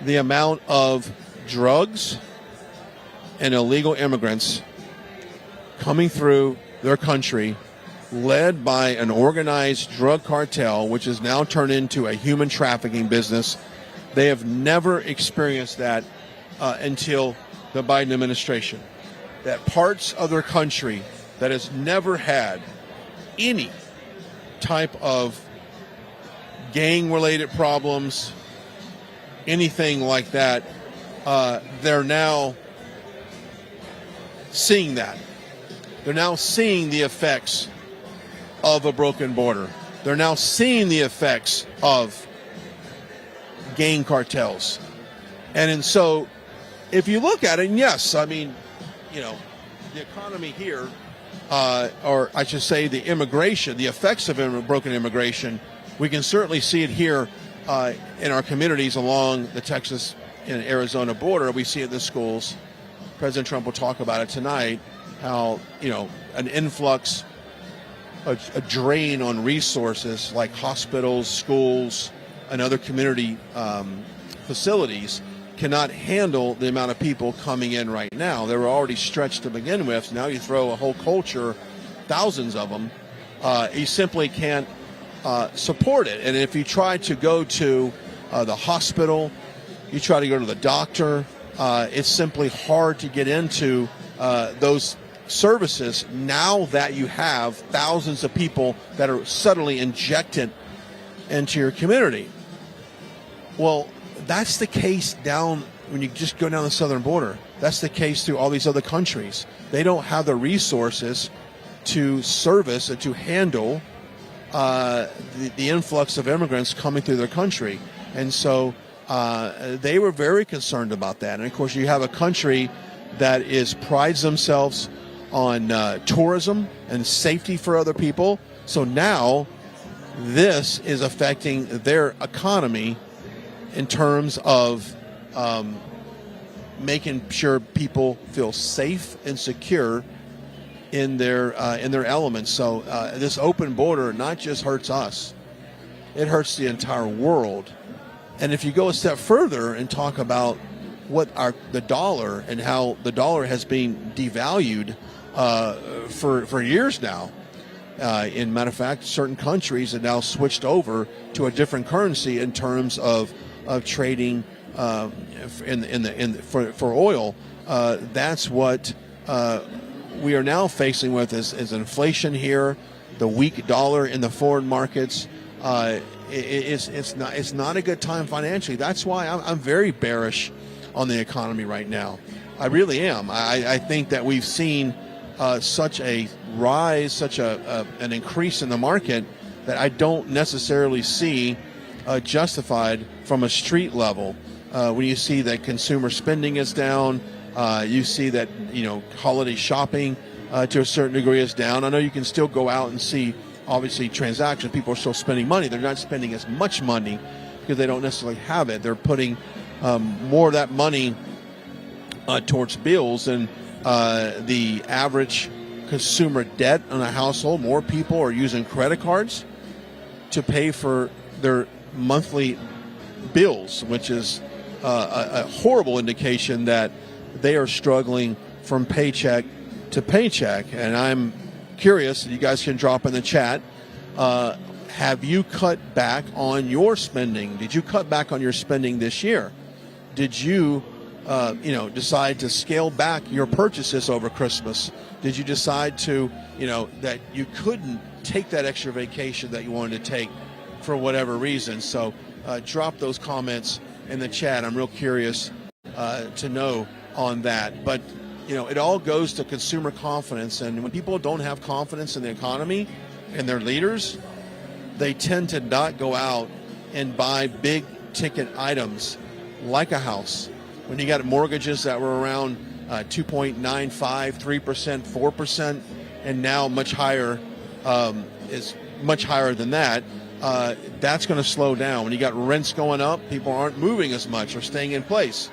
the amount of drugs and illegal immigrants coming through their country, led by an organized drug cartel, which has now turned into a human trafficking business. They have never experienced that until the Biden administration. That parts of their country that has never had any type of gang-related problems, anything like that, they're now seeing that. They're now seeing the effects of a broken border. They're now seeing the effects of gang cartels. And so if you look at it, and yes, I mean, the economy here, or I should say the immigration, the effects of broken immigration, we can certainly see it here in our communities along the Texas and Arizona border. We see it in the schools. President Trump will talk about it tonight, how, an influx, a drain on resources like hospitals, schools, and other community facilities cannot handle the amount of people coming in right now. They were already stretched to begin with. Now you throw a whole culture, thousands of them, you simply can't support it. And if you try to go to the hospital, you try to go to the doctor, it's simply hard to get into those services now that you have thousands of people that are suddenly injected into your community. Well, that's the case down when you just go down the southern border. That's the case through all these other countries. They don't have the resources to service and to handle the influx of immigrants coming through their country. And so they were very concerned about that. And of course, you have a country that prides themselves on tourism and safety for other people. So now this is affecting their economy in terms of making sure people feel safe and secure in their elements. So this open border not just hurts us, it hurts the entire world. And if you go a step further and talk about what the dollar and how the dollar has been devalued for years now. In matter of fact, certain countries have now switched over to a different currency in terms of trading for oil. That's what we are now facing with is inflation here, the weak dollar in the foreign markets. It's not a good time financially. That's why I'm very bearish on the economy right now. I really am. I think that we've seen such a rise, such an increase in the market that I don't necessarily see justified from a street level. When you see that consumer spending is down, you see that holiday shopping to a certain degree is down. I know you can still go out and see obviously transactions. People are still spending money. They're not spending as much money because they don't necessarily have it. They're putting more of that money towards bills, and the average consumer debt on a household, more people are using credit cards to pay for their monthly bills, which is a horrible indication that they are struggling from paycheck to paycheck. And I'm curious, you guys can drop in the chat, have you cut back on your spending? Did you cut back on your spending this year? Did you decide to scale back your purchases over Christmas? Did you decide to, that you couldn't take that extra vacation that you wanted to take for whatever reason? So drop those comments in the chat. I'm real curious to know on that. But, it all goes to consumer confidence. And when people don't have confidence in the economy and their leaders, they tend to not go out and buy big ticket items like a house. When you got mortgages that were around 2.95, 3%, 4%, and now much higher, is much higher than that, that's going to slow down. When you got rents going up, people aren't moving as much or staying in place.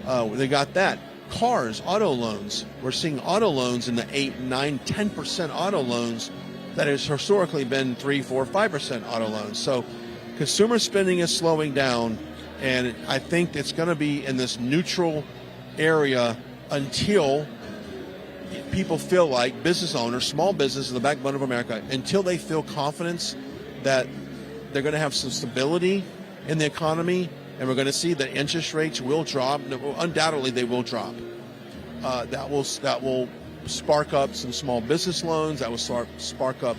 They got that. Cars, auto loans. We're seeing auto loans in the 8, 9, 10% auto loans that has historically been 3, 4, 5% auto loans. So consumer spending is slowing down. And I think it's going to be in this neutral area until people feel like business owners, small business is the backbone of America, until they feel confidence that they're going to have some stability in the economy, and we're going to see that interest rates will drop. Undoubtedly, they will drop. That will spark up some small business loans. That will spark up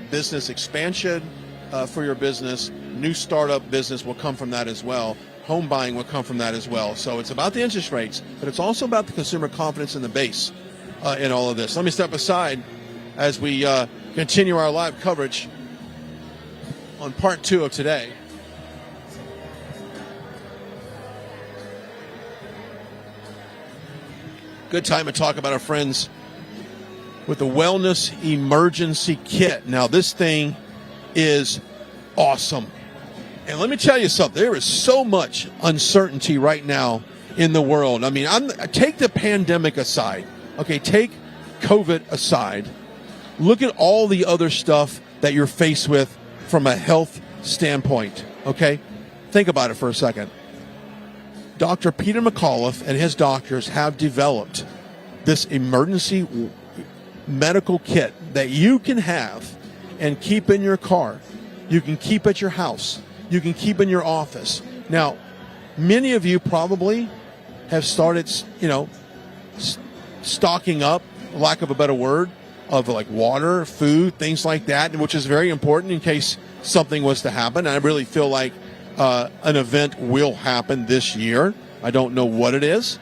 business expansion for your business. New startup business will come from that as well. Home buying will come from that as well. So it's about the interest rates, but it's also about the consumer confidence in the base in all of this. Let me step aside as we continue our live coverage on part 2 of today. Good time to talk about our friends with the Wellness Emergency Kit. Now, this thing is awesome. And let me tell you something. There is so much uncertainty right now in the world. I mean, take the pandemic aside. Okay, take COVID aside. Look at all the other stuff that you're faced with from a health standpoint. Okay? Think about it for a second. Dr. Peter McAuliffe and his doctors have developed this emergency medical kit that you can have and keep in your car. You can keep at your house. You can keep in your office. Now, many of you probably have started, stocking up, lack of a better word, of like water, food, things like that, which is very important in case something was to happen. I really feel like an event will happen this year. I don't know what it is,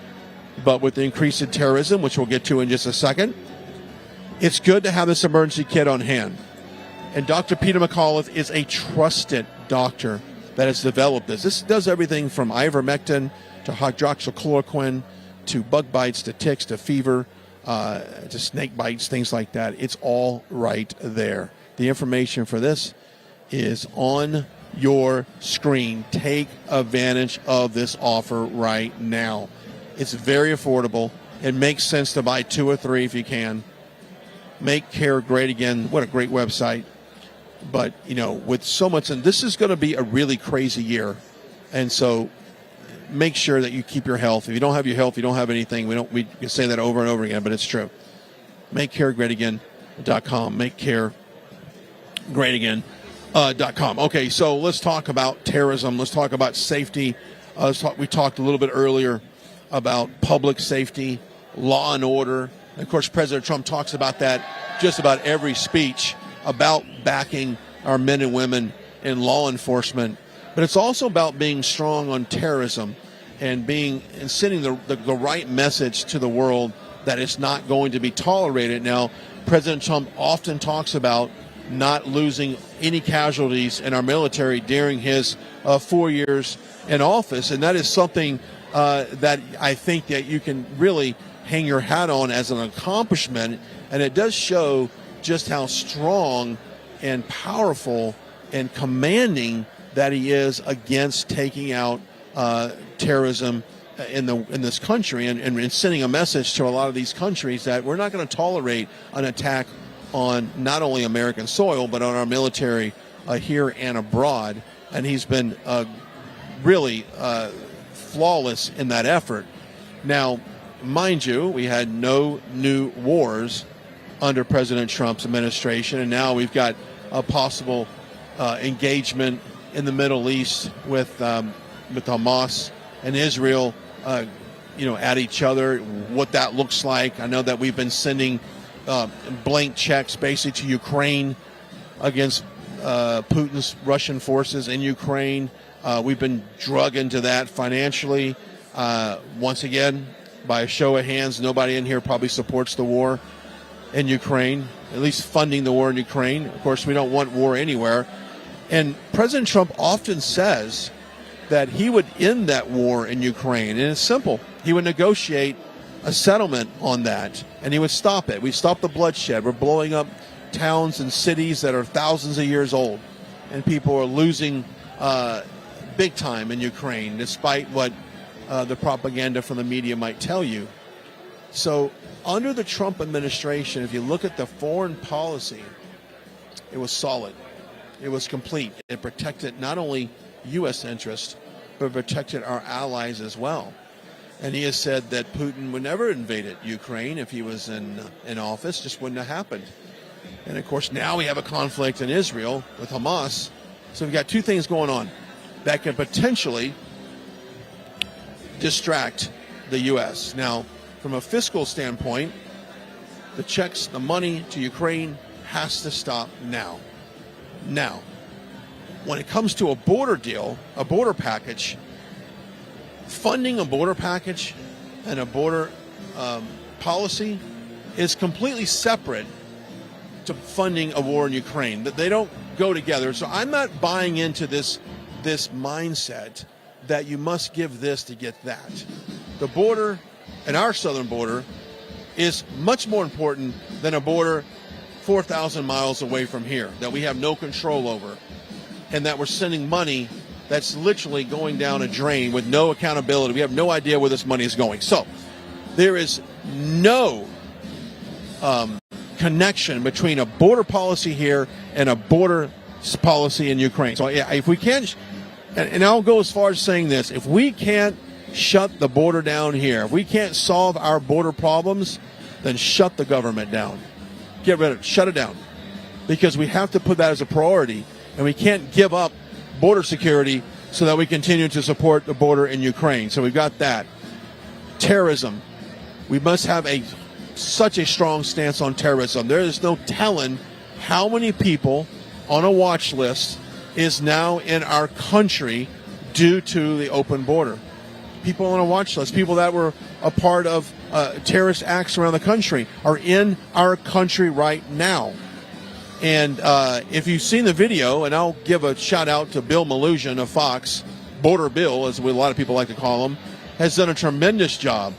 but with the increase in terrorism, which we'll get to in just a second, it's good to have this emergency kit on hand. And Dr. Peter McAuliffe is a trusted doctor that has developed this. This does everything from ivermectin to hydroxychloroquine to bug bites to ticks to fever to snake bites, things like that. It's all right there. The information for this is on your screen. Take advantage of this offer right now. It's very affordable. It makes sense to buy 2 or 3 if you can. Make Care Great Again. What a great website. But, with so much, and this is going to be a really crazy year. And so make sure that you keep your health. If you don't have your health, you don't have anything. We can say that over and over again, but it's true. MakeCareGreatAgain.com. MakeCareGreatAgain.com. Okay, so let's talk about terrorism. Let's talk about safety. We talked a little bit earlier about public safety, law and order. And of course, President Trump talks about that just about every speech, about backing our men and women in law enforcement. But it's also about being strong on terrorism and sending the right message to the world that it's not going to be tolerated. Now, President Trump often talks about not losing any casualties in our military during his 4 years in office. And that is something that I think that you can really hang your hat on as an accomplishment. And it does show just how strong and powerful and commanding that he is against taking out terrorism in this country and sending a message to a lot of these countries that we're not going to tolerate an attack on not only American soil but on our military here and abroad. And he's been really flawless in that effort. Now, mind you, we had no new wars under President Trump's administration, and now we've got a possible engagement in the Middle East with Hamas and Israel, at each other. What that looks like, I know that we've been sending blank checks basically to Ukraine against Putin's Russian forces in Ukraine. We've been drug into that financially. Once again, by a show of hands, nobody in here probably supports the war in Ukraine, at least funding the war in Ukraine. Of course, we don't want war anywhere. And President Trump often says that he would end that war in Ukraine. And it's simple. He would negotiate a settlement on that, and he would stop it. We'd stop the bloodshed. We're blowing up towns and cities that are thousands of years old, and people are losing big time in Ukraine, despite what the propaganda from the media might tell you. So under the Trump administration, if you look at the foreign policy, it was solid. It was complete. It protected not only U.S. interests, but protected our allies as well. And he has said that Putin would never invade Ukraine if he was in office. Just wouldn't have happened. And, of course, now we have a conflict in Israel with Hamas. So we've got two things going on that can potentially distract the U.S. Now, from a fiscal standpoint, the checks, the money to Ukraine has to stop now. Now, when it comes to a border deal, a border package, funding a border package and a border policy is completely separate to funding a war in Ukraine. That they don't go together. So I'm not buying into this mindset that you must give this to get that. The border and our southern border is much more important than a border 4,000 miles away from here that we have no control over, and that we're sending money that's literally going down a drain with no accountability. We have no idea where this money is going. So there is no connection between a border policy here and a border policy in Ukraine. So if we can't, and I'll go as far as saying this, if we can't shut the border down here, if we can't solve our border problems, then shut the government down. Get rid of it. Shut it down. Because we have to put that as a priority, and we can't give up border security so that we continue to support the border in Ukraine. So we've got that. Terrorism. We must have such a strong stance on terrorism. There is no telling how many people on a watch list is now in our country due to the open border. People on a watch list, people that were a part of terrorist acts around the country are in our country right now. And if you've seen the video, and I'll give a shout out to Bill Malusian of Fox, Border Bill, as a lot of people like to call him, has done a tremendous job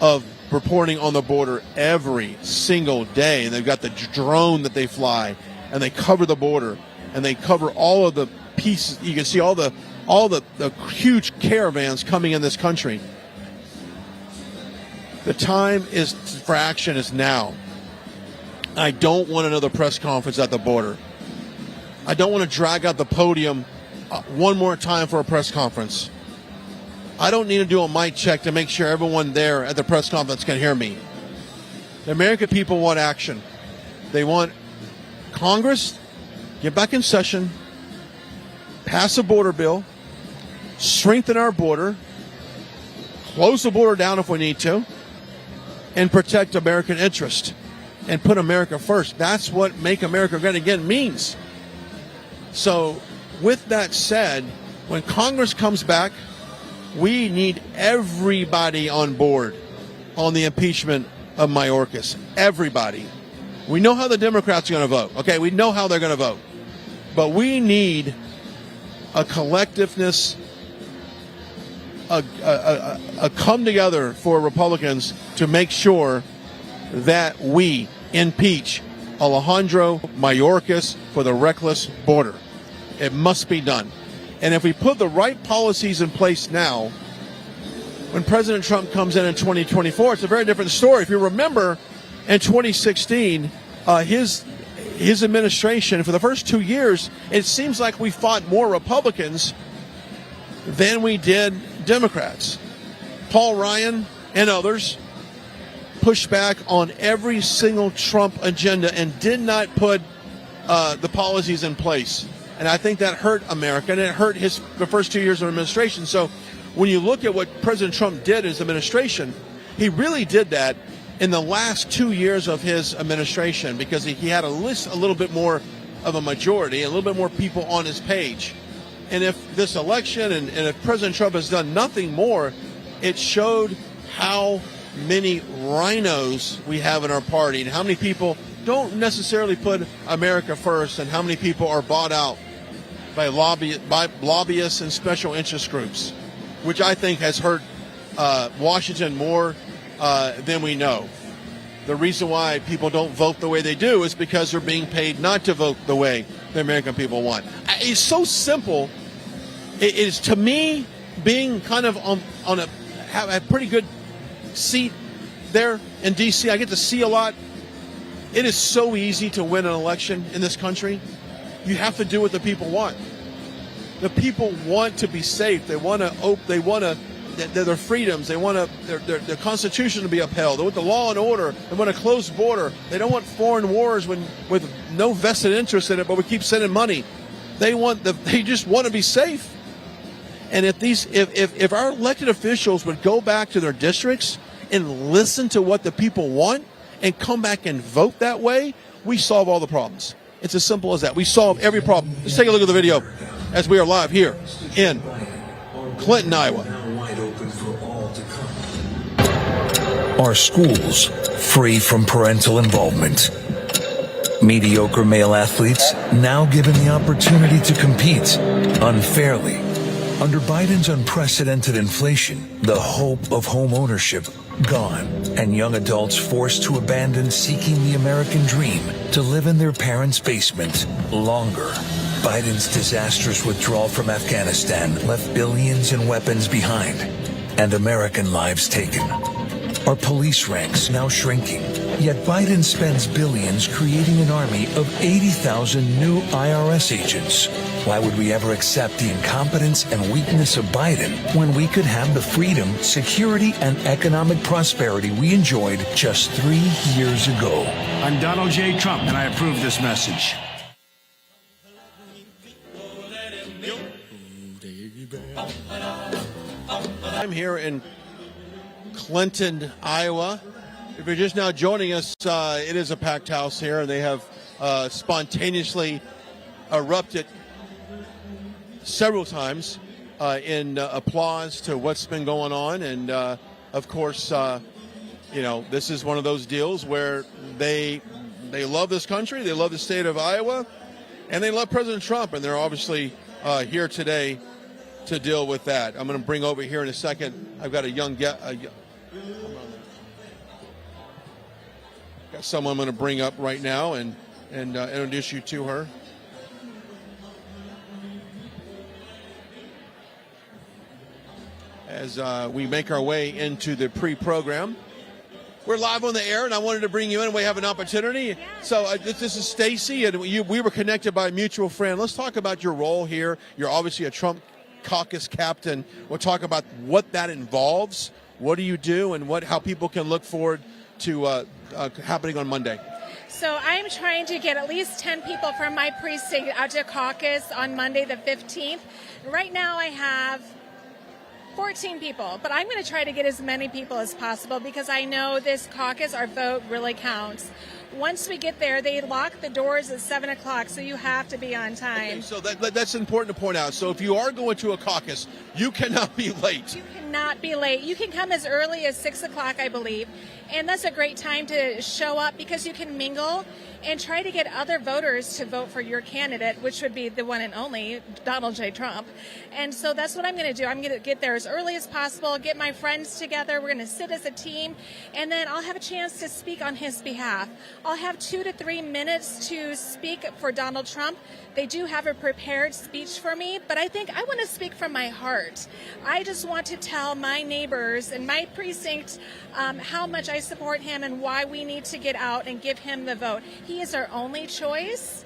of reporting on the border every single day. And they've got the drone that they fly, and they cover the border, and they cover all of the pieces. You can see all the huge caravans coming in this country. The time for action is now. I don't want another press conference at the border. I don't want to drag out the podium one more time for a press conference. I don't need to do a mic check to make sure everyone there at the press conference can hear me. The American people want action. They want Congress get back in session, pass a border bill, strengthen our border, close the border down if we need to, and protect American interest and put America first. That's what Make America Great Again means. So with that said, when Congress comes back, we need everybody on board on the impeachment of Mayorkas. Everybody. We know how the Democrats are going to vote. Okay, we know how they're going to vote. But we need a collectiveness, a come together for Republicans to make sure that we impeach Alejandro Mayorkas for the reckless border. It must be done. And if we put the right policies in place now, when President Trump comes in 2024, it's a very different story. If you remember, in 2016, his administration, for the first 2 years, it seems like we fought more Republicans than we did Democrats. Paul Ryan and others pushed back on every single Trump agenda and did not put the policies in place. And I think that hurt America, and it hurt the first 2 years of administration. So when you look at what President Trump did in his administration, he really did that in the last 2 years of his administration because he had a little bit more of a majority, a little bit more people on his page. And if this election and if President Trump has done nothing more, it showed how many rhinos we have in our party and how many people don't necessarily put America first and how many people are bought out by lobbyists and special interest groups, which I think has hurt Washington more than we know. The reason why people don't vote the way they do is because they're being paid not to vote the way the American people want. It's so simple. It is, to me, being kind of have a pretty good seat there in D.C. I get to see a lot. It is so easy to win an election in this country. You have to do what the people want. The people want to be safe. They want to their freedoms. They want their constitution to be upheld. They want the law and order. They want a closed border. They don't want foreign wars with no vested interest in it, but we keep sending money. They just want to be safe. And if our elected officials would go back to their districts and listen to what the people want and come back and vote that way, we solve all the problems. It's as simple as that. We solve every problem. Let's take a look at the video as we are live here in Clinton, Iowa. Are schools free from parental involvement? Mediocre male athletes now given the opportunity to compete unfairly. Under Biden's unprecedented inflation, the hope of home ownership gone, and young adults forced to abandon seeking the American dream to live in their parents' basement longer. Biden's disastrous withdrawal from Afghanistan left billions in weapons behind and American lives taken. Our police ranks now shrinking, yet Biden spends billions creating an army of 80,000 new IRS agents. Why would we ever accept the incompetence and weakness of Biden when we could have the freedom, security, and economic prosperity we enjoyed just 3 years ago? I'm Donald J. Trump, and I approve this message. I'm here in Clinton, Iowa. If you're just now joining us, it is a packed house here, and they have spontaneously erupted several times in applause to what's been going on. And, of course, this is one of those deals where they love this country, they love the state of Iowa, and they love President Trump, and they're obviously here today to deal with that. I'm going to bring over here in a second. I've got got someone I'm going to bring up right now and introduce you to her. As we make our way into the pre-program. We're live on the air, and I wanted to bring you in. We have an opportunity. So this is Stacy, and we were connected by a mutual friend. Let's talk about your role here. You're obviously a Trump Caucus captain. We'll talk about what that involves. What do you do, and how people can look forward to happening on Monday? So I'm trying to get at least 10 people from my precinct out to caucus on Monday the 15th. Right now I have 14 people, but I'm going to try to get as many people as possible because I know this caucus, our vote really counts. Once we get there, they lock the doors at 7 o'clock, so you have to be on time. Okay, so that's important to point out. So if you are going to a caucus, you cannot be late. You cannot be late. You can come as early as 6 o'clock, I believe. And that's a great time to show up because you can mingle and try to get other voters to vote for your candidate, which would be the one and only Donald J. Trump. And so that's what I'm going to do. I'm going to get there as early as possible, get my friends together. We're going to sit as a team, and then I'll have a chance to speak on his behalf. I'll have 2 to 3 minutes to speak for Donald Trump. They do have a prepared speech for me, but I think I want to speak from my heart. I just want to tell my neighbors and my precinct how much I support him and why we need to get out and give him the vote. He is our only choice.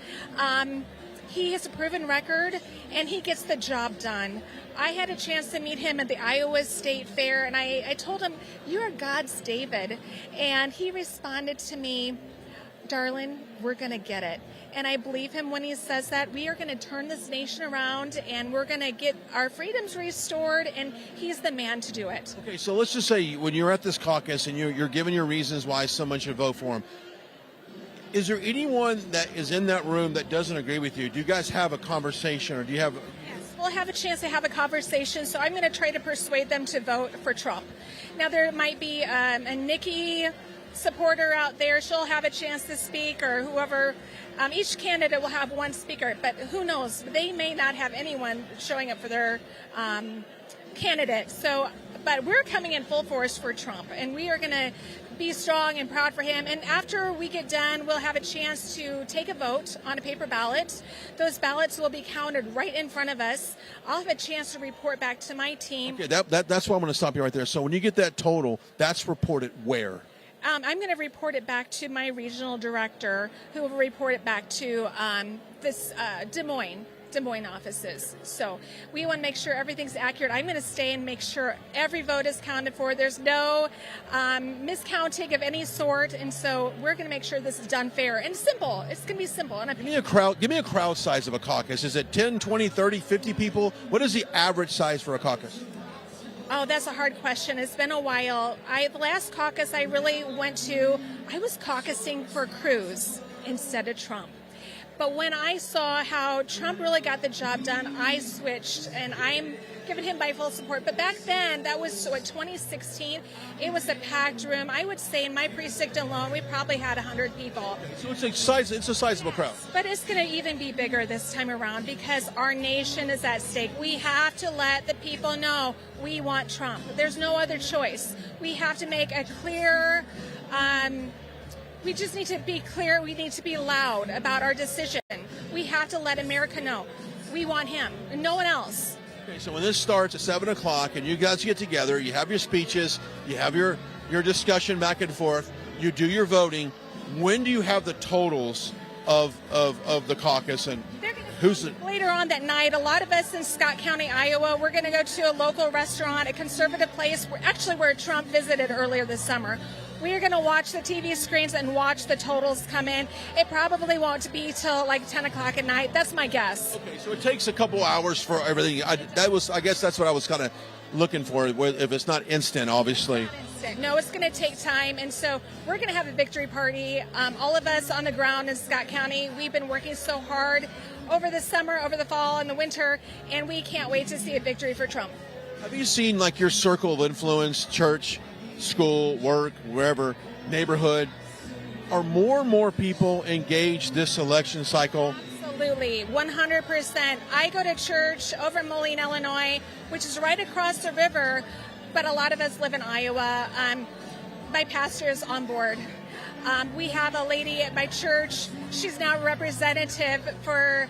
He has a proven record, and he gets the job done. I had a chance to meet him at the Iowa State Fair, and I told him, "You're God's David." And he responded to me, "Darling, we're going to get it." And I believe him when he says that. We are going to turn this nation around, and we're going to get our freedoms restored, and he's the man to do it. Okay, so let's just say when you're at this caucus and you're giving your reasons why someone should vote for him, is there anyone that is in that room that doesn't agree with you? Do you guys have a conversation, or do you have... Yes, we'll have a chance to have a conversation, so I'm going to try to persuade them to vote for Trump. Now, there might be a Nikki supporter out there. She'll have a chance to speak, or whoever. Each candidate will have one speaker, but who knows? They may not have anyone showing up for their candidate. So, but we're coming in full force for Trump, and we are going to be strong and proud for him. And after we get done, we'll have a chance to take a vote on a paper ballot. Those ballots will be counted right in front of us. I'll have a chance to report back to my team. Okay, that's why I'm going to stop you right there. So when you get that total, that's reported where? I'm going to report it back to my regional director, who will report it back to Des Moines. Des Moines offices. So we want to make sure everything's accurate. I'm going to stay and make sure every vote is counted for. There's no miscounting of any sort, and so we're going to make sure this is done fair and simple. It's going to be simple. And Give me a crowd size of a caucus. Is it 10, 20, 30, 50 people? What is the average size for a caucus? Oh, that's a hard question. It's been a while. The last caucus I really went to, I was caucusing for Cruz instead of Trump. But when I saw how Trump really got the job done, I switched, and I'm giving him my full support. But back then, that was 2016, it was a packed room. I would say in my precinct alone, we probably had 100 people. So it's a sizable crowd. But it's going to even be bigger this time around because our nation is at stake. We have to let the people know we want Trump. There's no other choice. We have to make a clear... we just need to be clear. We need to be loud about our decision. We have to let America know we want him and no one else. Okay, so when this starts at 7 o'clock and you guys get together, you have your speeches, you have your discussion back and forth, you do your voting. When do you have the totals of the caucus and who's the... Later on that night, a lot of us in Scott County, Iowa, we're going to go to a local restaurant, a conservative place, where Trump visited earlier this summer. We are going to watch the TV screens and watch the totals come in. It probably won't be till like 10 o'clock at night. That's my guess. Okay, so it takes a couple hours for everything. I guess that's what I was kind of looking for, if it's not instant, obviously. Not instant. No, it's going to take time. And so we're going to have a victory party. All of us on the ground in Scott County, we've been working so hard over the summer, over the fall, and the winter, and we can't wait to see a victory for Trump. Have you seen like your circle of influence, church, school, work, wherever, neighborhood, are more and more people engaged this election cycle? Absolutely, 100%. I go to church over in Moline, Illinois, which is right across the river, but a lot of us live in Iowa. My pastor is on board. We have a lady at my church. She's now a representative for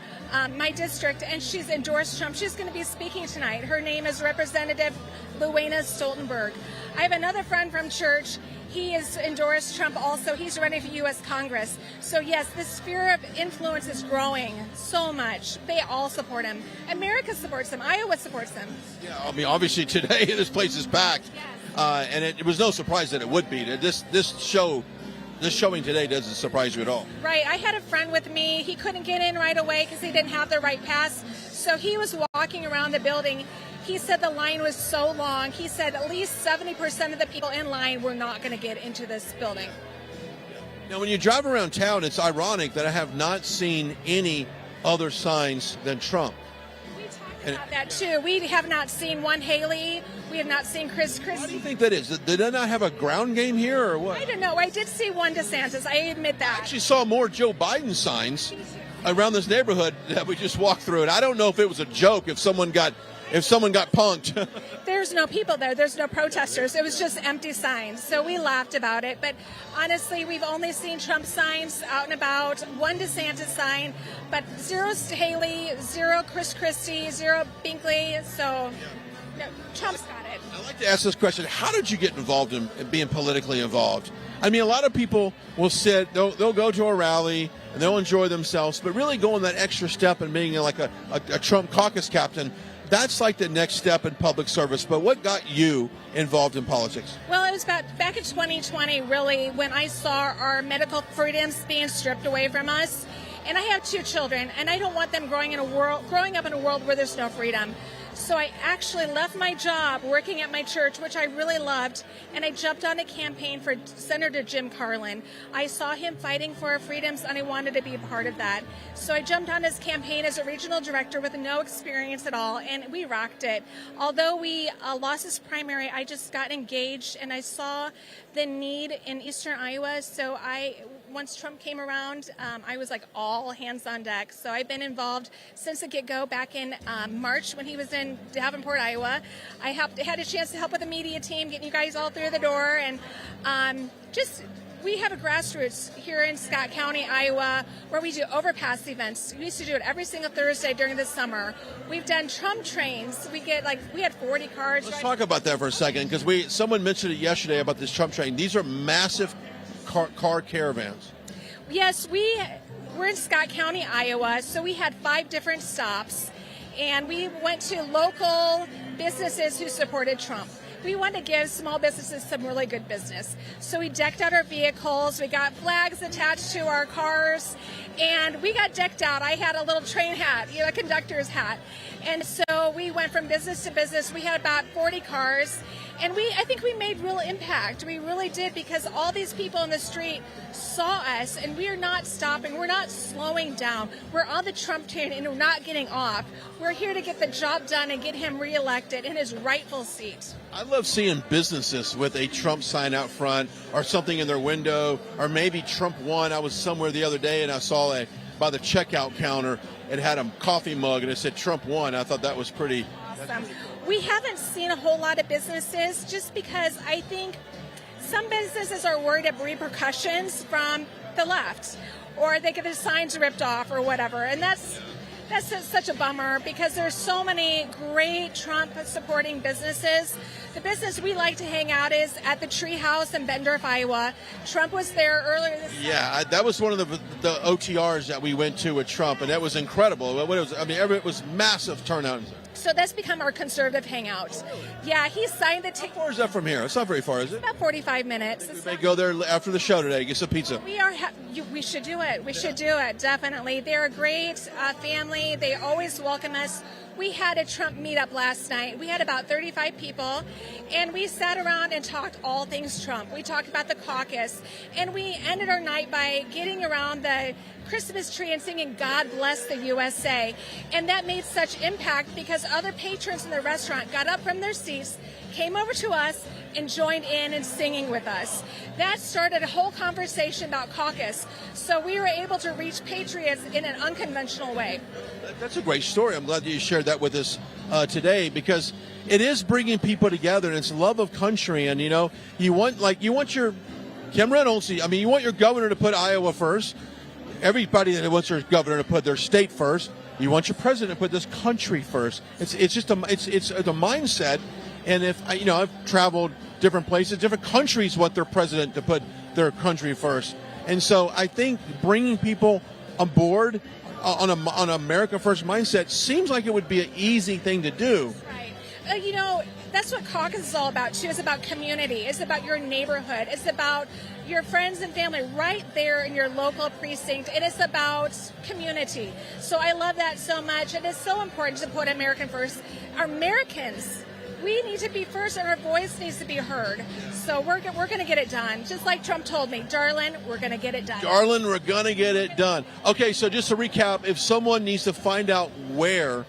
my district, and she's endorsed Trump. She's going to be speaking tonight. Her name is Representative Luana Stoltenberg. I have another friend from church. He has endorsed Trump also. He's running for U.S. Congress. So, yes, the sphere of influence is growing so much. They all support him. America supports him. Iowa supports him. Yeah, I mean, obviously today this place is packed. Yes. And it was no surprise that it would be. This showing today doesn't surprise you at all. Right. I had a friend with me. He couldn't get in right away because he didn't have the right pass. So he was walking around the building. He said the line was so long. He said at least 70% of the people in line were not going to get into this building. Now, when you drive around town, it's ironic that I have not seen any other signs than Trump. We talked about that too. We have not seen one Haley. We have not seen Chris Why do you Christie. think that is? Did they not have a ground game here or what? I don't know. I did see one DeSantis. I admit that. I actually saw more Joe Biden signs around this neighborhood that we just walked through, and I don't know if it was a joke, if someone got punked. There's no people there. There's no protesters. It was just empty signs. So we laughed about it. But honestly, we've only seen Trump signs out and about, one DeSantis sign, but zero Haley, zero Chris Christie, zero Binkley. So no, Trump's got it. I'd like to ask this question. How did you get involved in being politically involved? I mean, a lot of people will they'll go to a rally and they'll enjoy themselves, but really going that extra step and being like a Trump caucus captain, that's like the next step in public service. But what got you involved in politics? Well, it was back in 2020, really, when I saw our medical freedoms being stripped away from us. And I have 2 children, and I don't want them growing up in a world where there's no freedom. So I actually left my job working at my church, which I really loved, and I jumped on a campaign for Senator Jim Carlin. I saw him fighting for our freedoms, and I wanted to be a part of that. So I jumped on his campaign as a regional director with no experience at all, and we rocked it. Although we lost his primary, I just got engaged, and I saw the need in eastern Iowa. So once Trump came around, I was like all hands on deck. So I've been involved since the get-go back in March when he was in Davenport, Iowa. I had a chance to help with the media team, getting you guys all through the door. And we have a grassroots here in Scott County, Iowa, where we do overpass events. We used to do it every single Thursday during the summer. We've done Trump trains. We had 40 cars. Let's talk about that for a second, because someone mentioned it yesterday about this Trump train. These are massive car caravans. Yes, We're in Scott County, Iowa, so we had 5 different stops, and we went to local businesses who supported Trump. We want to give small businesses some really good business. So we decked out our vehicles, we got flags attached to our cars, and we got decked out. I had a little train hat, a conductor's hat. And so we went from business to business. We had about 40 cars, and I think we made real impact. We really did, because all these people in the street saw us, and we are not stopping. We're not slowing down. We're on the Trump train, and we're not getting off. We're here to get the job done and get him reelected in his rightful seat. I love seeing businesses with a Trump sign out front or something in their window, or maybe Trump won. I was somewhere the other day and I saw by the checkout counter, it had a coffee mug and it said Trump won. I thought that was pretty awesome. We haven't seen a whole lot of businesses, just because I think some businesses are worried of repercussions from the left, or they get their signs ripped off or whatever. And that's such a bummer, because there's so many great Trump-supporting businesses. The business we like to hang out is at the Tree House in Bendorf, Iowa. Trump was there earlier this summer. Yeah, that was one of the OTRs that we went to with Trump, and that was incredible. It was massive turnout. So that's become our conservative hangout. Yeah, he signed the ticket. How far is that from here? It's not very far, is it? About 45 minutes. We may go there after the show today, get some pizza. We should do it. We should do it, definitely. They're a great family. They always welcome us. We had a Trump meetup last night. We had about 35 people, and we sat around and talked all things Trump. We talked about the caucus, and we ended our night by getting around the Christmas tree and singing God Bless the USA. And that made such impact, because other patrons in the restaurant got up from their seats, came over to us, and joined in and singing with us. That started a whole conversation about Caucus. So we were able to reach patriots in an unconventional way. That's a great story. I'm glad that you shared that with us today, because it is bringing people together, and it's love of country. And you want your Kim Reynolds. You want your governor to put Iowa first. Everybody that wants their governor to put their state first. You want your president to put this country first. It's just a mindset. And if I've traveled different places, different countries want their president to put their country first. And so I think bringing people on board on an America First mindset seems like it would be an easy thing to do. Right. That's what Caucus is all about, too. It's about community. It's about your neighborhood. It's about your friends and family right there in your local precinct. And it's about community. So I love that so much. It is so important to put American first. Americans, we need to be first, and our voice needs to be heard. So we're going to get it done. Just like Trump told me, darling, we're going to get it done. Darling, we're going to get it done. Okay, so just to recap, if someone needs to find out where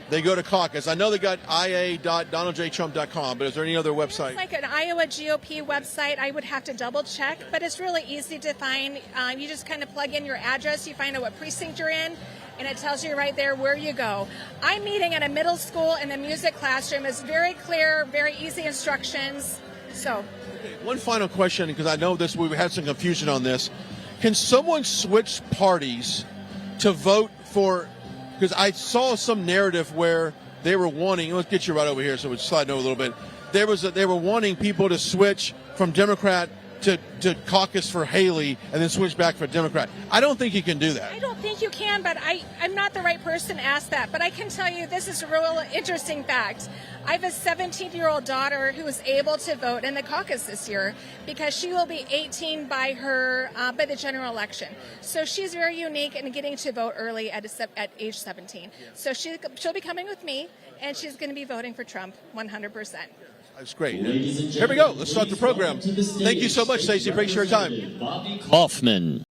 they go to Caucus, I know they got ia.donaldjtrump.com, but is there any other website? It's like an Iowa GOP website. I would have to double check, but it's really easy to find. You just kind of plug in your address. You find out what precinct you're in, and it tells you right there where you go. I'm meeting at a middle school in the music classroom. It's very clear, very easy instructions. So, okay, one final question, because I know we've had some confusion on this. Can someone switch parties to vote for? Because I saw some narrative where they were wanting. Let's get you right over here, so we're sliding over a little bit. They were wanting people to switch from Democrat to caucus for Haley and then switch back for Democrat. I don't think you can do that. I don't think you can, but I'm not the right person to ask that. But I can tell you this is a real interesting fact. I have a 17-year-old daughter who was able to vote in the caucus this year because she will be 18 by the general election. So she's very unique in getting to vote early at age 17. So she'll be coming with me, and she's going to be voting for Trump 100%. That's great. Here we go. Let's start the program. Thank you so much, Stacey. Appreciate your time. Hoffman.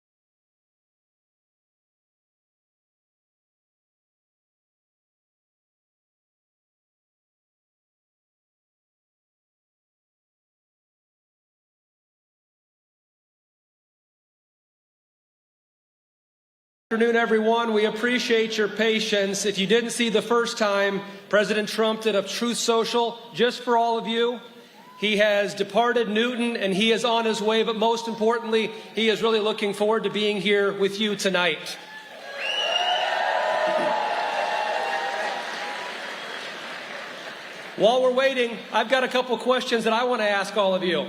Good afternoon, everyone. We appreciate your patience. If you didn't see the first time, President Trump did a Truth Social just for all of you. He has departed Newton, and he is on his way, but most importantly, he is really looking forward to being here with you tonight. While we're waiting, I've got a couple questions that I want to ask all of you.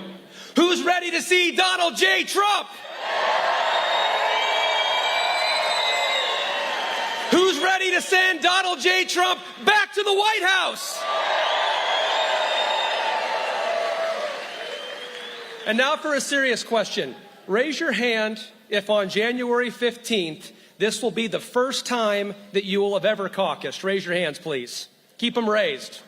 Who's ready to see Donald J. Trump? ready to send Donald J. Trump back to the White House. And now for a serious question. Raise your hand if on January 15th, this will be the first time that you will have ever caucused. Raise your hands, please. Keep them raised.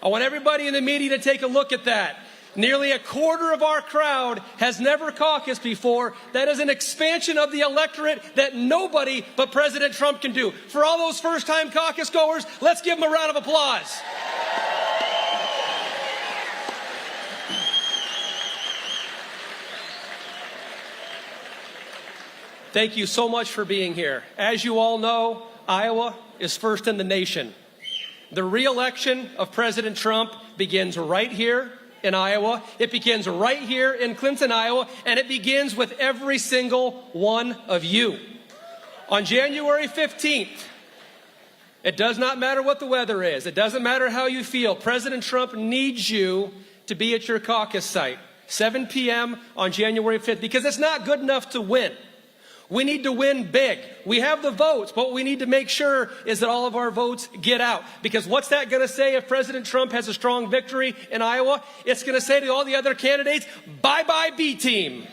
I want everybody in the media to take a look at that. Nearly a quarter of our crowd has never caucused before. That is an expansion of the electorate that nobody but President Trump can do. For all those first-time caucus goers, let's give them a round of applause. Thank you so much for being here. As you all know, Iowa is first in the nation. The re-election of President Trump begins right here in Iowa. It begins right here in Clinton, Iowa, and it begins with every single one of you. On January 15th, it does not matter what the weather is. It doesn't matter how you feel. President Trump needs you to be at your caucus site, 7 p.m. on January 5th, because it's not good enough to win. We need to win big. We have the votes, but what we need to make sure is that all of our votes get out. Because what's that going to say if President Trump has a strong victory in Iowa? It's going to say to all the other candidates, bye-bye B-team.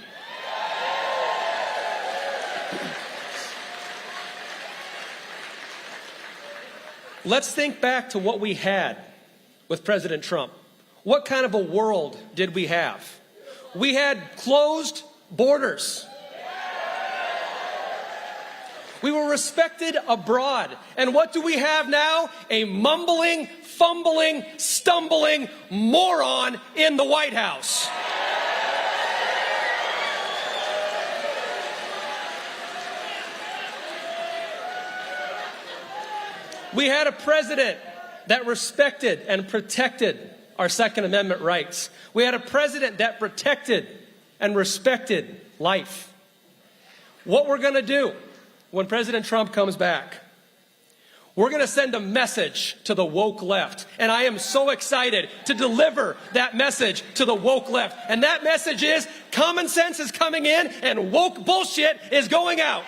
Let's think back to what we had with President Trump. What kind of a world did we have? We had closed borders. We were respected abroad. And what do we have now? A mumbling, fumbling, stumbling moron in the White House. We had a president that respected and protected our Second Amendment rights. We had a president that protected and respected life. What we're going to do when President Trump comes back, we're going to send a message to the woke left. And I am so excited to deliver that message to the woke left. And that message is common sense is coming in and woke bullshit is going out.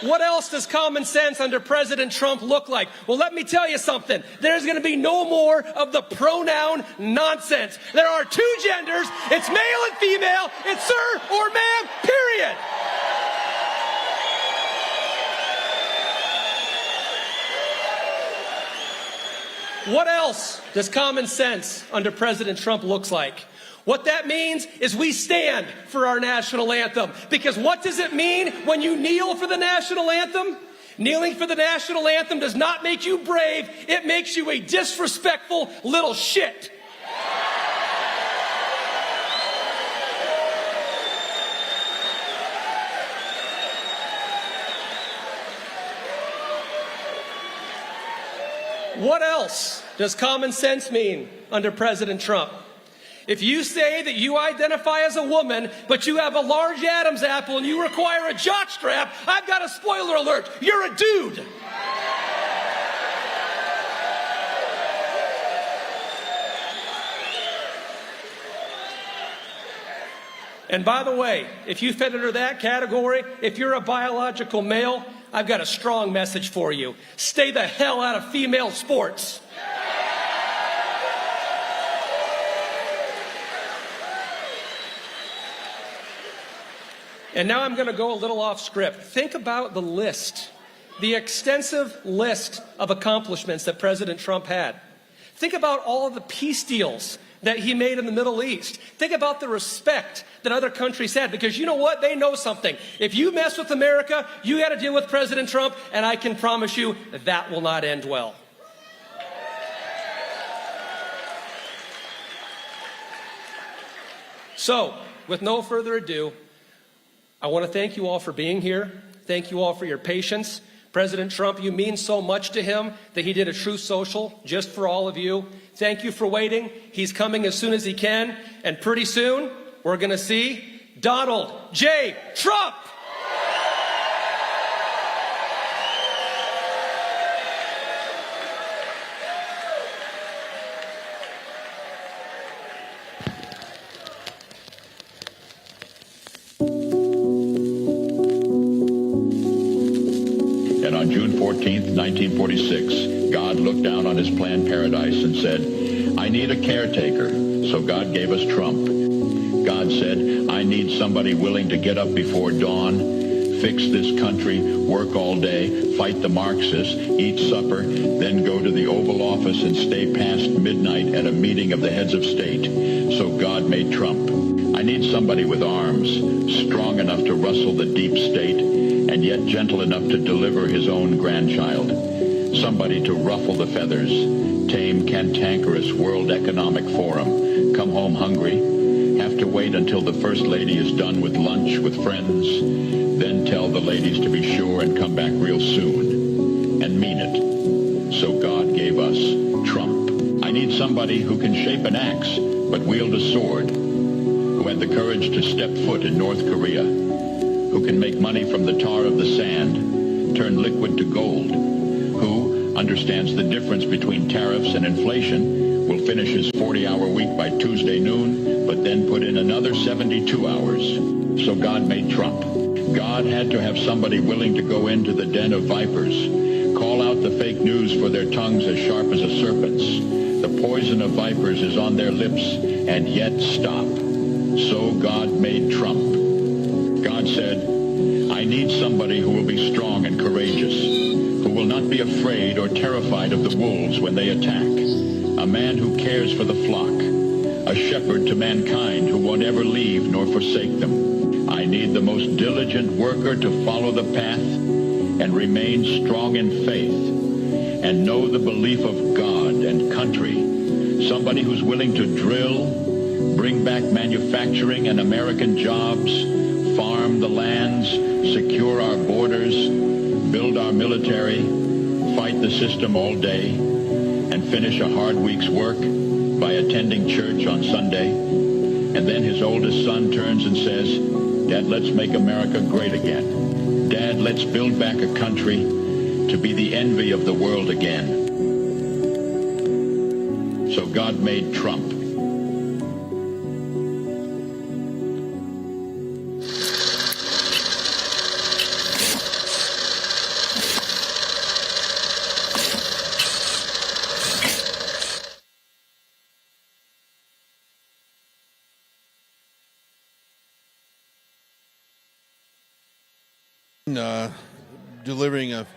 What else does common sense under President Trump look like? Well, let me tell you something. There's going to be no more of the pronoun nonsense. There are two genders. It's male and female. It's sir or ma'am, period. What else does common sense under President Trump looks like? What that means is we stand for our national anthem. Because what does it mean when you kneel for the national anthem? Kneeling for the national anthem does not make you brave. It makes you a disrespectful little shit. What else does common sense mean under President Trump? If you say that you identify as a woman, but you have a large Adam's apple and you require a jockstrap, I've got a spoiler alert. You're a dude. And by the way, if you fit under that category, if you're a biological male, I've got a strong message for you. Stay the hell out of female sports. And now I'm going to go a little off script. Think about the list, the extensive list of accomplishments that President Trump had. Think about all of the peace deals that he made in the Middle East. Think about the respect that other countries had, because you know what? They know something. If you mess with America, you got to deal with President Trump, and I can promise you that will not end well. So, with no further ado, I want to thank you all for being here. Thank you all for your patience. President Trump, you mean so much to him that he did a Truth Social just for all of you. Thank you for waiting. He's coming as soon as he can. And pretty soon, we're going to see Donald J. Trump. on June 14th, 1946, God looked down on his planned paradise and said, I need a caretaker. So God gave us Trump. God said, I need somebody willing to get up before dawn, fix this country, work all day, fight the Marxists, eat supper, then go to the Oval Office and stay past midnight at a meeting of the heads of state. So God made Trump. I need somebody with arms, strong enough to rustle the deep state, and yet gentle enough to deliver his own grandchild. Somebody to ruffle the feathers, tame cantankerous World Economic Forum, come home hungry, have to wait until the First Lady is done with lunch with friends, then tell the ladies to be sure and come back real soon, and mean it. So God gave us Trump. I need somebody who can shape an axe, but wield a sword, who had the courage to step foot in North Korea, who can make money from the tar of the sand, turn liquid to gold, who understands the difference between tariffs and inflation, will finish his 40-hour week by Tuesday noon, but then put in another 72 hours. So God made Trump. God had to have somebody willing to go into the den of vipers, call out the fake news for their tongues as sharp as a serpent's. The poison of vipers is on their lips, and yet stop. So God made Trump. God said, I need somebody who will be strong and courageous, who will not be afraid or terrified of the wolves when they attack, a man who cares for the flock, a shepherd to mankind who won't ever leave nor forsake them. I need the most diligent worker to follow the path and remain strong in faith and know the belief of God and country, somebody who's willing to drill, bring back manufacturing and American jobs, farm the lands, secure our borders, build our military, fight the system all day, and finish a hard week's work by attending church on Sunday. And then his oldest son turns and says, Dad, let's make America great again. Dad, let's build back a country to be the envy of the world again. So God made Trump. Delivering a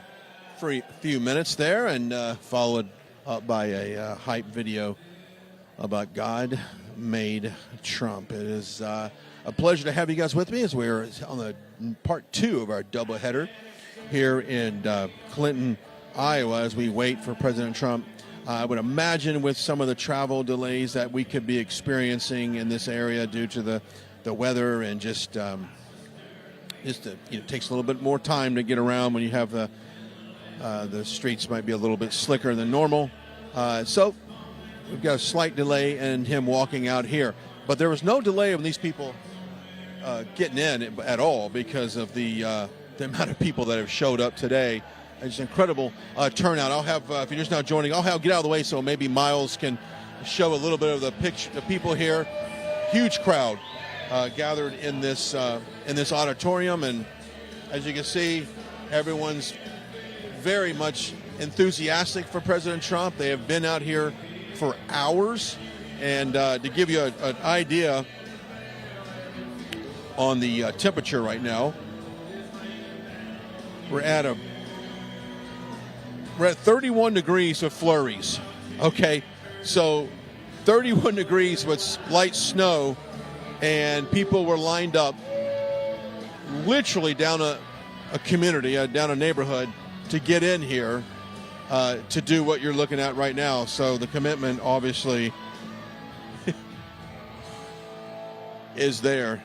few minutes there, and followed up by a hype video about God made Trump. It is a pleasure to have you guys with me as we're on the part 2 of our doubleheader here in Clinton, Iowa, as we wait for President Trump. I would imagine with some of the travel delays that we could be experiencing in this area due to the weather and just it takes a little bit more time to get around when you have the streets might be a little bit slicker than normal. So we've got a slight delay in him walking out here. But there was no delay in these people getting in at all because of the amount of people that have showed up today. It's an incredible turnout. I'll have, if you're just now joining, get out of the way so maybe Miles can show a little bit of the picture, the people here. Huge crowd gathered in this auditorium, and as you can see, everyone's very much enthusiastic for President Trump. They have been out here for hours, and to give you an idea on the temperature right now, we're at 31 degrees with flurries. Okay, so 31 degrees with light snow, and people were lined up literally down a community, down a neighborhood to get in here to do what you're looking at right now. So the commitment obviously is there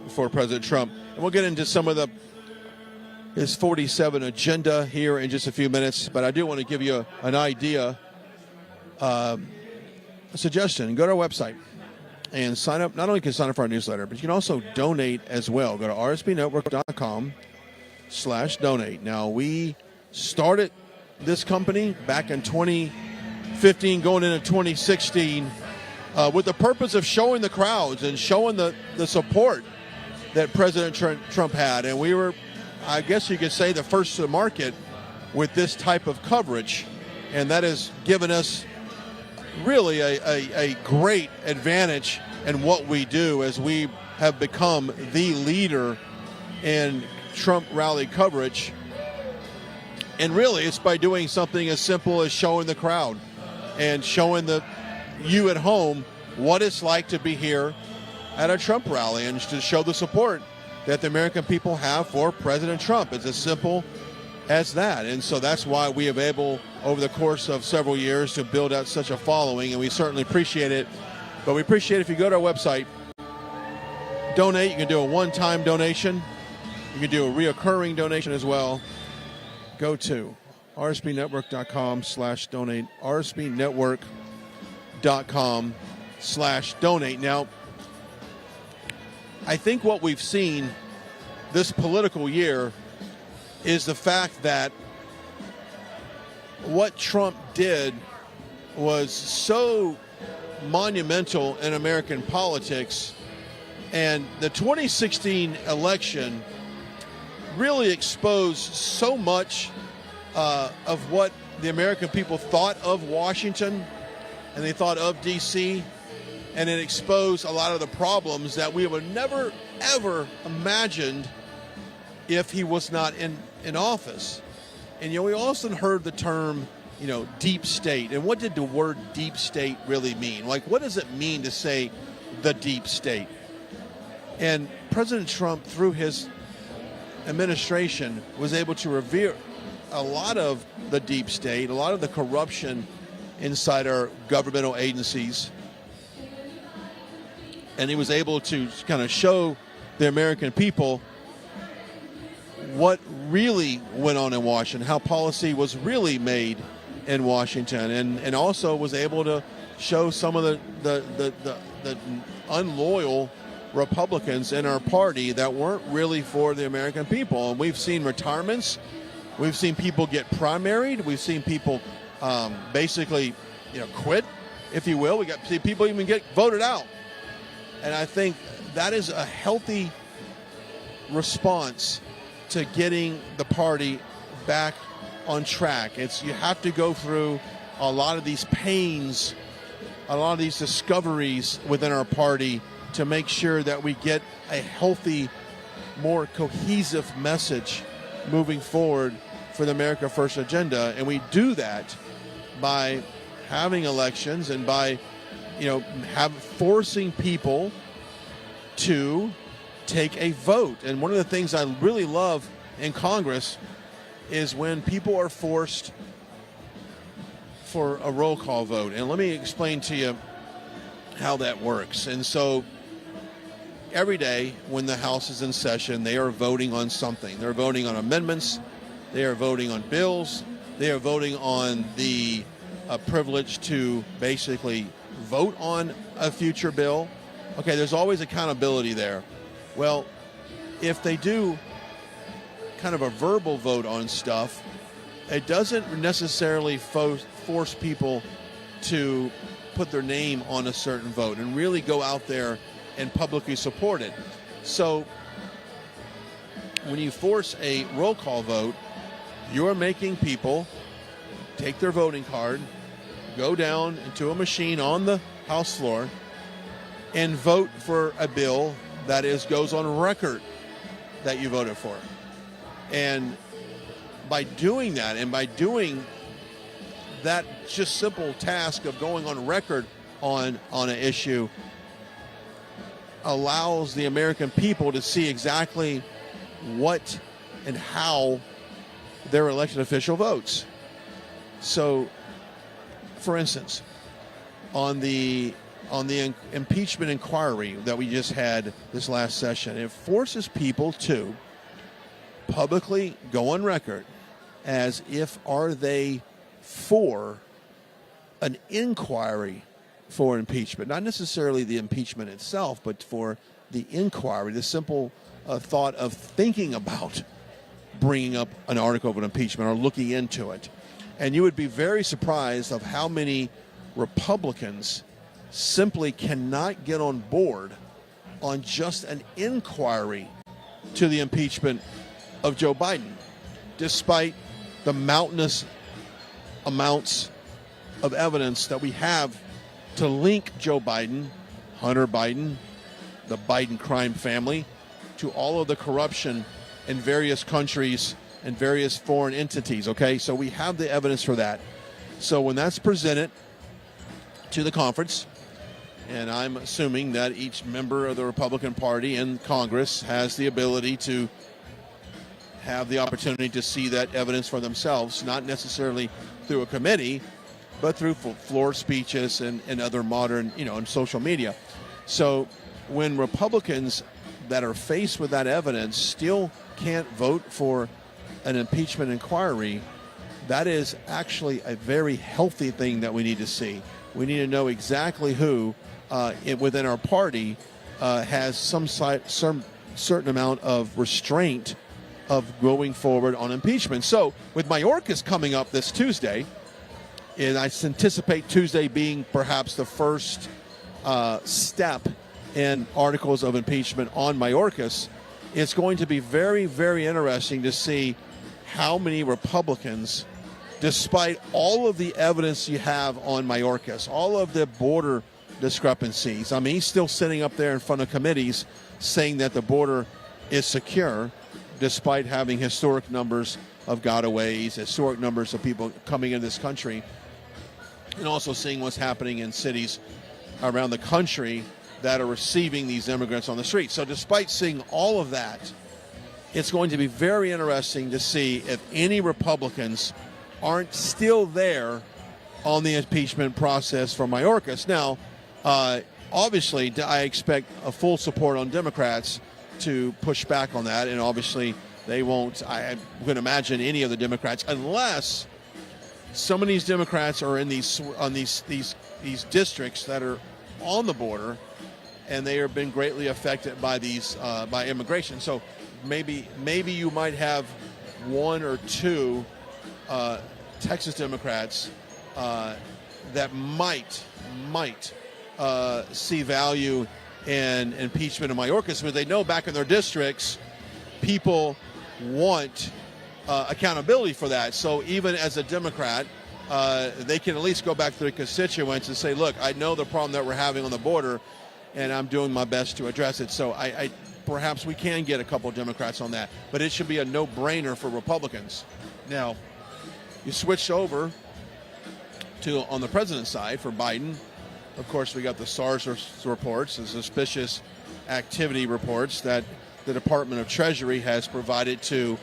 for President Trump. And we'll get into some of his 47 agenda here in just a few minutes, but I do want to give you an idea, a suggestion. Go to our website and sign up. Not only can you sign up for our newsletter, but you can also donate as well. Go to rsbnetwork.com/donate. Now, we started this company back in 2015, going into 2016, with the purpose of showing the crowds and showing the support that President Trump had. And we were I guess you could say, the first to market with this type of coverage, and that has given us really a great advantage in what we do, as we have become the leader in Trump rally coverage. And really, it's by doing something as simple as showing the crowd and showing you at home what it's like to be here at a Trump rally, and to show the support that the American people have for President Trump. It's as simple as that. And so that's why we have able, over the course of several years, to build out such a following, and we certainly appreciate it. But we appreciate it if you go to our website, donate. You can do a one-time donation. You can do a reoccurring donation as well. Go to rsbnetwork.com/donate, rsbnetwork.com/donate. Now, I think what we've seen this political year is the fact that what Trump did was so monumental in American politics, and the 2016 election really exposed so much of what the American people thought of Washington and they thought of D.C., and it exposed a lot of the problems that we would never, ever imagined if he was not in office. And, we also heard the term, deep state. And what did the word deep state really mean? Like, what does it mean to say the deep state? And President Trump, through his administration, was able to reveal a lot of the deep state, a lot of the corruption inside our governmental agencies. And he was able to kind of show the American people what really went on in Washington, how policy was really made in Washington, and also was able to show some of the unloyal Republicans in our party that weren't really for the American people. And we've seen retirements, we've seen people get primaried, we've seen people basically quit, if you will. We got see people even get voted out. And I think that is a healthy response to getting the party back on track. You have to go through a lot of these pains, a lot of these discoveries within our party to make sure that we get a healthy, more cohesive message moving forward for the America First agenda. And we do that by having elections and by forcing people to take a vote. And one of the things I really love in Congress is when people are forced for a roll call vote. And let me explain to you how that works. And so every day when the House is in session, they are voting on something. They're voting on amendments, they are voting on bills, they are voting on the privilege to basically vote on a future bill. Okay, there's always accountability there. Well, if they do kind of a verbal vote on stuff, it doesn't necessarily force people to put their name on a certain vote and really go out there and publicly support it. So when you force a roll call vote, you're making people take their voting card, go down into a machine on the House floor, and vote for a bill that goes on record that you voted for. And by doing that, and by doing that just simple task of going on record on an issue, allows the American people to see exactly what and how their elected official votes. So, for instance, on the impeachment inquiry that we just had this last session, it forces people to publicly go on record as if are they for an inquiry for impeachment, not necessarily the impeachment itself, but for the inquiry, the simple thought of thinking about bringing up an article of an impeachment or looking into it. And you would be very surprised of how many Republicans simply cannot get on board on just an inquiry to the impeachment of Joe Biden, despite the mountainous amounts of evidence that we have to link Joe Biden, Hunter Biden, the Biden crime family, to all of the corruption in various countries and various foreign entities, okay? So we have the evidence for that. So when that's presented to the conference, and I'm assuming that each member of the Republican Party in Congress has the ability to have the opportunity to see that evidence for themselves, not necessarily through a committee, but through floor speeches and other modern, and social media. So when Republicans that are faced with that evidence still can't vote for an impeachment inquiry, that is actually a very healthy thing that we need to see. We need to know exactly who within our party has some certain amount of restraint of going forward on impeachment. So with Mayorkas coming up this Tuesday, and I anticipate Tuesday being perhaps the first step in articles of impeachment on Mayorkas, it's going to be very, very interesting to see how many Republicans, despite all of the evidence you have on Mayorkas, all of the border discrepancies, I mean, he's still sitting up there in front of committees saying that the border is secure, despite having historic numbers of gotaways, historic numbers of people coming into this country, and also seeing what's happening in cities around the country that are receiving these immigrants on the street. So despite seeing all of that, it's going to be very interesting to see if any Republicans aren't still there on the impeachment process for Mayorkas. Now, obviously, I expect a full support on Democrats to push back on that, and obviously they won't, I would imagine, any of the Democrats, unless some of these Democrats are in these districts that are on the border, and they have been greatly affected by these by immigration. So maybe you might have one or two Texas Democrats that might see value in impeachment of Mayorkas, but they know back in their districts, people want accountability for that. So even as a Democrat, they can at least go back to their constituents and say, look, I know the problem that we're having on the border, and I'm doing my best to address it. So I perhaps we can get a couple of Democrats on that, but it should be a no-brainer for Republicans. Now, you switch over to on the president's side for Biden. Of course, we got the SARS reports, the suspicious activity reports that the Department of Treasury has provided to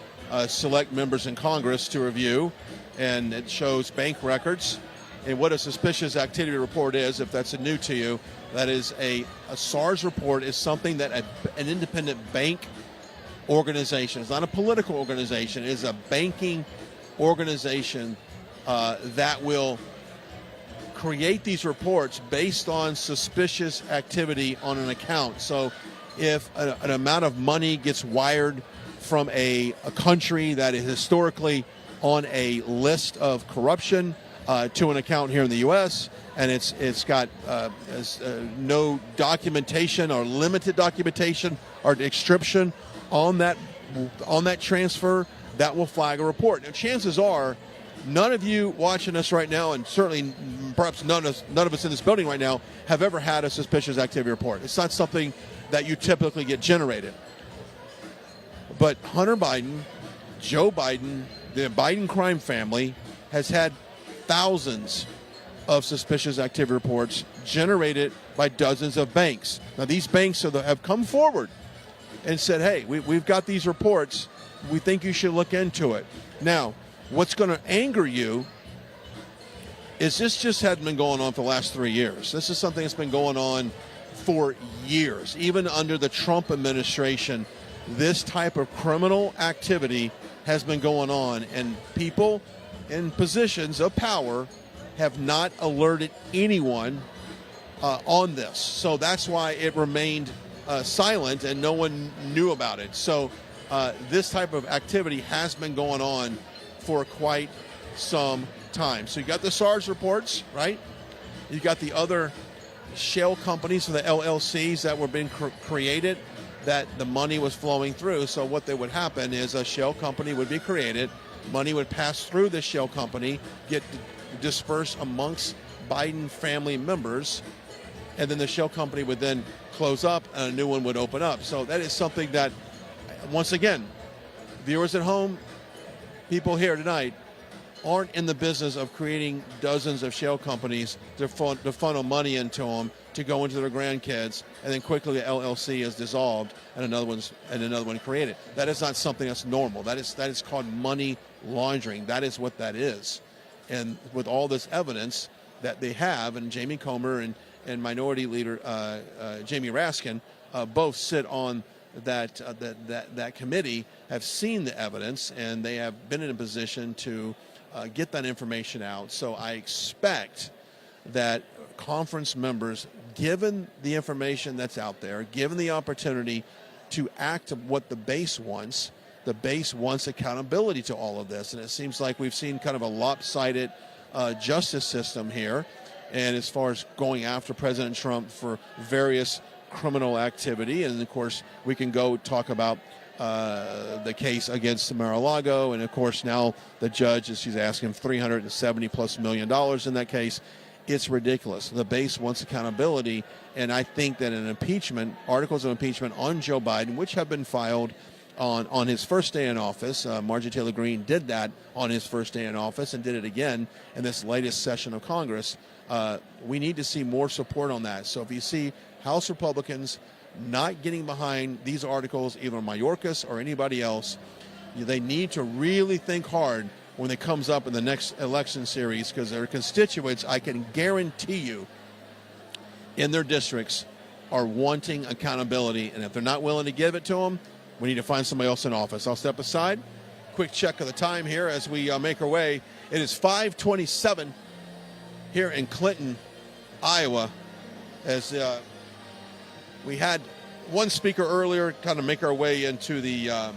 select members in Congress to review, and it shows bank records. And what a suspicious activity report is, if that's new to you, that is a SARS report is something that an independent bank organization, it's not a political organization, it is a banking organization that will create these reports based on suspicious activity on an account. So if an amount of money gets wired from a country that is historically on a list of corruption to an account here in the U.S., and it's got no documentation or limited documentation or description on that transfer, that will flag a report. Now, chances are none of you watching us right now, and certainly perhaps none of us in this building right now, have ever had a suspicious activity report. It's not something that you typically get generated. But Hunter Biden, Joe Biden, the Biden crime family has had thousands of suspicious activity reports generated by dozens of banks. Now, these banks have come forward and said, hey, we've got these reports. We think you should look into it. Now, what's going to anger you is this just hadn't been going on for the last 3 years. This is something that's been going on for years. Even under the Trump administration, this type of criminal activity has been going on, and people in positions of power have not alerted anyone on this. So that's why it remained silent and no one knew about it. So this type of activity has been going on for quite some time. So you got the SARS reports, right? You got the other shell companies, the LLCs that were being created that the money was flowing through. So what they would happen is a shell company would be created, money would pass through the shell company, get dispersed amongst Biden family members, and then the shell company would then close up and a new one would open up. So that is something that, once again, viewers at home, people here tonight, aren't in the business of creating dozens of shell companies to funnel money into them to go into their grandkids, and then quickly the LLC is dissolved and another one created. That is not something that's normal. That is called money laundering. That is what that is. And with all this evidence that they have, and Jamie Comer and Minority Leader Jamie Raskin both sit on that committee, have seen the evidence, and they have been in a position to get that information out. So I expect that conference members, given the information that's out there, given the opportunity to act what the base wants accountability to all of this. And it seems like we've seen kind of a lopsided justice system here. And as far as going after President Trump for various criminal activity, and of course we can go talk about the case against Mar-a-Lago, and of course now the judge she's asking $370+ million in that case. It's ridiculous. The base wants accountability, and I think that an impeachment, articles of impeachment on Joe Biden, which have been filed on his first day in office. Marjorie Taylor Greene did that on his first day in office and did it again in this latest session of Congress. We need to see more support on that. So if you see House Republicans not getting behind these articles, either Mayorkas or anybody else, they need to really think hard when it comes up in the next election series, because their constituents, I can guarantee you, in their districts are wanting accountability. And if they're not willing to give it to them, we need to find somebody else in office. I'll step aside. Quick check of the time here as we make our way. It is 5:27 here in Clinton, Iowa, as we had one speaker earlier kind of make our way into the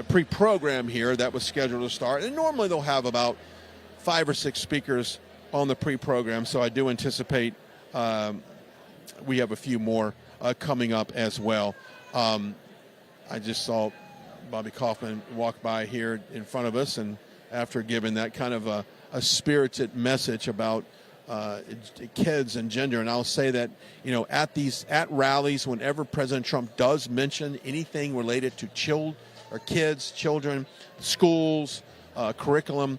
pre-program here that was scheduled to start. And normally they'll have about 5 or 6 speakers on the pre-program, so I do anticipate we have a few more coming up as well. I just saw Bobby Kaufman walk by here in front of us, and after giving that kind of a spirited message about kids and gender. And I'll say that, at rallies, whenever President Trump does mention anything related to children, schools, curriculum,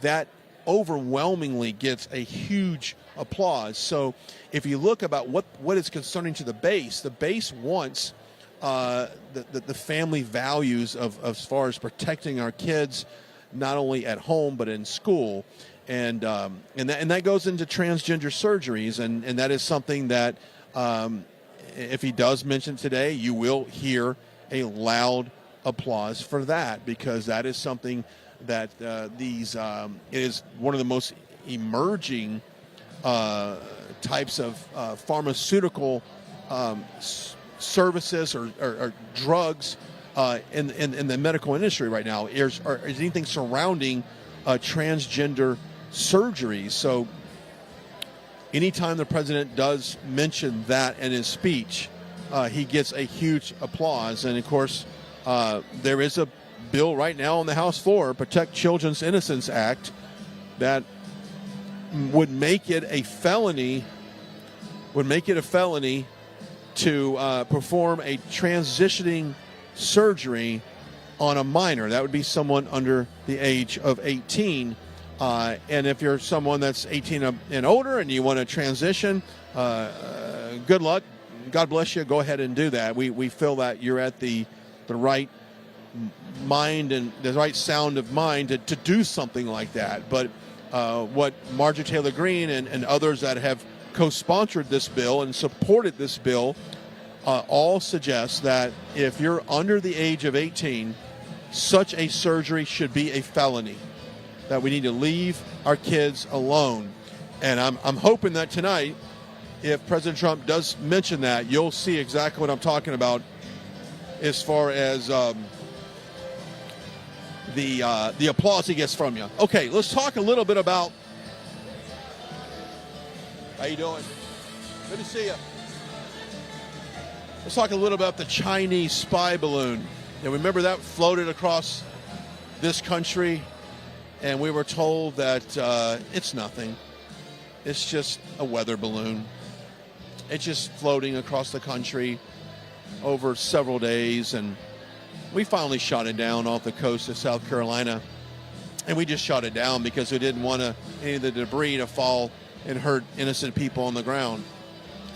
that overwhelmingly gets a huge applause. So if you look about what is concerning to the base wants the family values of as far as protecting our kids, not only at home but in school. And that goes into transgender surgeries, and that is something that if he does mention today, you will hear a loud applause for that, because that is something that is one of the most emerging types of pharmaceutical services or drugs in the medical industry right now. Is anything surrounding transgender surgeries. So anytime the president does mention that in his speech, he gets a huge applause. And of course, there is a bill right now on the House floor, Protect Children's Innocence Act, that would make it a felony to perform a transitioning surgery on a minor. That would be someone under the age of 18. And if you're someone that's 18 and older and you want to transition, good luck. God bless you. Go ahead and do that. We feel that you're at the right mind and the right sound of mind to do something like that. But what Marjorie Taylor Greene and others that have co-sponsored this bill and supported this bill all suggest that if you're under the age of 18, such a surgery should be a felony, that we need to leave our kids alone. And I'm hoping that tonight, if President Trump does mention that, you'll see exactly what I'm talking about as far as the applause he gets from you. Okay, let's talk a little bit about, how you doing? Good to see you. Let's talk a little about the Chinese spy balloon. And remember that floated across this country, and we were told that it's nothing. It's just a weather balloon. It's just floating across the country over several days, and we finally shot it down off the coast of South Carolina. And we just shot it down because we didn't want any of the debris to fall and hurt innocent people on the ground.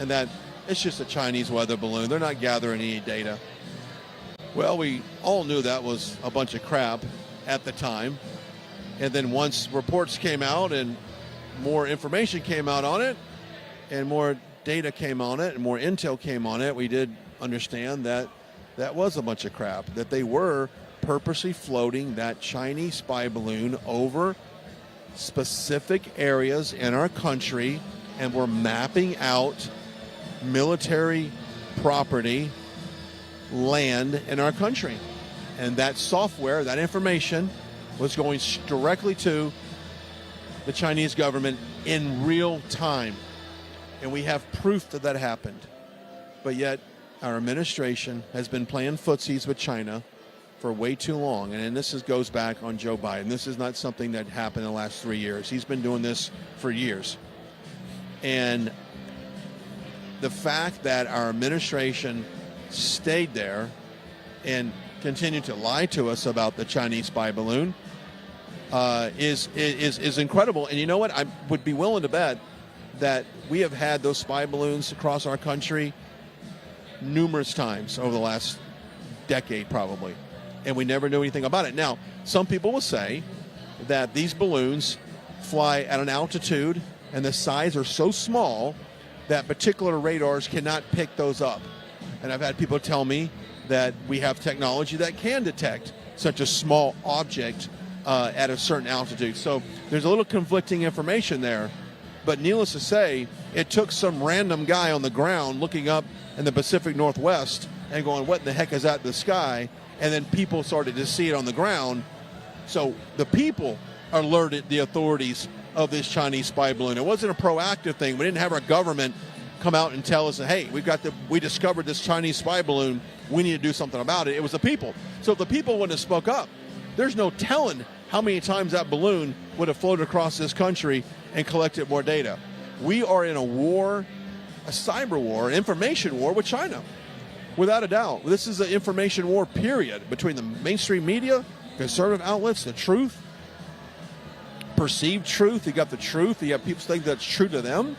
And that it's just a Chinese weather balloon. They're not gathering any data. Well, we all knew that was a bunch of crap at the time. And then once reports came out and more information came out on it and more data came on it and more intel came on it, we did understand that that was a bunch of crap, that they were purposely floating that Chinese spy balloon over specific areas in our country and were mapping out military property, land in our country. And that software, that information, was going directly to the Chinese government in real time. And we have proof that that happened. But yet, our administration has been playing footsies with China for way too long. And this goes back on Joe Biden. This is not something that happened in the last 3 years. He's been doing this for years. And the fact that our administration stayed there and continued to lie to us about the Chinese spy balloon is incredible. And you know what? I would be willing to bet that we have had those spy balloons across our country numerous times over the last decade probably, and we never knew anything about it. Now, some people will say that these balloons fly at an altitude and the size are so small that particular radars cannot pick those up. And I've had people tell me that we have technology that can detect such a small object at a certain altitude. So there's a little conflicting information there. But needless to say, it took some random guy on the ground looking up in the Pacific Northwest and going, what the heck is that in the sky? And then people started to see it on the ground. So the people alerted the authorities of this Chinese spy balloon. It wasn't a proactive thing. We didn't have our government come out and tell us, hey, we discovered this Chinese spy balloon. We need to do something about it. It was the people. So if the people wouldn't have spoke up, there's no telling how many times that balloon would have floated across this country and collected more data. We are in a war, a cyber war, an information war with China, without a doubt. This is an information war, period, between the mainstream media, conservative outlets, the truth, perceived truth. You got the truth. You have people think that's true to them.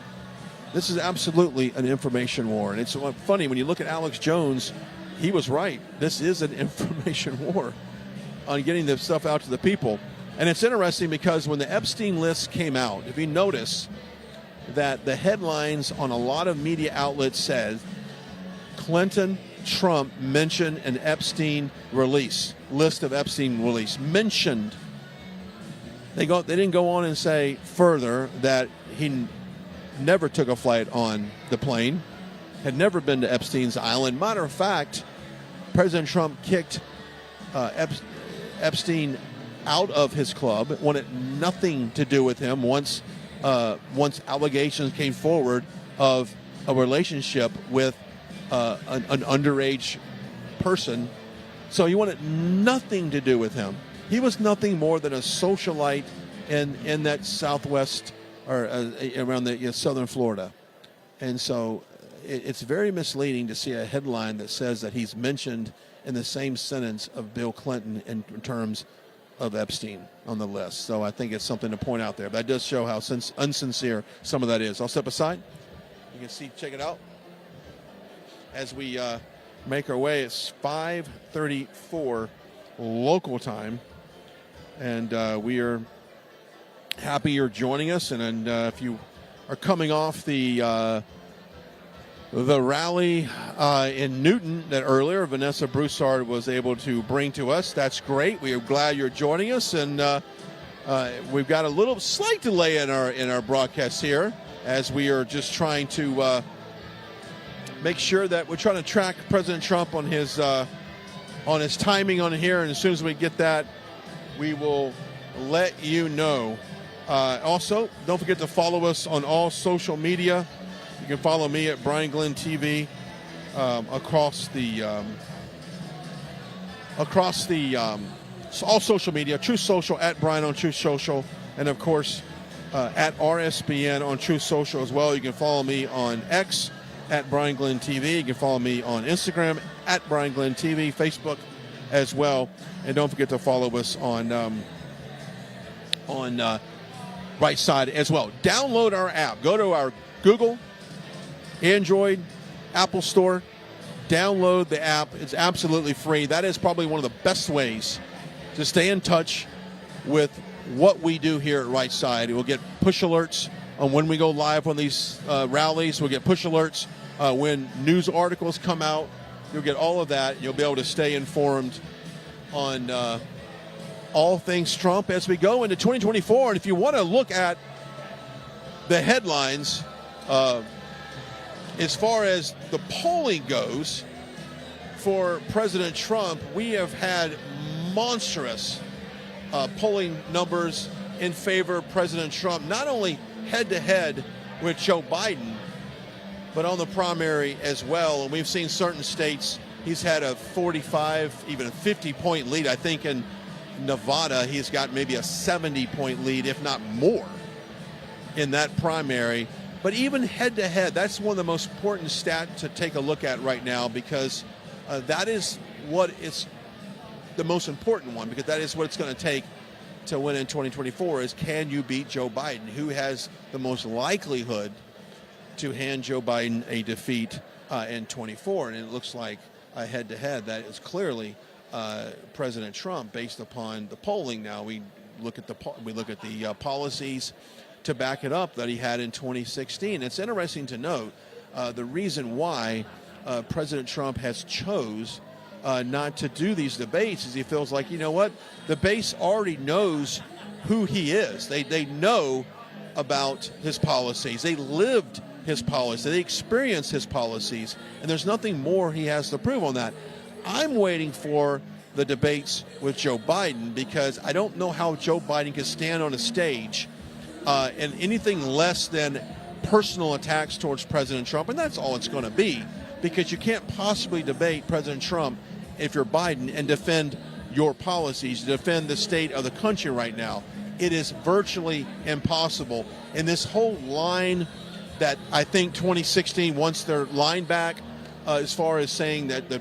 This is absolutely an information war. And it's funny, when you look at Alex Jones, he was right. This is an information war on getting this stuff out to the people. And it's interesting because when the Epstein list came out, if you notice that the headlines on a lot of media outlets said Clinton, Trump mentioned an Epstein release, list of Epstein release, mentioned. They didn't go on and say further that he never took a flight on the plane, had never been to Epstein's island. Matter of fact, President Trump kicked Epstein out of his club, wanted nothing to do with him once allegations came forward of a relationship with an underage person. So he wanted nothing to do with him. He was nothing more than a socialite in that Southwest or around the southern Florida. And so it's very misleading to see a headline that says that he's mentioned in the same sentence of Bill Clinton in terms of Epstein on the list. So I think it's something to point out there. But that does show how unsincere some of that is. I'll step aside. You can see, check it out. As we make our way, it's 5:34 local time. And we are happy you're joining us. And if you are coming off the rally in Newton that earlier Vanessa Broussard was able to bring to us, that's great. We are glad you're joining us. And we've got a slight delay in our broadcast here as we are just trying to make sure that we're trying to track President Trump on his timing on here. And as soon as we get that, we will let you know. Also, don't forget to follow us on all social media. You can follow me at Brian Glenn TV across the all social media. Truth Social at Brian on Truth Social, and of course at RSBN on Truth Social as well. You can follow me on X at Brian Glenn TV. You can follow me on Instagram at Brian Glenn TV, Facebook as well, and don't forget to follow us on Right Side as well. Download our app. Go to our Google, Android, Apple Store. Download the app. It's absolutely free. That is probably one of the best ways to stay in touch with what we do here at Right Side. We'll get push alerts on when we go live on these rallies. We'll get push alerts when news articles come out. You'll get all of that. You'll be able to stay informed on all things Trump as we go into 2024. And if you want to look at the headlines, as far as the polling goes for President Trump, we have had monstrous polling numbers in favor of President Trump, not only head-to-head with Joe Biden, but on the primary as well. And we've seen certain states, he's had a 45, even a 50-point lead. I think in Nevada, he's got maybe a 70-point lead, if not more, in that primary. But even head-to-head, that's one of the most important stats to take a look at right now, because that is what it's the most important one, because that is what it's going to take to win in 2024 is, can you beat Joe Biden? Who has the most likelihood to hand Joe Biden a defeat in 24? And it looks like head-to-head, that is clearly President Trump based upon the polling. Now we look at the policies to back it up that he had in 2016. It's interesting to note the reason why President Trump has chose not to do these debates is he feels like, you know what, the base already knows who he is. They know about his policies. They lived his policies. They experienced his policies, and there's nothing more he has to prove on that. I'm waiting for the debates with Joe Biden, because I don't know how Joe Biden can stand on a stage and anything less than personal attacks towards President Trump, and that's all it's going to be, because you can't possibly debate President Trump if you're Biden and defend your policies, defend the state of the country right now. It is virtually impossible. And this whole line that I think 2016 wants their line back, as far as saying that the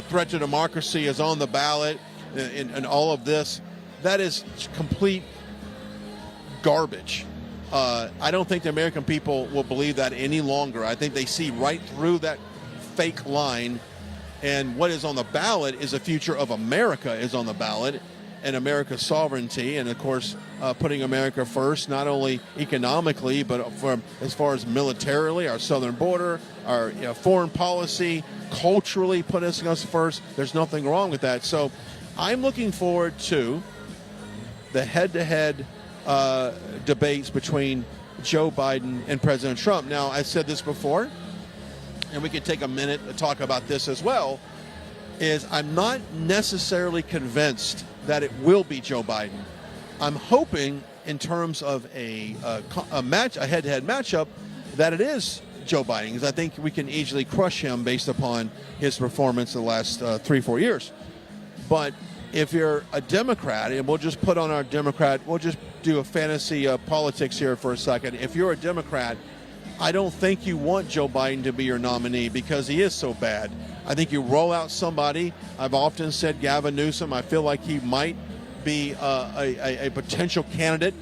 threat to democracy is on the ballot and all of this, that is complete garbage. I don't think the American people will believe that any longer. I think they see right through that fake line, and what is on the ballot is the future of America is on the ballot, and America's sovereignty, and of course putting America first, not only economically, but as far as militarily, our southern border, our foreign policy, culturally putting us first. There's nothing wrong with that. So I'm looking forward to the head-to-head debates between Joe Biden and President Trump. Now, I said this before, and we could take a minute to talk about this as well, is I'm not necessarily convinced that it will be Joe Biden. I'm hoping in terms of a head-to-head matchup that it is Joe Biden, because I think we can easily crush him based upon his performance the last 3-4 years. But if you're a Democrat, and we'll just put on our Democrat, we'll just do a fantasy politics here for a second. If you're a Democrat, I don't think you want Joe Biden to be your nominee because he is so bad. I think you roll out somebody. I've often said Gavin Newsom. I feel like he might be a potential candidate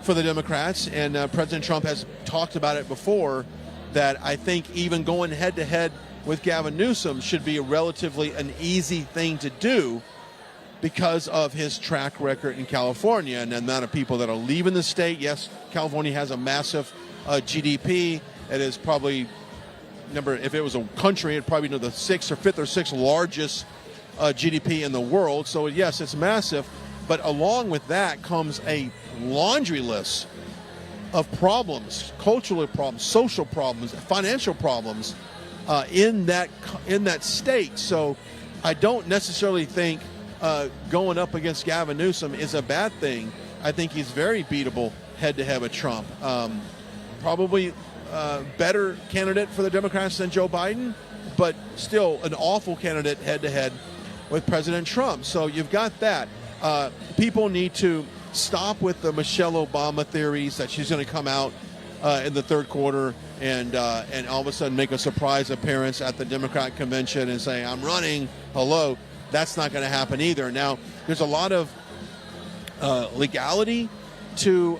for the Democrats, and President Trump has talked about it before, that I think even going head-to-head with Gavin Newsom should be relatively an easy thing to do because of his track record in California and the amount of people that are leaving the state. Yes, California has a massive GDP. It is probably if it was a country, it'd probably be the fifth or sixth largest GDP in the world. So yes, it's massive, but along with that comes a laundry list of problems, cultural problems, social problems, financial problems in that state. So I don't necessarily think going up against Gavin Newsom is a bad thing. I think he's very beatable head-to-head with Trump. Probably better candidate for the Democrats than Joe Biden, but still an awful candidate head-to-head with President Trump. So you've got that. People need to stop with the Michelle Obama theories that she's going to come out in the third quarter and all of a sudden make a surprise appearance at the Democrat convention and say, I'm running, hello. That's not going to happen either. Now, there's a lot of legality to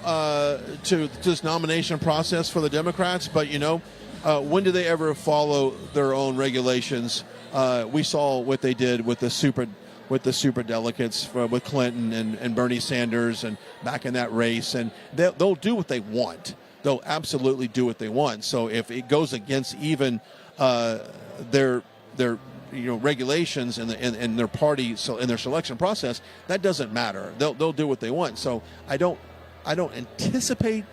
this nomination process for the Democrats, but when do they ever follow their own regulations? We saw what they did with the super delegates with Clinton and Bernie Sanders and back in that race, and they'll do what they want. They'll absolutely do what they want. So if it goes against even their regulations and their party, so in their selection process, that doesn't matter. They'll do what they want. So I don't anticipate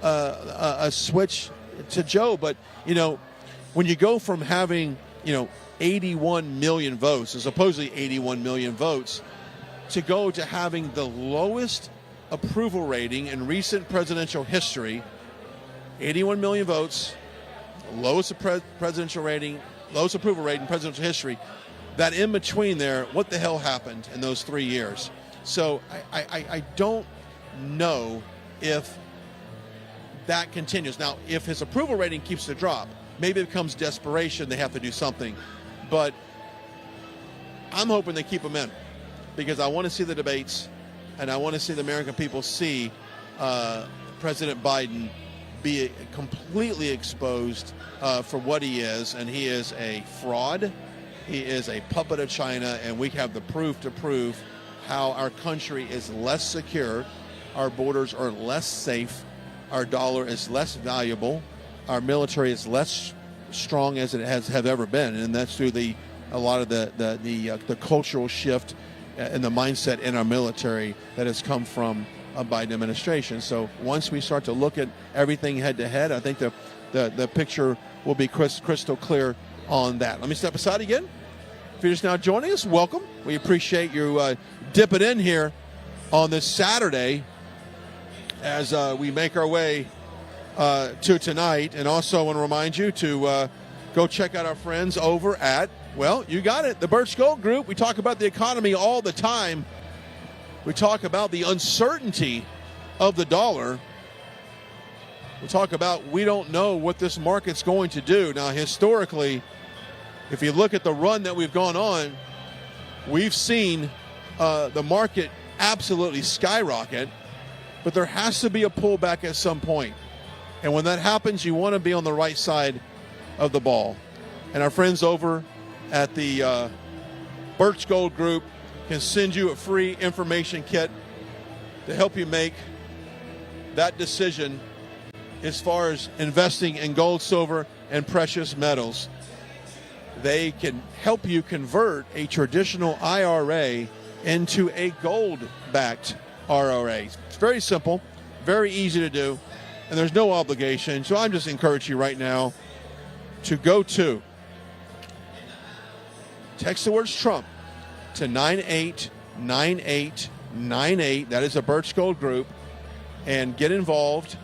a switch to Joe, but when you go from having 81 million votes, or supposedly 81 million votes, to go to having the lowest approval rating in recent presidential history, 81 million votes, lowest presidential rating, lowest approval rate in presidential history, that in between there, what the hell happened in those 3 years? So I don't know if that continues. Now, if his approval rating keeps to drop, maybe it becomes desperation, they have to do something. But I'm hoping they keep him in, because I want to see the debates, and I want to see the American people see President Biden be completely exposed for what he is, and he is a fraud. He is a puppet of China, and we have the proof to prove how our country is less secure, our borders are less safe, our dollar is less valuable, our military is less strong as it have ever been, and that's through a lot of the cultural shift and the mindset in our military that has come from a Biden administration. So once we start to look at everything head to head, I think the picture will be crystal clear on that. Let me step aside again. If you're just now joining us, welcome. We appreciate you dipping in here on this Saturday as we make our way to tonight. And also want to remind you to go check out our friends over at, well, you got it, the Birch Gold Group. We talk about the economy all the time. We talk about the uncertainty of the dollar. We talk about we don't know what this market's going to do. Now, historically, if you look at the run that we've gone on, we've seen the market absolutely skyrocket, but there has to be a pullback at some point. And when that happens, you want to be on the right side of the ball. And our friends over at the Birch Gold Group can send you a free information kit to help you make that decision as far as investing in gold, silver, and precious metals. They can help you convert a traditional IRA into a gold-backed IRA. It's very simple, very easy to do, and there's no obligation. So I'm just encouraging you right now to go to, text the words Trump to 989898. That is a Birch Gold Group. And get involved,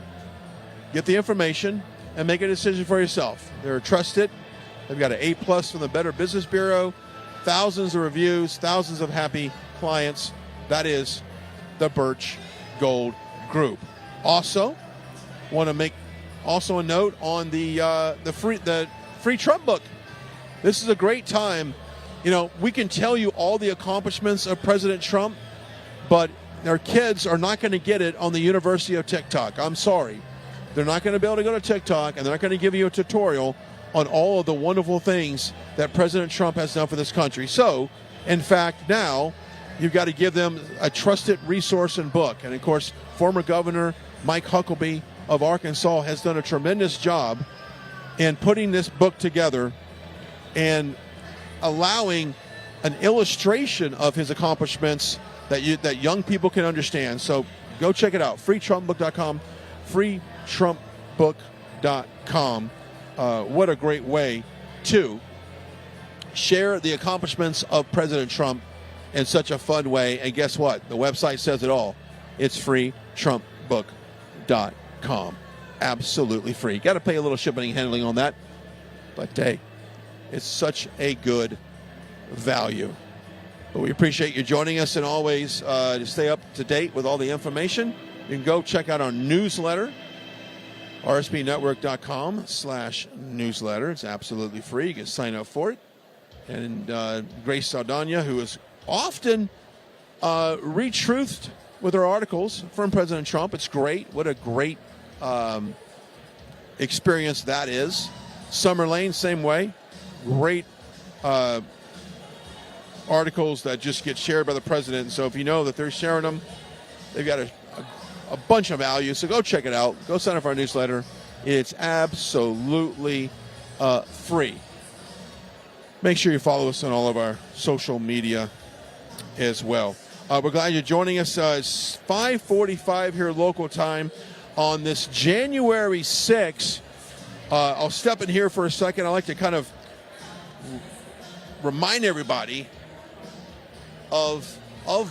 get the information, and make a decision for yourself. They're trusted. They've got an A+ from the Better Business Bureau, thousands of reviews, thousands of happy clients. That is the Birch Gold Group. Also, want to make also a note on the free Trump book. This is a great time. We can tell you all the accomplishments of President Trump, but our kids are not going to get it on the University of TikTok. I'm sorry. They're not going to be able to go to TikTok, and they're not going to give you a tutorial on all of the wonderful things that President Trump has done for this country. So, in fact, now you've got to give them a trusted resource and book. And, of course, former Governor Mike Huckabee of Arkansas has done a tremendous job in putting this book together and allowing an illustration of his accomplishments that young people can understand. So go check it out, freetrumpbook.com, freetrumpbook.com. What a great way to share the accomplishments of President Trump in such a fun way. And guess what? The website says it all. It's freetrumpbook.com. absolutely free. Got to pay a little shipping and handling on that, but hey, it's such a good value. But we appreciate you joining us, and always to stay up to date with all the information, you can go check out our newsletter, rspnetwork.com/newsletter. It's absolutely free. You can sign up for it. And Grace Saldana, who is often retruthed with her articles from President Trump. It's great. What a great experience that is. Summer Lane, same way. Great articles that just get shared by the president. So if you know that they're sharing them, they've got a bunch of value. So go check it out. Go sign up for our newsletter. It's absolutely free. Make sure you follow us on all of our social media as well. We're glad you're joining us. It's 5:45 here local time on this January 6th. I'll step in here for a second. I'd like to kind of remind everybody of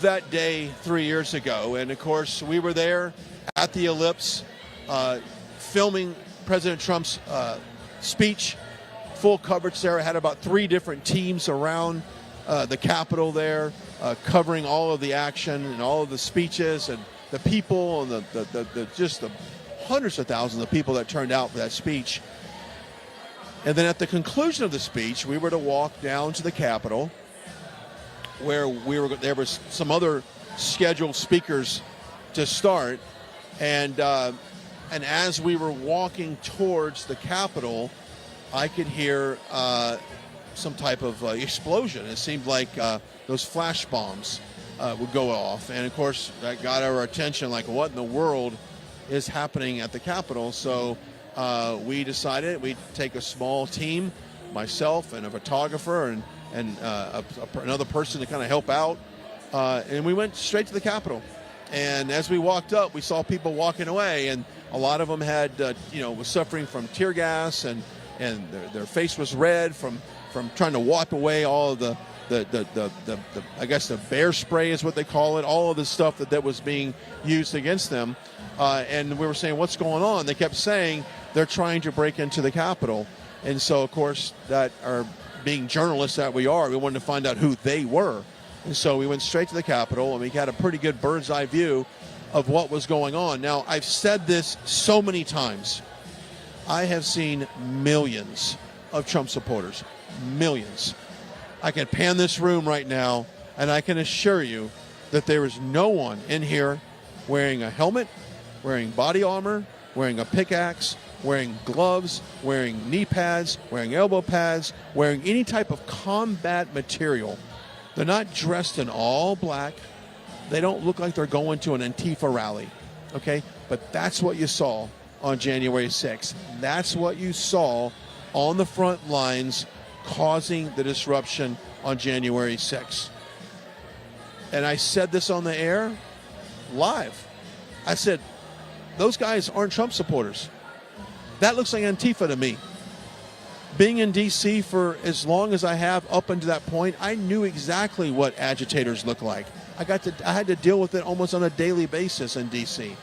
that day 3 years ago. And, of course, we were there at the Ellipse filming President Trump's speech. Full coverage there. I had about 3 different teams around the Capitol there covering all of the action and all of the speeches and the people and the just the hundreds of thousands of people that turned out for that speech. And then at the conclusion of the speech, we were to walk down to the Capitol, where there was some other scheduled speakers to start, and as we were walking towards the Capitol, I could hear some type of explosion. It seemed like those flash bombs would go off, and of course that got our attention. Like, what in the world is happening at the Capitol? So we decided we'd take a small team, myself and a photographer and another person to kind of help out, and we went straight to the Capitol. And as we walked up, we saw people walking away, and a lot of them had was suffering from tear gas, and their face was red from trying to wipe away all of the I guess the bear spray is what they call it, all of the stuff that was being used against them. And we were saying, what's going on? They kept saying they're trying to break into the Capitol. And so, of course, being journalists that we are, we wanted to find out who they were. And so we went straight to the Capitol, and we had a pretty good bird's eye view of what was going on. Now, I've said this so many times. I have seen millions of Trump supporters. Millions. I can pan this room right now, and I can assure you that there is no one in here wearing a helmet, wearing body armor, wearing a pickaxe, wearing gloves, wearing knee pads, wearing elbow pads, wearing any type of combat material. They're not dressed in all black. They don't look like they're going to an Antifa rally, okay? But that's what you saw on January 6th. That's what you saw on the front lines causing the disruption on January 6th. And I said this on the air live. I said, those guys aren't Trump supporters. That looks like Antifa to me. Being in D.C. for as long as I have up until that point, I knew exactly what agitators look like. I had to deal with it almost on a daily basis in D.C.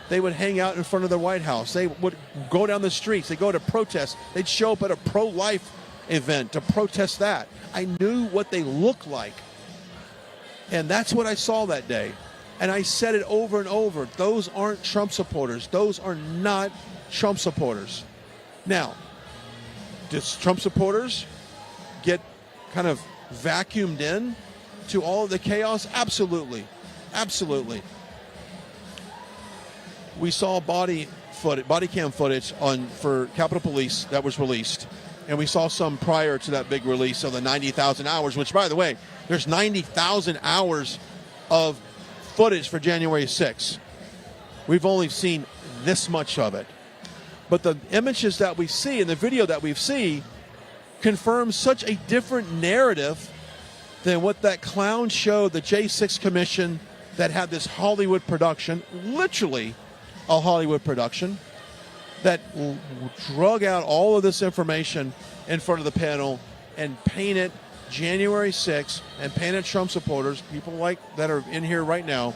They would hang out in front of the White House. They would go down the streets. They'd go to protest. They'd show up at a pro-life event to protest that. I knew what they looked like. And that's what I saw that day. And I said it over and over. Those aren't Trump supporters. Those are not Trump supporters. Now, does Trump supporters get kind of vacuumed in to all of the chaos? Absolutely. Absolutely. We saw body cam footage for Capitol Police that was released. And we saw some prior to that big release of the 90,000 hours, which, by the way, there's 90,000 hours of footage for January 6th. We've only seen this much of it. But the images that we see and the video that we see confirms such a different narrative than what that clown show, the J6 Commission, that had this Hollywood production, literally a Hollywood production, that drug out all of this information in front of the panel and painted January 6th and painted Trump supporters, people like that are in here right now,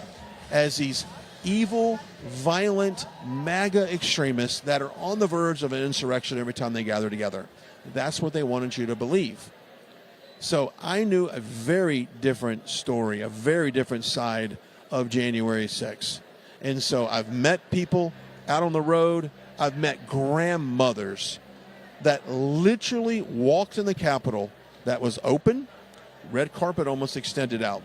as these evil, violent, MAGA extremists that are on the verge of an insurrection every time they gather together. That's what they wanted you to believe. So I knew a very different story, a very different side of January 6th. And so I've met people out on the road. I've met grandmothers that literally walked in the Capitol that was open, red carpet almost extended out.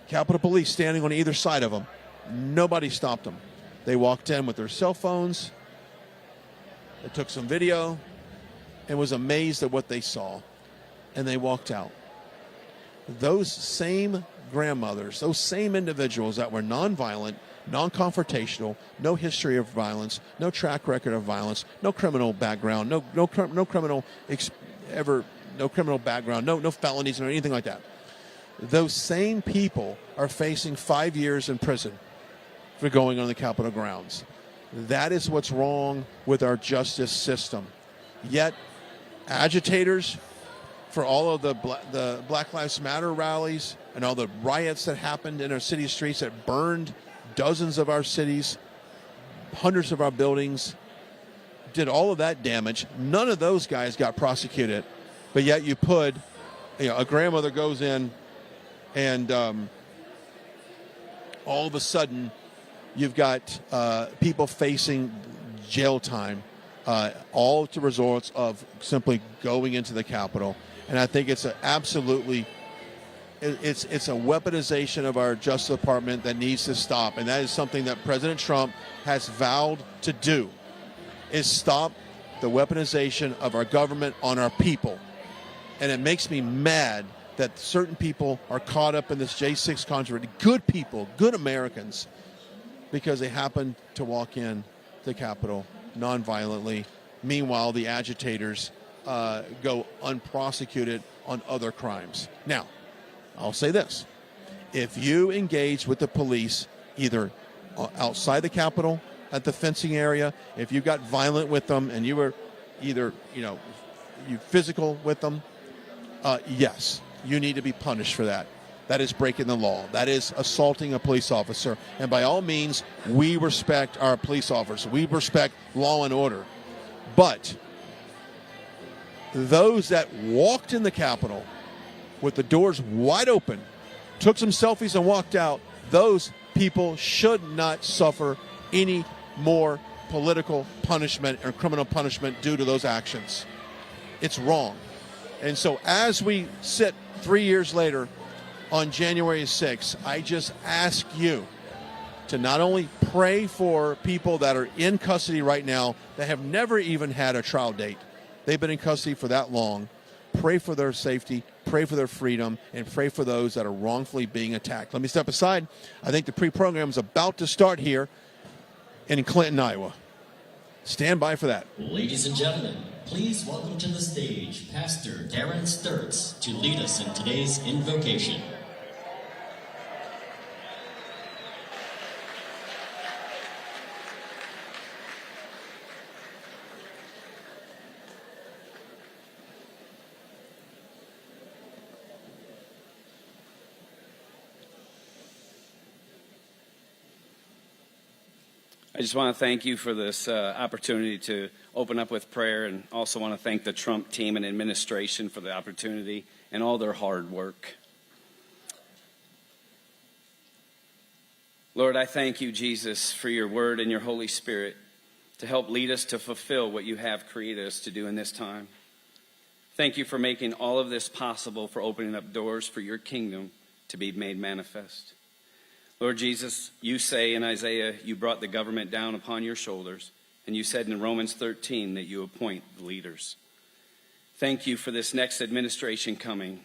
Capitol Police standing on either side of them. Nobody stopped them. They walked in with their cell phones. They took some video and was amazed at what they saw. And they walked out. Those same grandmothers, those same individuals that were nonviolent, non-confrontational, no history of violence, no track record of violence, no criminal background, no criminal background, no felonies or anything like that. Those same people are facing 5 years in prison for going on the Capitol grounds. That is what's wrong with our justice system. Yet, agitators for all of the Black Lives Matter rallies and all the riots that happened in our city streets that burned dozens of our cities, hundreds of our buildings, did all of that damage. None of those guys got prosecuted, but yet you put, a grandmother goes in and all of a sudden you've got people facing jail time, all to results of simply going into the Capitol. And I think it's it's a weaponization of our Justice Department that needs to stop. And that is something that President Trump has vowed to do, is stop the weaponization of our government on our people. And it makes me mad that certain people are caught up in this J6 controversy, good people, good Americans, because they happen to walk in the Capitol nonviolently. Meanwhile, the agitators go unprosecuted on other crimes. Now, I'll say this. If you engage with the police either outside the Capitol at the fencing area, if you got violent with them and you were either, you physical with them, yes, you need to be punished for that. That is breaking the law. That is assaulting a police officer. And by all means, we respect our police officers. We respect law and order. But those that walked in the Capitol with the doors wide open, took some selfies and walked out, those people should not suffer any more political punishment or criminal punishment due to those actions. It's wrong. And so as we sit 3 years later on January 6th, I just ask you to not only pray for people that are in custody right now that have never even had a trial date. They've been in custody for that long. Pray for their safety, pray for their freedom, and pray for those that are wrongfully being attacked. Let me step aside. I think the pre-program is about to start here in Clinton, Iowa. Stand by for that. Ladies and gentlemen, please welcome to the stage Pastor Darren Sturtz to lead us in today's invocation. I just want to thank you for this opportunity to open up with prayer, and also want to thank the Trump team and administration for the opportunity and all their hard work. Lord, I thank you, Jesus, for your word and your Holy Spirit to help lead us to fulfill what you have created us to do in this time. Thank you for making all of this possible, for opening up doors for your kingdom to be made manifest. Lord Jesus, you say in Isaiah, you brought the government down upon your shoulders, and you said in Romans 13 that you appoint the leaders. Thank you for this next administration coming.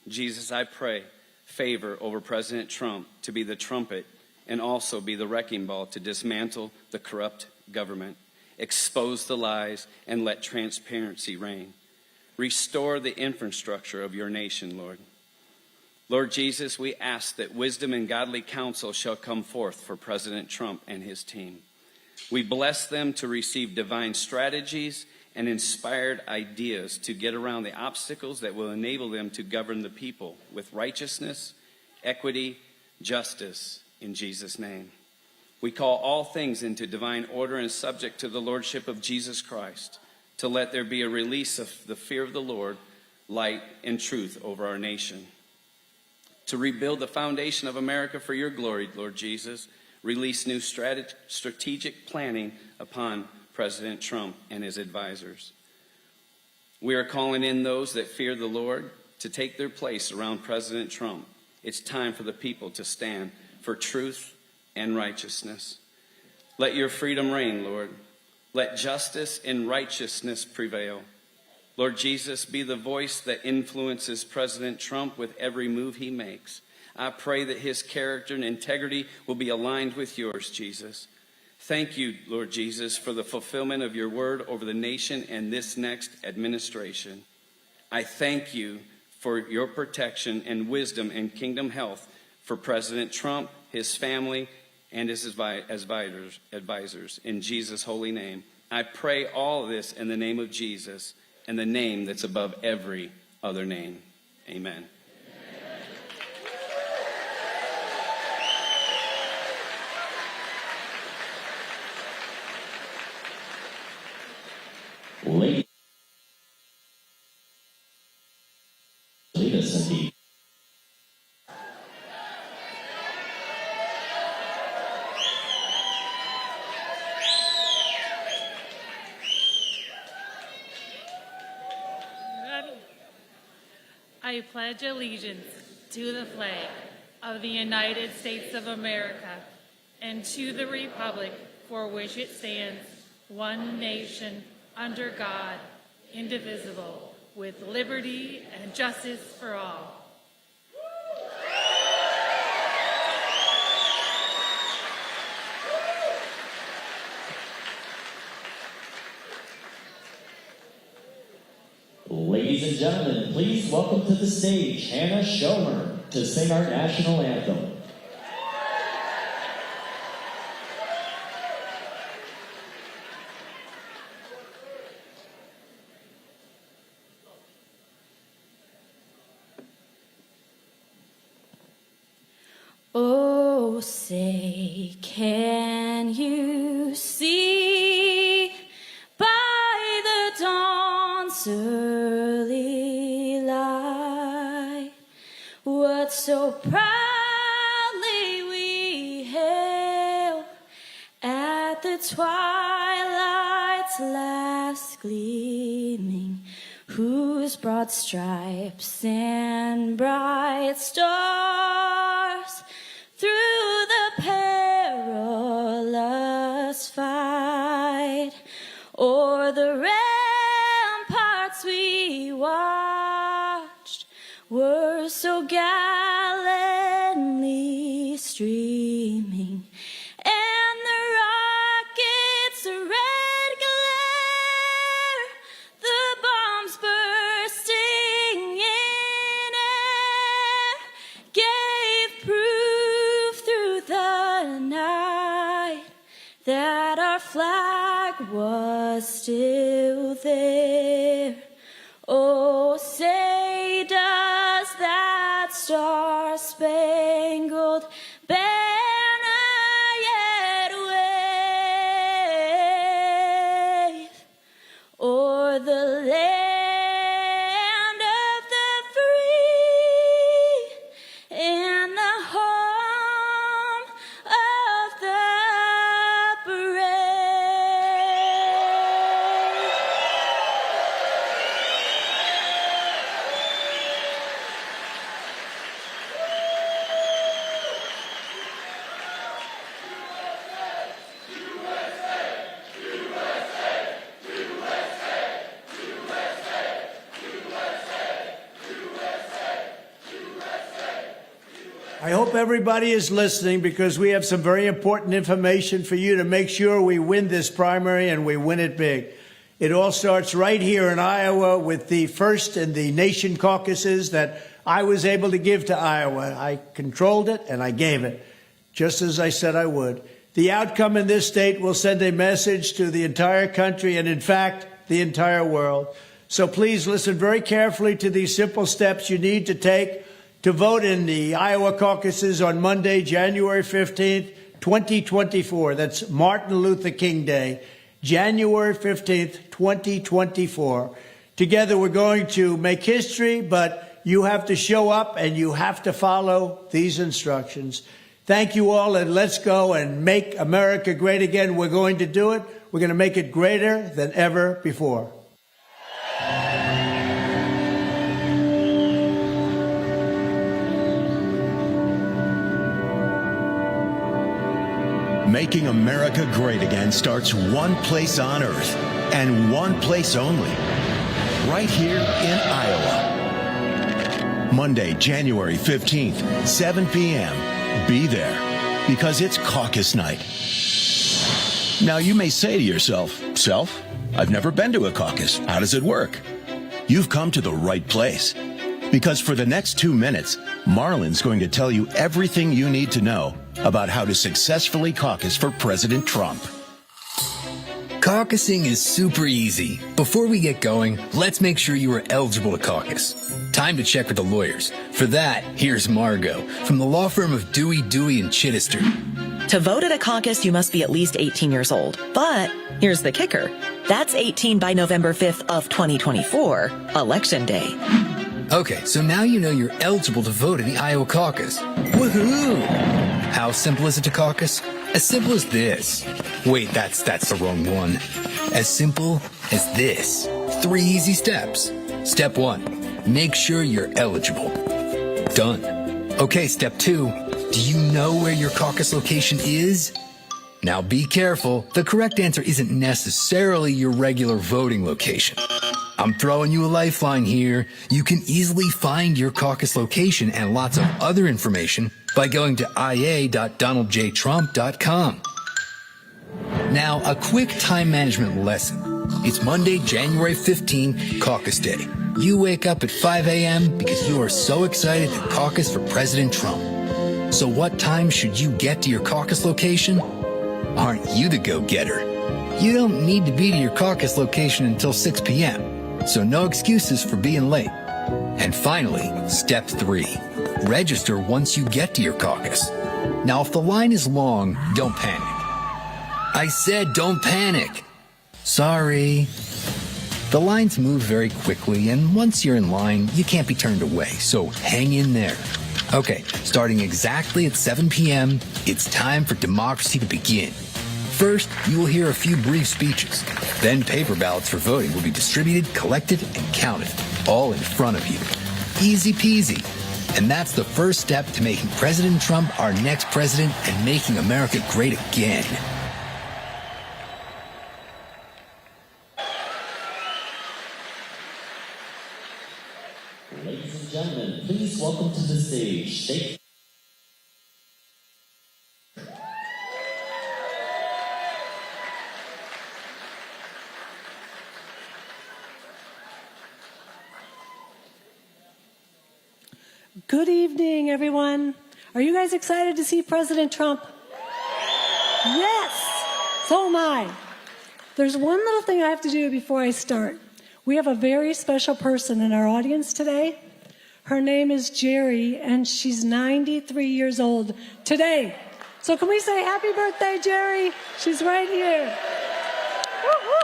Jesus, I pray favor over President Trump to be the trumpet and also be the wrecking ball to dismantle the corrupt government, expose the lies, and let transparency reign. Restore the infrastructure of your nation, Lord. Lord Jesus, we ask that wisdom and godly counsel shall come forth for President Trump and his team. We bless them to receive divine strategies and inspired ideas to get around the obstacles that will enable them to govern the people with righteousness, equity, justice, in Jesus' name. We call all things into divine order and subject to the lordship of Jesus Christ, to let there be a release of the fear of the Lord, light and truth over our nation. To rebuild the foundation of America for your glory, Lord Jesus, release new strategic planning upon President Trump and his advisors. We are calling in those that fear the Lord to take their place around President Trump. It's time for the people to stand for truth and righteousness. Let your freedom reign, Lord. Let justice and righteousness prevail. Lord Jesus, be the voice that influences President Trump with every move he makes. I pray that his character and integrity will be aligned with yours, Jesus. Thank you, Lord Jesus, for the fulfillment of your word over the nation and this next administration. I thank you for your protection and wisdom and kingdom health for President Trump, his family, and his advisors. In Jesus' holy name, I pray all of this in the name of Jesus, and the name that's above every other name. Amen. Ladies, lead us in the I pledge allegiance to the flag of the United States of America and to the republic for which it stands, one nation, under God, indivisible, with liberty and justice for all. Ladies and gentlemen, please welcome to the stage Hannah Schomer to sing our national anthem. Oh, say, can you see by the dawn's early light what so proudly we hailed at the twilight's last gleaming, whose broad stripes and bright stars through the perilous fight o'er the ramparts we watched were so gallantly streaming, and the rockets' red glare, the bombs bursting in air, gave proof through the night that our flag was still there. Oh, say does that star-spangled banner yet wave o'er the land of the free and the home of the brave? I hope everybody is listening, because we have some very important information for you to make sure we win this primary and we win it big. It all starts right here in Iowa with the first in the nation caucuses that I was able to give to Iowa. I controlled it and I gave it, just as I said I would. The outcome in this state will send a message to the entire country and, in fact, the entire world. So please listen very carefully to these simple steps you need to take to vote in the Iowa caucuses on Monday, January 15th, 2024. That's Martin Luther King Day, January 15th, 2024. Together we're going to make history, but you have to show up and you have to follow these instructions. Thank you all, and let's go and make America great again. We're going to do it. We're going to make it greater than ever before. Making America great again starts one place on earth, and one place only, right here in Iowa. Monday, January 15th, 7 p.m. Be there, because it's caucus night. Now you may say to yourself, Self, I've never been to a caucus. How does it work? You've come to the right place. Because for the next 2 minutes, Marlon's going to tell you everything you need to know about how to successfully caucus for President Trump. Caucusing is super easy. Before we get going, let's make sure you are eligible to caucus. Time to check with the lawyers. For that, here's Margot from the law firm of Dewey, and Chittister. To vote at a caucus, you must be at least 18 years old. But here's the kicker. That's 18 by November 5th of 2024, Election Day. Okay, so now you know you're eligible to vote in the Iowa caucus. Woohoo! How simple is it to caucus? As simple as this. Wait, that's the wrong one. As simple as this. 3 easy steps. Step 1, make sure you're eligible. Done. Okay, step 2, do you know where your caucus location is? Now be careful, the correct answer isn't necessarily your regular voting location. I'm throwing you a lifeline here. You can easily find your caucus location and lots of other information by going to ia.donaldjtrump.com. Now, a quick time management lesson. It's Monday, January 15th, Caucus Day. You wake up at 5 a.m. because you are so excited to caucus for President Trump. So what time should you get to your caucus location? Aren't you the go-getter? You don't need to be to your caucus location until 6 p.m., so no excuses for being late. And finally, step 3, register once you get to your caucus. Now, if the line is long, don't panic. I said don't panic. Sorry. The lines move very quickly, and once you're in line, you can't be turned away, so hang in there. Okay, starting exactly at 7 p.m., it's time for democracy to begin. First, you will hear a few brief speeches. Then paper ballots for voting will be distributed, collected, and counted, all in front of you. Easy peasy. And that's the first step to making President Trump our next president and making America great again. Ladies and gentlemen, please welcome to the stage. Good evening, everyone. Are you guys excited to see President Trump? Yes, so am I. There's one little thing I have to do before I start. We have a very special person in our audience today. Her name is Jerry, and she's 93 years old today. So can we say happy birthday, Jerry? She's right here. Woo-hoo.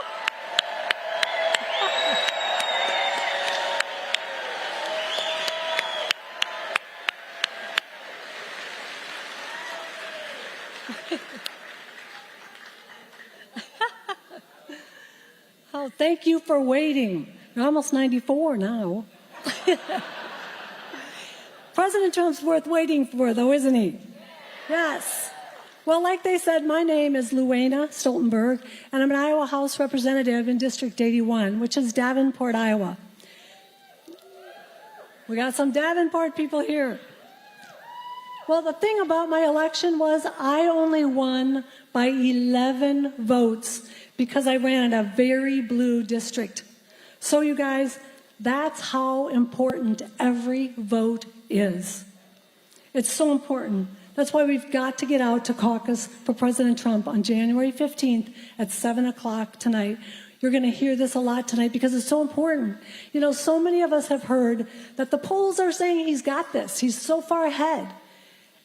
Oh, thank you for waiting. You're almost 94 now. President Trump's worth waiting for, though, isn't he? Yes. Well, like they said, my name is Luana Stoltenberg, and I'm an Iowa House Representative in District 81, which is Davenport, Iowa. We got some Davenport people here. Well, the thing about my election was I only won by 11 votes because I ran in a very blue district. So you guys, that's how important every vote is. It's so important. That's why we've got to get out to caucus for President Trump on January 15th at 7 o'clock tonight. You're going to hear this a lot tonight because it's so important. You know, so many of us have heard that the polls are saying he's got this. He's so far ahead.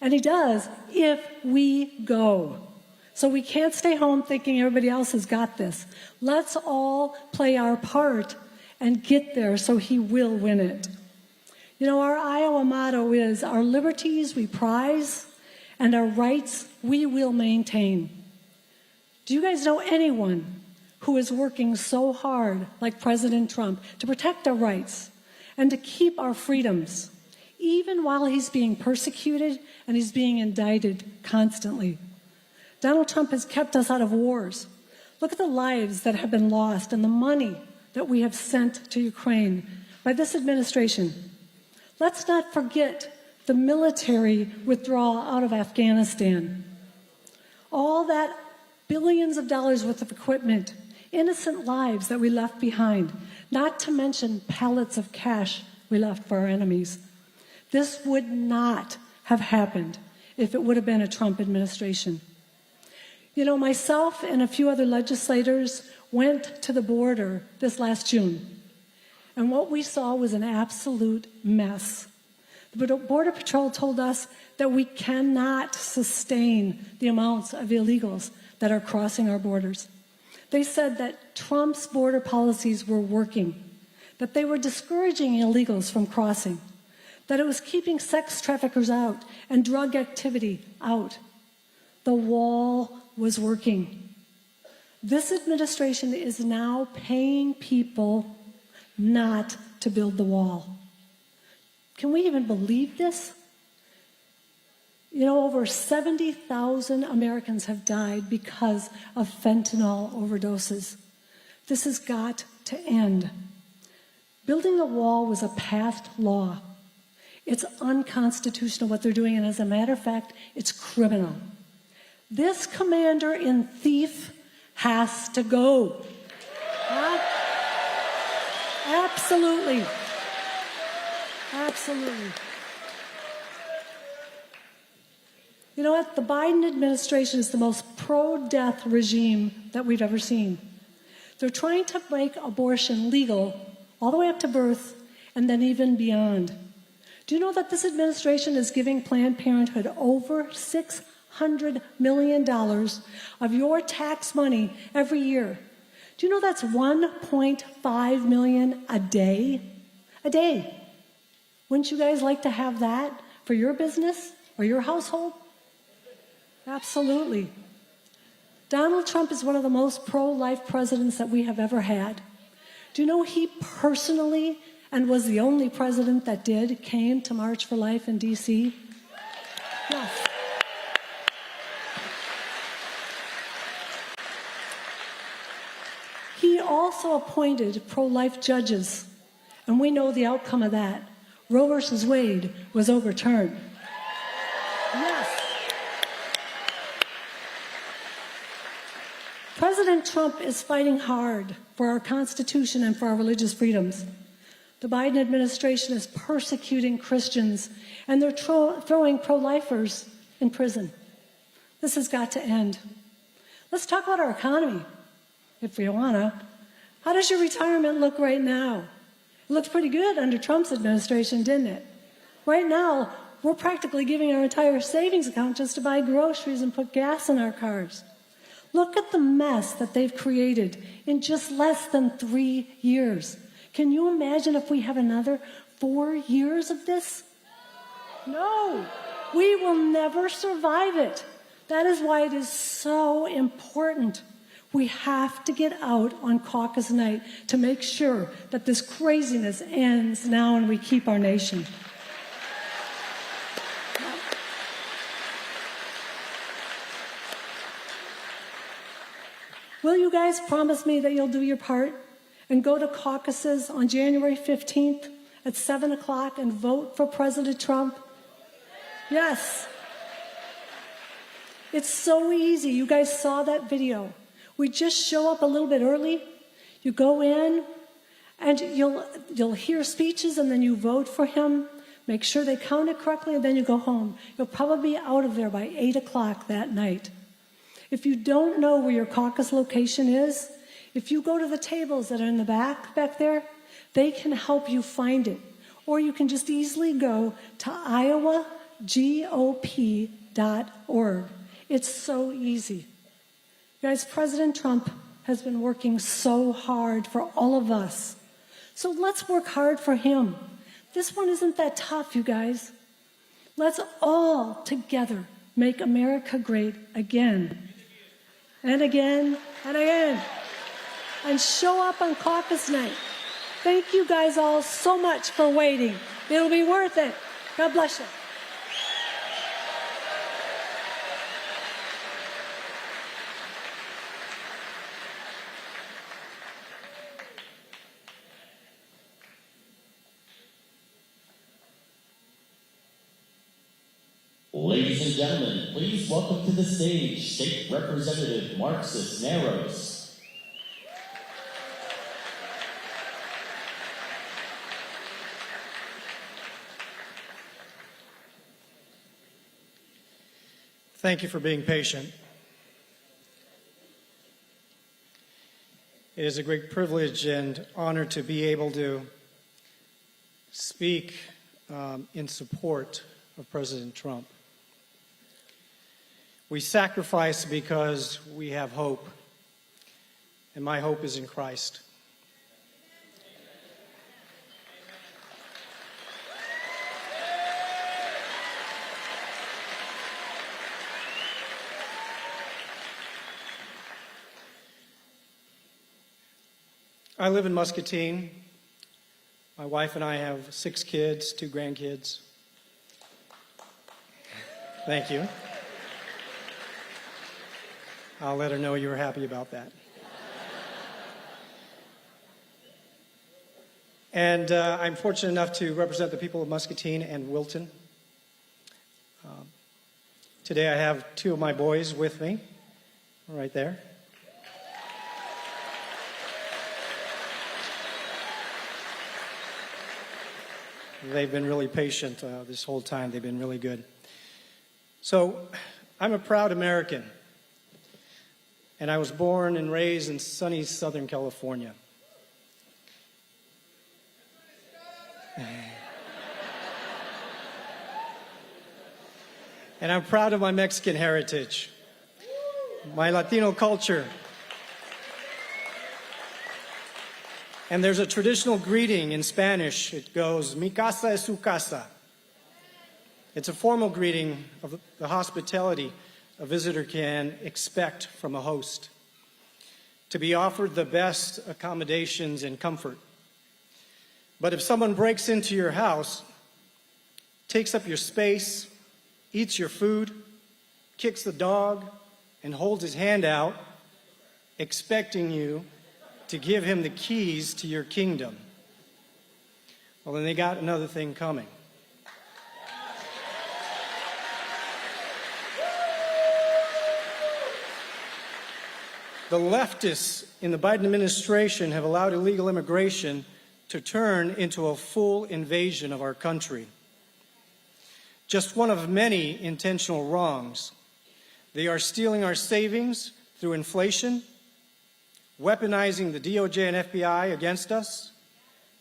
And he does if we go. So we can't stay home thinking everybody else has got this. Let's all play our part and get there so he will win it. You know, our Iowa motto is, our liberties we prize and our rights we will maintain. Do you guys know anyone who is working so hard like President Trump to protect our rights and to keep our freedoms, even while he's being persecuted and he's being indicted constantly? Donald Trump has kept us out of wars. Look at the lives that have been lost and the money that we have sent to Ukraine by this administration. Let's not forget the military withdrawal out of Afghanistan. All that billions of dollars worth of equipment, innocent lives that we left behind, not to mention pallets of cash we left for our enemies. This would not have happened if it would have been a Trump administration. You know, myself and a few other legislators went to the border this last June, and what we saw was an absolute mess. The Border Patrol told us that we cannot sustain the amounts of illegals that are crossing our borders. They said that Trump's border policies were working, that they were discouraging illegals from crossing, that it was keeping sex traffickers out and drug activity out. The wall was working. This administration is now paying people not to build the wall. Can we even believe this? You know, over 70,000 Americans have died because of fentanyl overdoses. This has got to end. Building a wall was a passed law. It's unconstitutional what they're doing, and as a matter of fact, it's criminal. This commander-in-chief has to go. Huh? Absolutely. Absolutely. You know what? The Biden administration is the most pro-death regime that we've ever seen. They're trying to make abortion legal all the way up to birth and then even beyond. Do you know that this administration is giving Planned Parenthood over $600 million of your tax money every year? Do you know that's $1.5 million a day? A day. Wouldn't you guys like to have that for your business or your household? Absolutely. Donald Trump is one of the most pro-life presidents that we have ever had. Do you know he personally, and was the only president that came to March for Life in D.C.? Yes. He also appointed pro-life judges, and we know the outcome of that. Roe versus Wade was overturned. Yes. President Trump is fighting hard for our Constitution and for our religious freedoms. The Biden administration is persecuting Christians, and they're throwing pro-lifers in prison. This has got to end. Let's talk about our economy, if we want to. How does your retirement look right now? It looked pretty good under Trump's administration, didn't it? Right now, we're practically giving our entire savings account just to buy groceries and put gas in our cars. Look at the mess that they've created in just less than 3 years. Can you imagine if we have another 4 years of this? No, we will never survive it. That is why it is so important. We have to get out on caucus night to make sure that this craziness ends now and we keep our nation. Will you guys promise me that you'll do your part and go to caucuses on January 15th at 7 o'clock and vote for President Trump? Yes. It's so easy. You guys saw that video. We just show up a little bit early. You go in and you'll hear speeches and then you vote for him. Make sure they count it correctly and then you go home. You'll probably be out of there by 8 o'clock that night. If you don't know where your caucus location is, if you go to the tables that are in the back there, they can help you find it. Or you can just easily go to iowa.gov/caucus GOP.org. It's so easy. Guys, President Trump has been working so hard for all of us. So let's work hard for him. This one isn't that tough, you guys. Let's all together make America great again and again and again. And show up on caucus night. Thank you guys all so much for waiting. It'll be worth it. God bless you. Ladies and gentlemen, please welcome to the stage State Representative Mark Cisneros. Thank you for being patient. It is a great privilege and honor to be able to speak in support of President Trump. We sacrifice because we have hope, and my hope is in Christ. I live in Muscatine. My wife and I have 6 kids, 2 grandkids. Thank you. I'll let her know you were happy about that. And I'm fortunate enough to represent the people of Muscatine and Wilton. Today I have 2 of my boys with me, right there. They've been really patient this whole time. They've been really good. So I'm a proud American. And I was born and raised in sunny Southern California. And I'm proud of my Mexican heritage, my Latino culture. And there's a traditional greeting in Spanish. It goes, "Mi casa es su casa." It's a formal greeting of the hospitality a visitor can expect from a host, to be offered the best accommodations and comfort. But if someone breaks into your house, takes up your space, eats your food, kicks the dog, and holds his hand out, expecting you to give him the keys to your kingdom, well, then they got another thing coming. The leftists in the Biden administration have allowed illegal immigration to turn into a full invasion of our country. Just one of many intentional wrongs. They are stealing our savings through inflation, weaponizing the DOJ and FBI against us,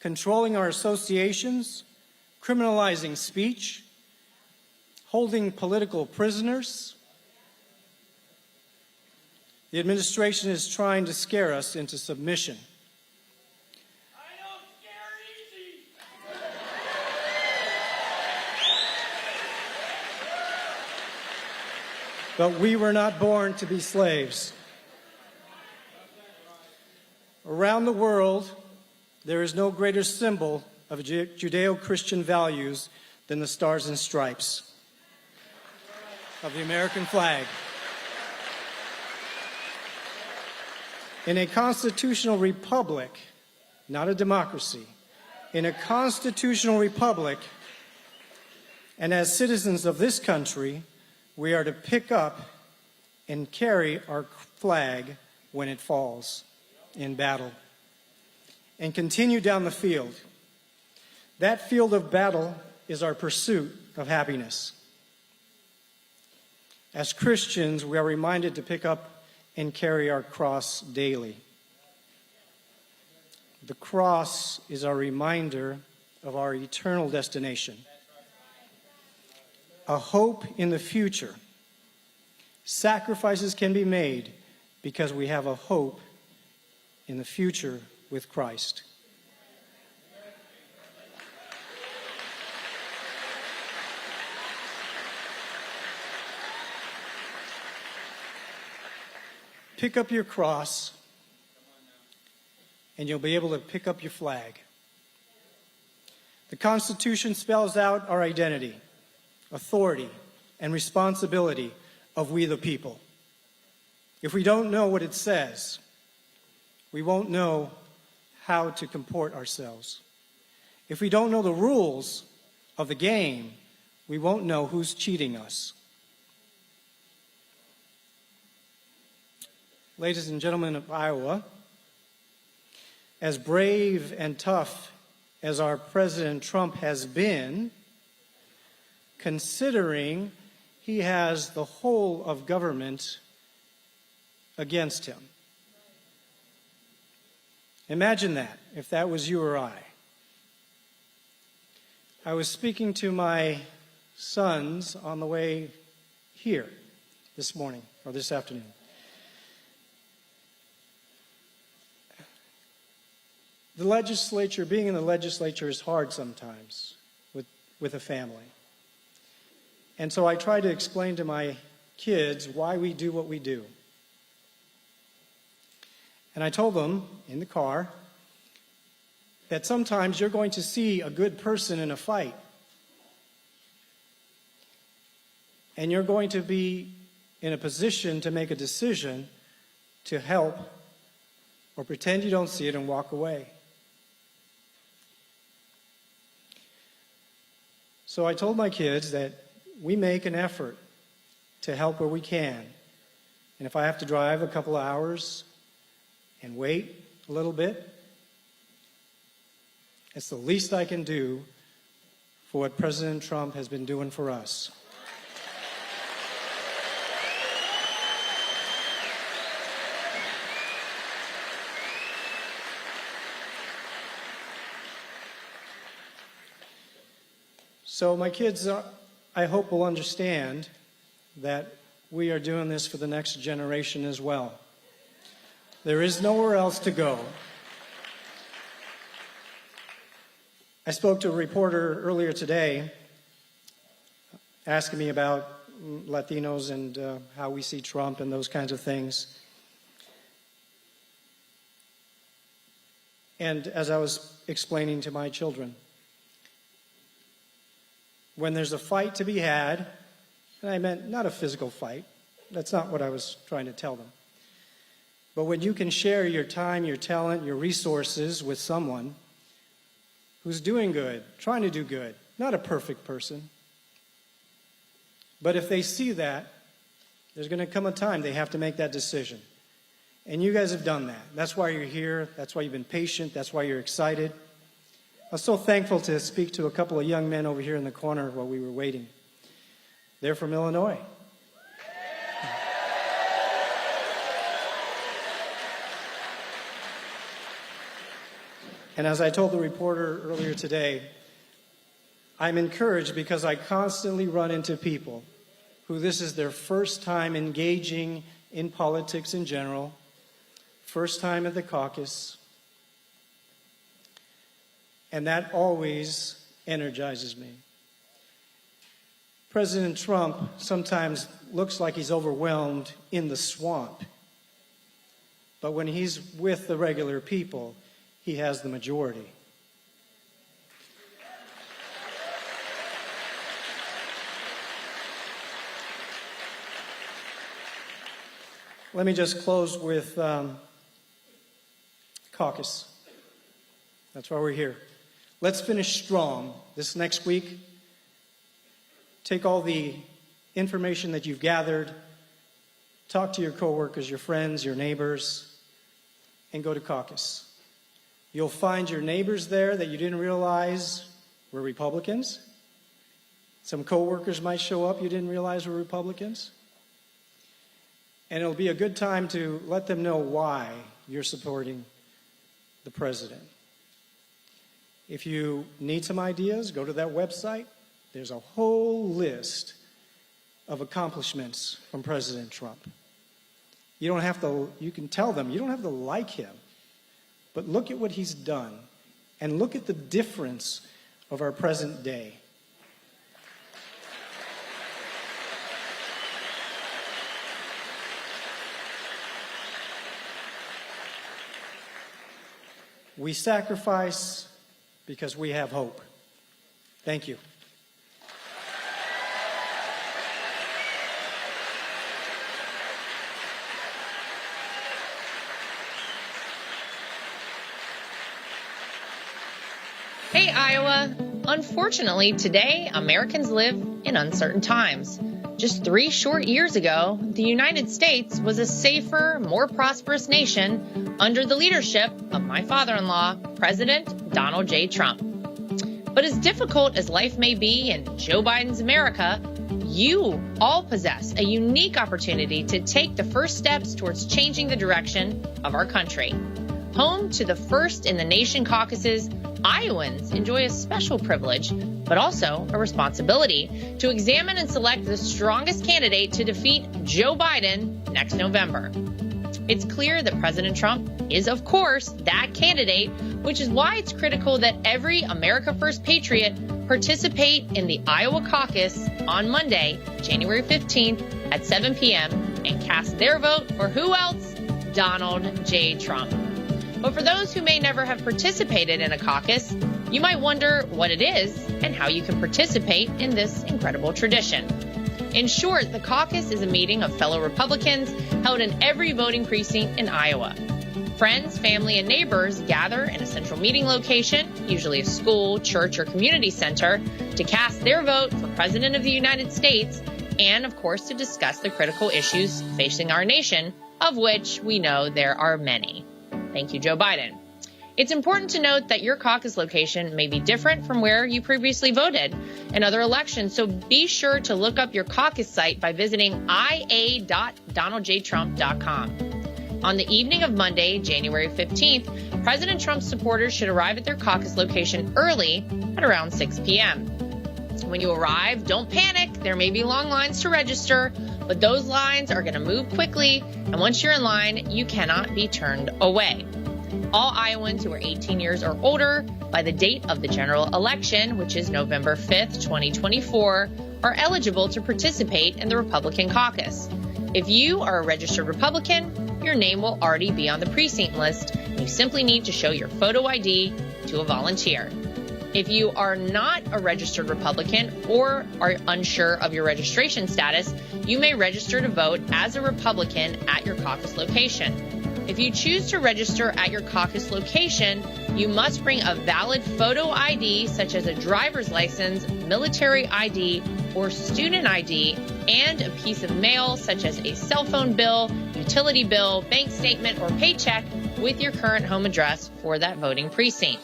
controlling our associations, criminalizing speech, holding political prisoners. The administration is trying to scare us into submission. I don't scare easy. But we were not born to be slaves. Around the world, there is no greater symbol of Judeo-Christian values than the Stars and Stripes of the American flag. In a constitutional republic, not a democracy, in a constitutional republic, and as citizens of this country, we are to pick up and carry our flag when it falls in battle and continue down the field. That field of battle is our pursuit of happiness. As Christians, we are reminded to pick up and carry our cross daily. The cross is our reminder of our eternal destination. a hope in the future. Sacrifices can be made because we have a hope in the future with Christ. Pick up your cross, and you'll be able to pick up your flag. The Constitution spells out our identity, authority, and responsibility of we the people. If we don't know what it says, we won't know how to comport ourselves. If we don't know the rules of the game, we won't know who's cheating us. Ladies and gentlemen of Iowa, as brave and tough as our President Trump has been, considering he has the whole of government against him. Imagine that, if that was you or I. I was speaking to my sons on the way here this morning, or this afternoon. The legislature, being in the legislature is hard sometimes with a family. And so I try to explain to my kids why we do what we do. And I told them in the car that sometimes you're going to see a good person in a fight. And you're going to be in a position to make a decision to help or pretend you don't see it and walk away. So I told my kids that we make an effort to help where we can. And if I have to drive a couple of hours and wait a little bit, it's the least I can do for what President Trump has been doing for us. So my kids, I hope, will understand that we are doing this for the next generation as well. There is nowhere else to go. I spoke to a reporter earlier today asking me about Latinos and how we see Trump and those kinds of things. And as I was explaining to my children, when there's a fight to be had, and I meant not a physical fight, that's not what I was trying to tell them, but when you can share your time, your talent, your resources with someone who's doing good, trying to do good, not a perfect person, but if they see that, there's going to come a time they have to make that decision. And you guys have done that. That's why you're here. That's why you've been patient. That's why you're excited. I was so thankful to speak to a couple of young men over here in the corner while we were waiting. They're from Illinois. And as I told the reporter earlier today, I'm encouraged because I constantly run into people who this is their first time engaging in politics in general, first time at the caucus, and that always energizes me. President Trump sometimes looks like he's overwhelmed in the swamp, but when he's with the regular people, he has the majority. Let me just close with Caucus. That's why we're here. Let's finish strong this next week. Take all the information that you've gathered, talk to your coworkers, your friends, your neighbors, and go to Caucus. You'll find your neighbors there that you didn't realize were Republicans. Some coworkers might show up you didn't realize were Republicans. And it'll be a good time to let them know why you're supporting the president. If you need some ideas, go to that website, there's a whole list of accomplishments from President Trump. You can tell them, you don't have to like him, but look at what he's done and look at the difference of our present day. We sacrifice because we have hope. Thank you. Hey, Iowa. Unfortunately, today, Americans live in uncertain times. Just 3 short years ago, the United States was a safer, more prosperous nation under the leadership of my father-in-law, President Donald J. Trump. But as difficult as life may be in Joe Biden's America, you all possess a unique opportunity to take the first steps towards changing the direction of our country. Home to the first in the nation caucuses, Iowans enjoy a special privilege, but also a responsibility to examine and select the strongest candidate to defeat Joe Biden next November. It's clear that President Trump is, of course, that candidate, which is why it's critical that every America First patriot participate in the Iowa caucus on Monday, January 15th at 7 p.m. and cast their vote for who else? Donald J. Trump. But for those who may never have participated in a caucus, you might wonder what it is and how you can participate in this incredible tradition. In short, the caucus is a meeting of fellow Republicans held in every voting precinct in Iowa. Friends, family, and neighbors gather in a central meeting location, usually a school, church, or community center, to cast their vote for President of the United States and, of course, to discuss the critical issues facing our nation, of which we know there are many. Thank you, Joe Biden. It's important to note that your caucus location may be different from where you previously voted in other elections, so be sure to look up your caucus site by visiting ia.donaldjtrump.com. On the evening of Monday, January 15th, President Trump's supporters should arrive at their caucus location early at around 6 p.m. When you arrive, don't panic. There may be long lines to register, but those lines are going to move quickly, and once you're in line, you cannot be turned away. All Iowans who are 18 years or older by the date of the general election, which is November 5th, 2024, are eligible to participate in the Republican caucus. If you are a registered Republican, your name will already be on the precinct list, and you simply need to show your photo ID to a volunteer. If you are not a registered Republican or are unsure of your registration status, you may register to vote as a Republican at your caucus location. If you choose to register at your caucus location, you must bring a valid photo ID such as a driver's license, military ID, or student ID, and a piece of mail such as a cell phone bill, utility bill, bank statement, or paycheck with your current home address for that voting precinct.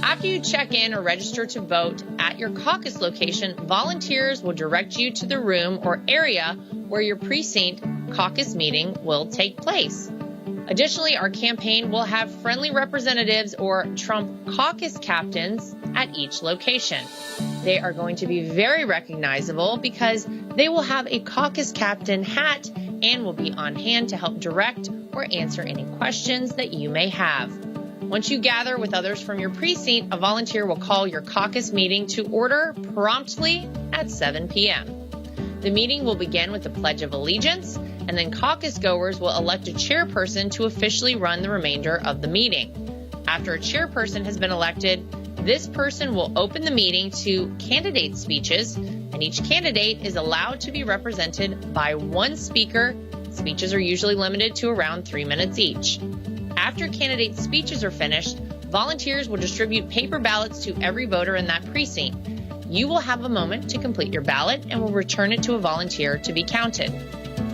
After you check in or register to vote at your caucus location, volunteers will direct you to the room or area where your precinct caucus meeting will take place. Additionally, our campaign will have friendly representatives or Trump caucus captains at each location. They are going to be very recognizable because they will have a caucus captain hat and will be on hand to help direct or answer any questions that you may have. Once you gather with others from your precinct, a volunteer will call your caucus meeting to order promptly at 7 p.m. The meeting will begin with the Pledge of Allegiance, and then caucus goers will elect a chairperson to officially run the remainder of the meeting. After a chairperson has been elected, this person will open the meeting to candidate speeches, and each candidate is allowed to be represented by one speaker. Speeches are usually limited to around 3 minutes each. After candidate speeches are finished, volunteers will distribute paper ballots to every voter in that precinct. You will have a moment to complete your ballot and will return it to a volunteer to be counted.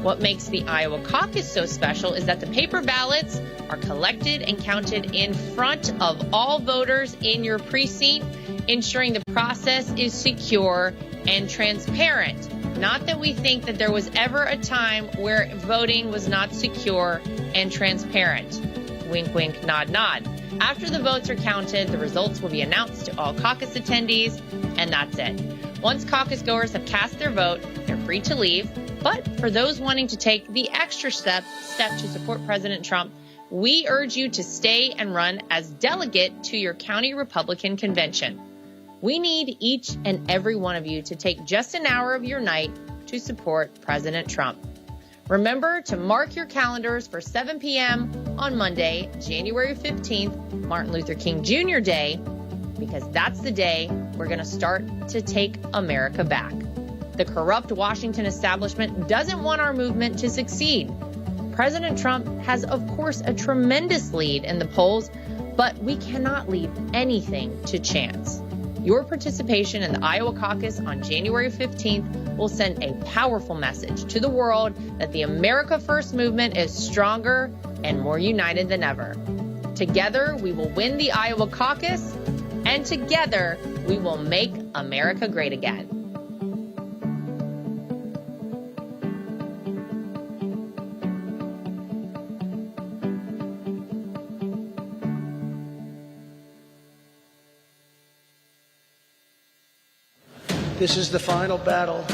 What makes the Iowa caucus so special is that the paper ballots are collected and counted in front of all voters in your precinct, ensuring the process is secure and transparent. Not that we think that there was ever a time where voting was not secure and transparent. Wink, wink, nod, nod. After the votes are counted, the results will be announced to all caucus attendees, and that's it. Once caucus goers have cast their vote, they're free to leave. But for those wanting to take the extra step to support President Trump, we urge you to stay and run as delegate to your county Republican convention. We need each and every one of you to take just an hour of your night to support President Trump. Remember to mark your calendars for 7 p.m. on Monday, January 15th, Martin Luther King Jr. Day, because that's the day we're going to start to take America back. The corrupt Washington establishment doesn't want our movement to succeed. President Trump has, of course, a tremendous lead in the polls, but we cannot leave anything to chance. Your participation in the Iowa caucus on January 15th will send a powerful message to the world that the America First movement is stronger and more united than ever. Together, we will win the Iowa caucus, and together, we will make America great again. This is the final battle.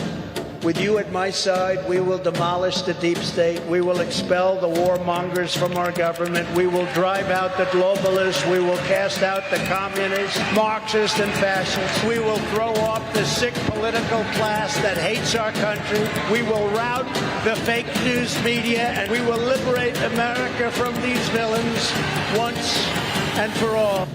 With you at my side, we will demolish the deep state. We will expel the warmongers from our government. We will drive out the globalists. We will cast out the communists, Marxists, and fascists. We will throw off the sick political class that hates our country. We will rout the fake news media, and we will liberate America from these villains once and for all.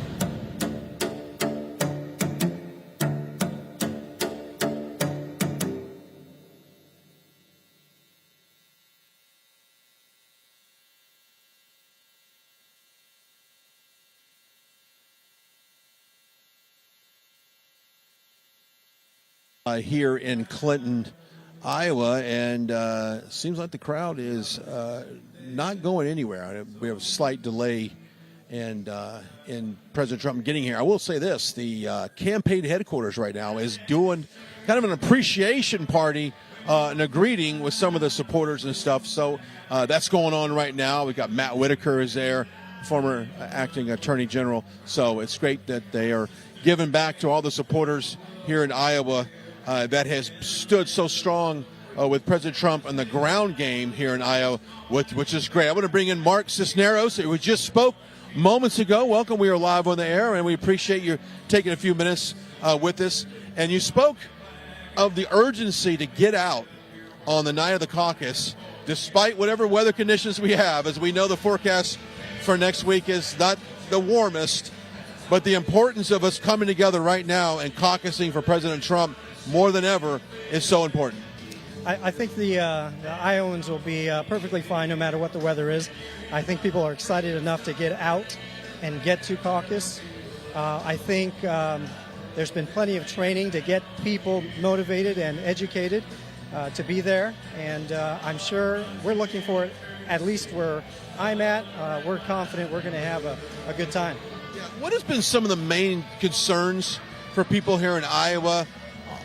Here in Clinton, Iowa, and seems like the crowd is not going anywhere. We have a slight delay in President Trump getting here. I will say this, the campaign headquarters right now is doing kind of an appreciation party and a greeting with some of the supporters and stuff. So that's going on right now. We've got Matt Whitaker is there, former acting attorney general. So it's great that they are giving back to all the supporters here in Iowa that has stood so strong with President Trump in the ground game here in Iowa, which is great. I want to bring in Mark Cisneros, who just spoke moments ago. Welcome. We are live on the air, and we appreciate you taking a few minutes with us. And you spoke of the urgency to get out on the night of the caucus, despite whatever weather conditions we have. As we know, the forecast for next week is not the warmest, but the importance of us coming together right now and caucusing for President Trump more than ever is so important. I think the Iowans will be perfectly fine no matter what the weather is. I think people are excited enough to get out and get to caucus. I think there's been plenty of training to get people motivated and educated to be there. And I'm sure we're looking for it, at least where I'm at. We're confident we're going to have a good time. Yeah. What has been some of the main concerns for people here in Iowa?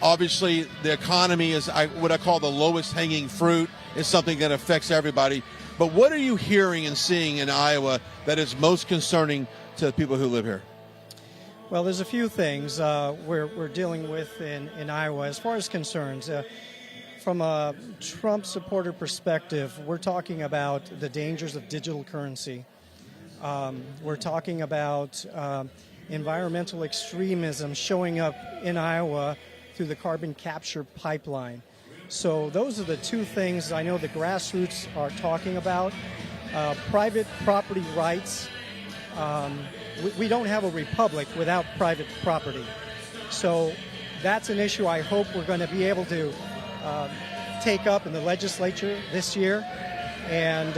Obviously, the economy is what I call the lowest hanging fruit. It's something that affects everybody. But what are you hearing and seeing in Iowa that is most concerning to the people who live here? Well, there's a few things we're dealing with in Iowa as far as concerns. From a Trump supporter perspective, we're talking about the dangers of digital currency. We're talking about environmental extremism showing up in Iowa through the carbon capture pipeline. So those are the two things I know the grassroots are talking about. Private property rights. We don't have a republic without private property. So that's an issue I hope we're going to be able to take up in the legislature this year. And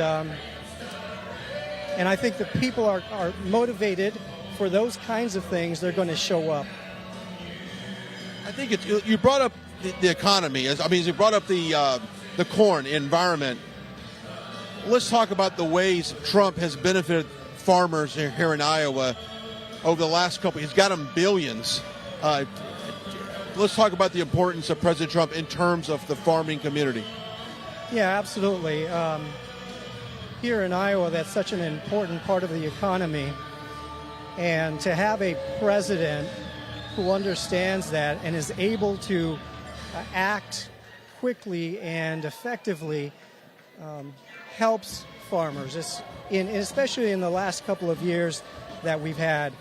I think that people are motivated for those kinds of things. They're going to show up. I think you brought up the economy. You brought up the corn environment. Let's talk about the ways Trump has benefited farmers here in Iowa over the last couple. He's got them billions. Let's talk about the importance of President Trump in terms of the farming community. Yeah, absolutely. Here in Iowa, that's such an important part of the economy. And to have a president who understands that and is able to act quickly and effectively helps farmers. Especially in the last couple of years that we've had,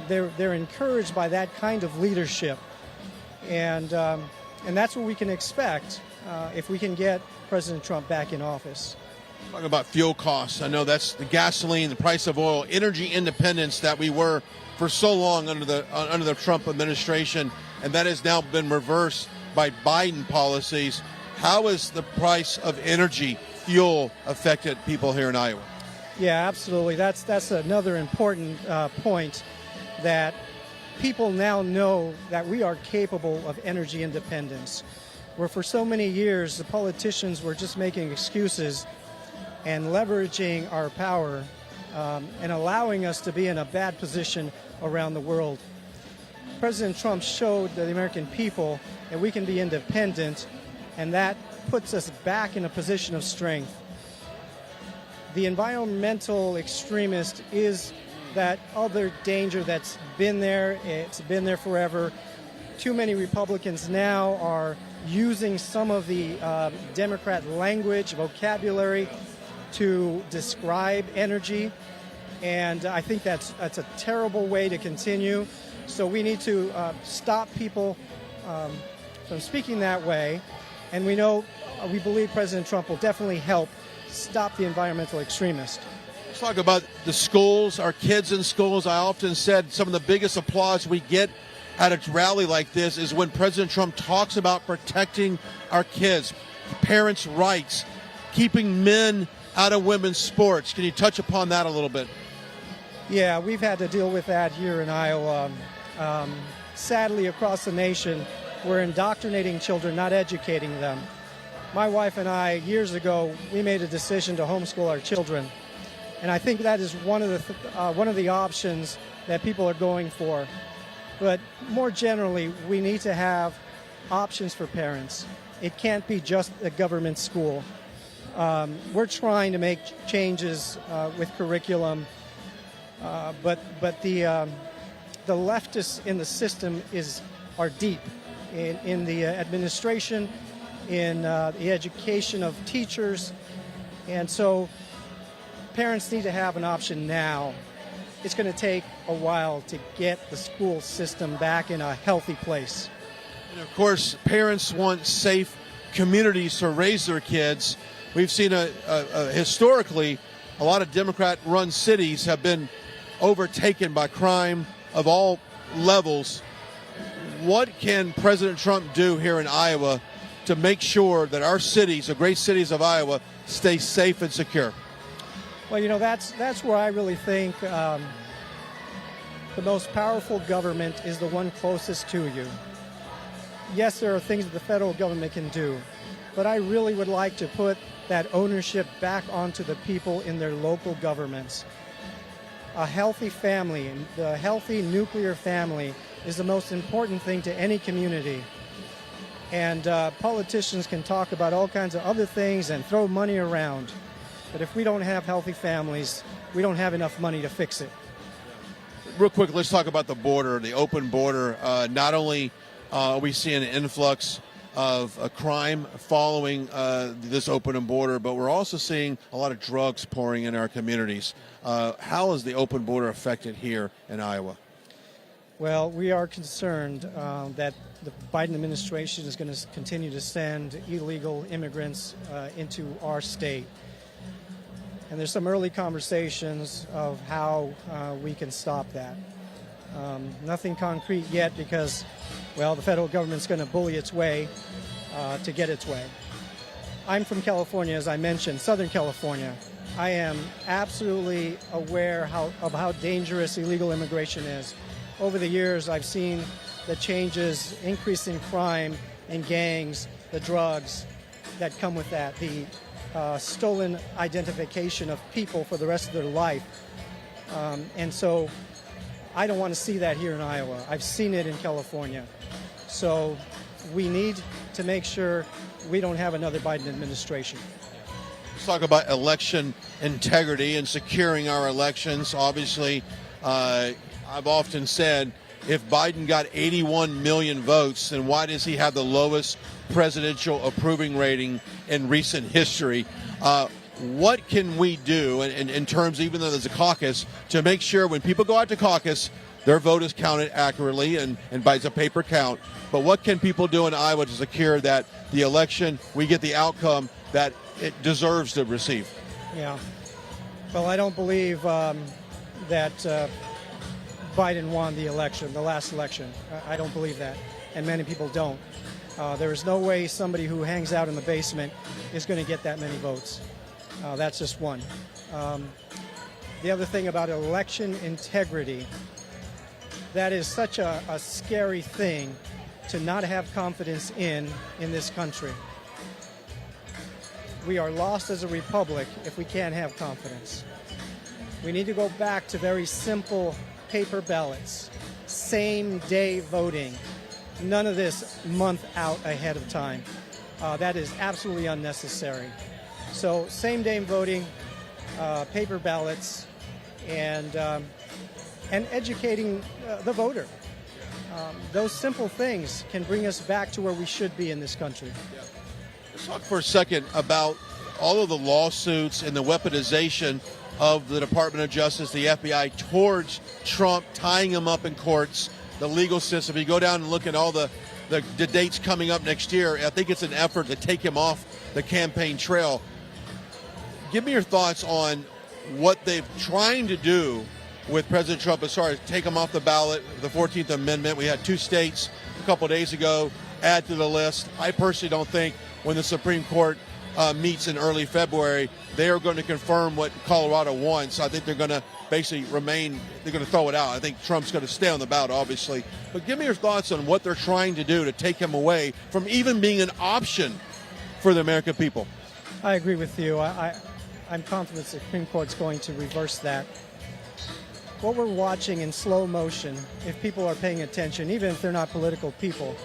they're encouraged by that kind of leadership, and that's what we can expect if we can get President Trump back in office. Talking about fuel costs, I know that's the gasoline, the price of oil, energy independence that we were for so long under the Trump administration, and that has now been reversed by Biden policies. How has the price of energy, fuel, affected people here in Iowa? Yeah, absolutely. That's another important point, that people now know that we are capable of energy independence, where for so many years the politicians were just making excuses and leveraging our power and allowing us to be in a bad position around the world. President Trump showed the American people that we can be independent, and that puts us back in a position of strength. The environmental extremist is that other danger that's been there. It's been there forever. Too many Republicans now are using some of the Democrat language, vocabulary to describe energy, and I think that's a terrible way to continue. So we need to stop people from speaking that way, and we believe President Trump will definitely help stop the environmental extremists. Let's talk about the schools, our kids in schools. I often said some of the biggest applause we get at a rally like this is when President Trump talks about protecting our kids, parents' rights, keeping men out of women's sports. Can you touch upon that a little bit? Yeah, we've had to deal with that here in Iowa. Sadly, across the nation, we're indoctrinating children, not educating them. My wife and I, years ago, we made a decision to homeschool our children, and I think that is one of the options that people are going for. But more generally, we need to have options for parents. It can't be just a government school. We're trying to make changes with curriculum, but the leftists in the system are deep in the administration, in the education of teachers, and so parents need to have an option now. It's going to take a while to get the school system back in a healthy place. And of course, parents want safe communities to raise their kids. We've seen historically, a lot of Democrat-run cities have been overtaken by crime of all levels. What can President Trump do here in Iowa to make sure that our cities, the great cities of Iowa, stay safe and secure? Well, that's where I really think the most powerful government is the one closest to you. Yes, there are things that the federal government can do, but I really would like to put that ownership back onto the people in their local governments. A healthy family, the healthy nuclear family, is the most important thing to any community. And politicians can talk about all kinds of other things and throw money around. But if we don't have healthy families, we don't have enough money to fix it. Real quick, let's talk about the border, the open border. Not only are we seeing an influx of crime following this open border, but we're also seeing a lot of drugs pouring in our communities. How is the open border affected here in Iowa? Well, we are concerned that the Biden administration is going to continue to send illegal immigrants into our state. And there's some early conversations of how we can stop that. Nothing concrete yet because, well, the federal government's going to bully its way to get its way. I'm from California, as I mentioned, Southern California. I am absolutely aware of how dangerous illegal immigration is. Over the years, I've seen the changes, increase in crime and gangs, the drugs that come with that, the stolen identification of people for the rest of their life. And so I don't want to see that here in Iowa. I've seen it in California. So we need to make sure we don't have another Biden administration. Let's talk about election integrity and securing our elections. Obviously, I've often said if Biden got 81 million votes, then why does he have the lowest presidential approving rating in recent history? What can we do in terms, even though there's a caucus, to make sure when people go out to caucus, their vote is counted accurately and by a paper count? But what can people do in Iowa to secure that the election, we get the outcome that it deserves to receive? Yeah. Well, I don't believe that Biden won the election, the last election. I don't believe that, and many people don't. There is no way somebody who hangs out in the basement is going to get that many votes. That's just one. The other thing about election integrity, that is such a scary thing to not have confidence in this country. We are lost as a republic if we can't have confidence. We need to go back to very simple paper ballots, same-day voting. None of this month out ahead of time. That is absolutely unnecessary. So same-day voting, paper ballots, and educating the voter. Those simple things can bring us back to where we should be in this country. Let's talk for a second about all of the lawsuits and the weaponization of the Department of Justice, the FBI, towards Trump, tying him up in courts, the legal system. If you go down and look at all the dates coming up next year, I think it's an effort to take him off the campaign trail. Give me your thoughts on what they're trying to do with President Trump as far as take him off the ballot, the 14th Amendment. We had 2 states a couple of days ago add to the list. I personally don't think when the Supreme Court meets in early February, they are going to confirm what Colorado won. So I think they're going to basically they're going to throw it out. I think Trump's going to stay on the ballot, obviously. But give me your thoughts on what they're trying to do to take him away from even being an option for the American people. I agree with you. I'm confident the Supreme Court's going to reverse that. What we're watching in slow motion, if people are paying attention, even if they're not political people,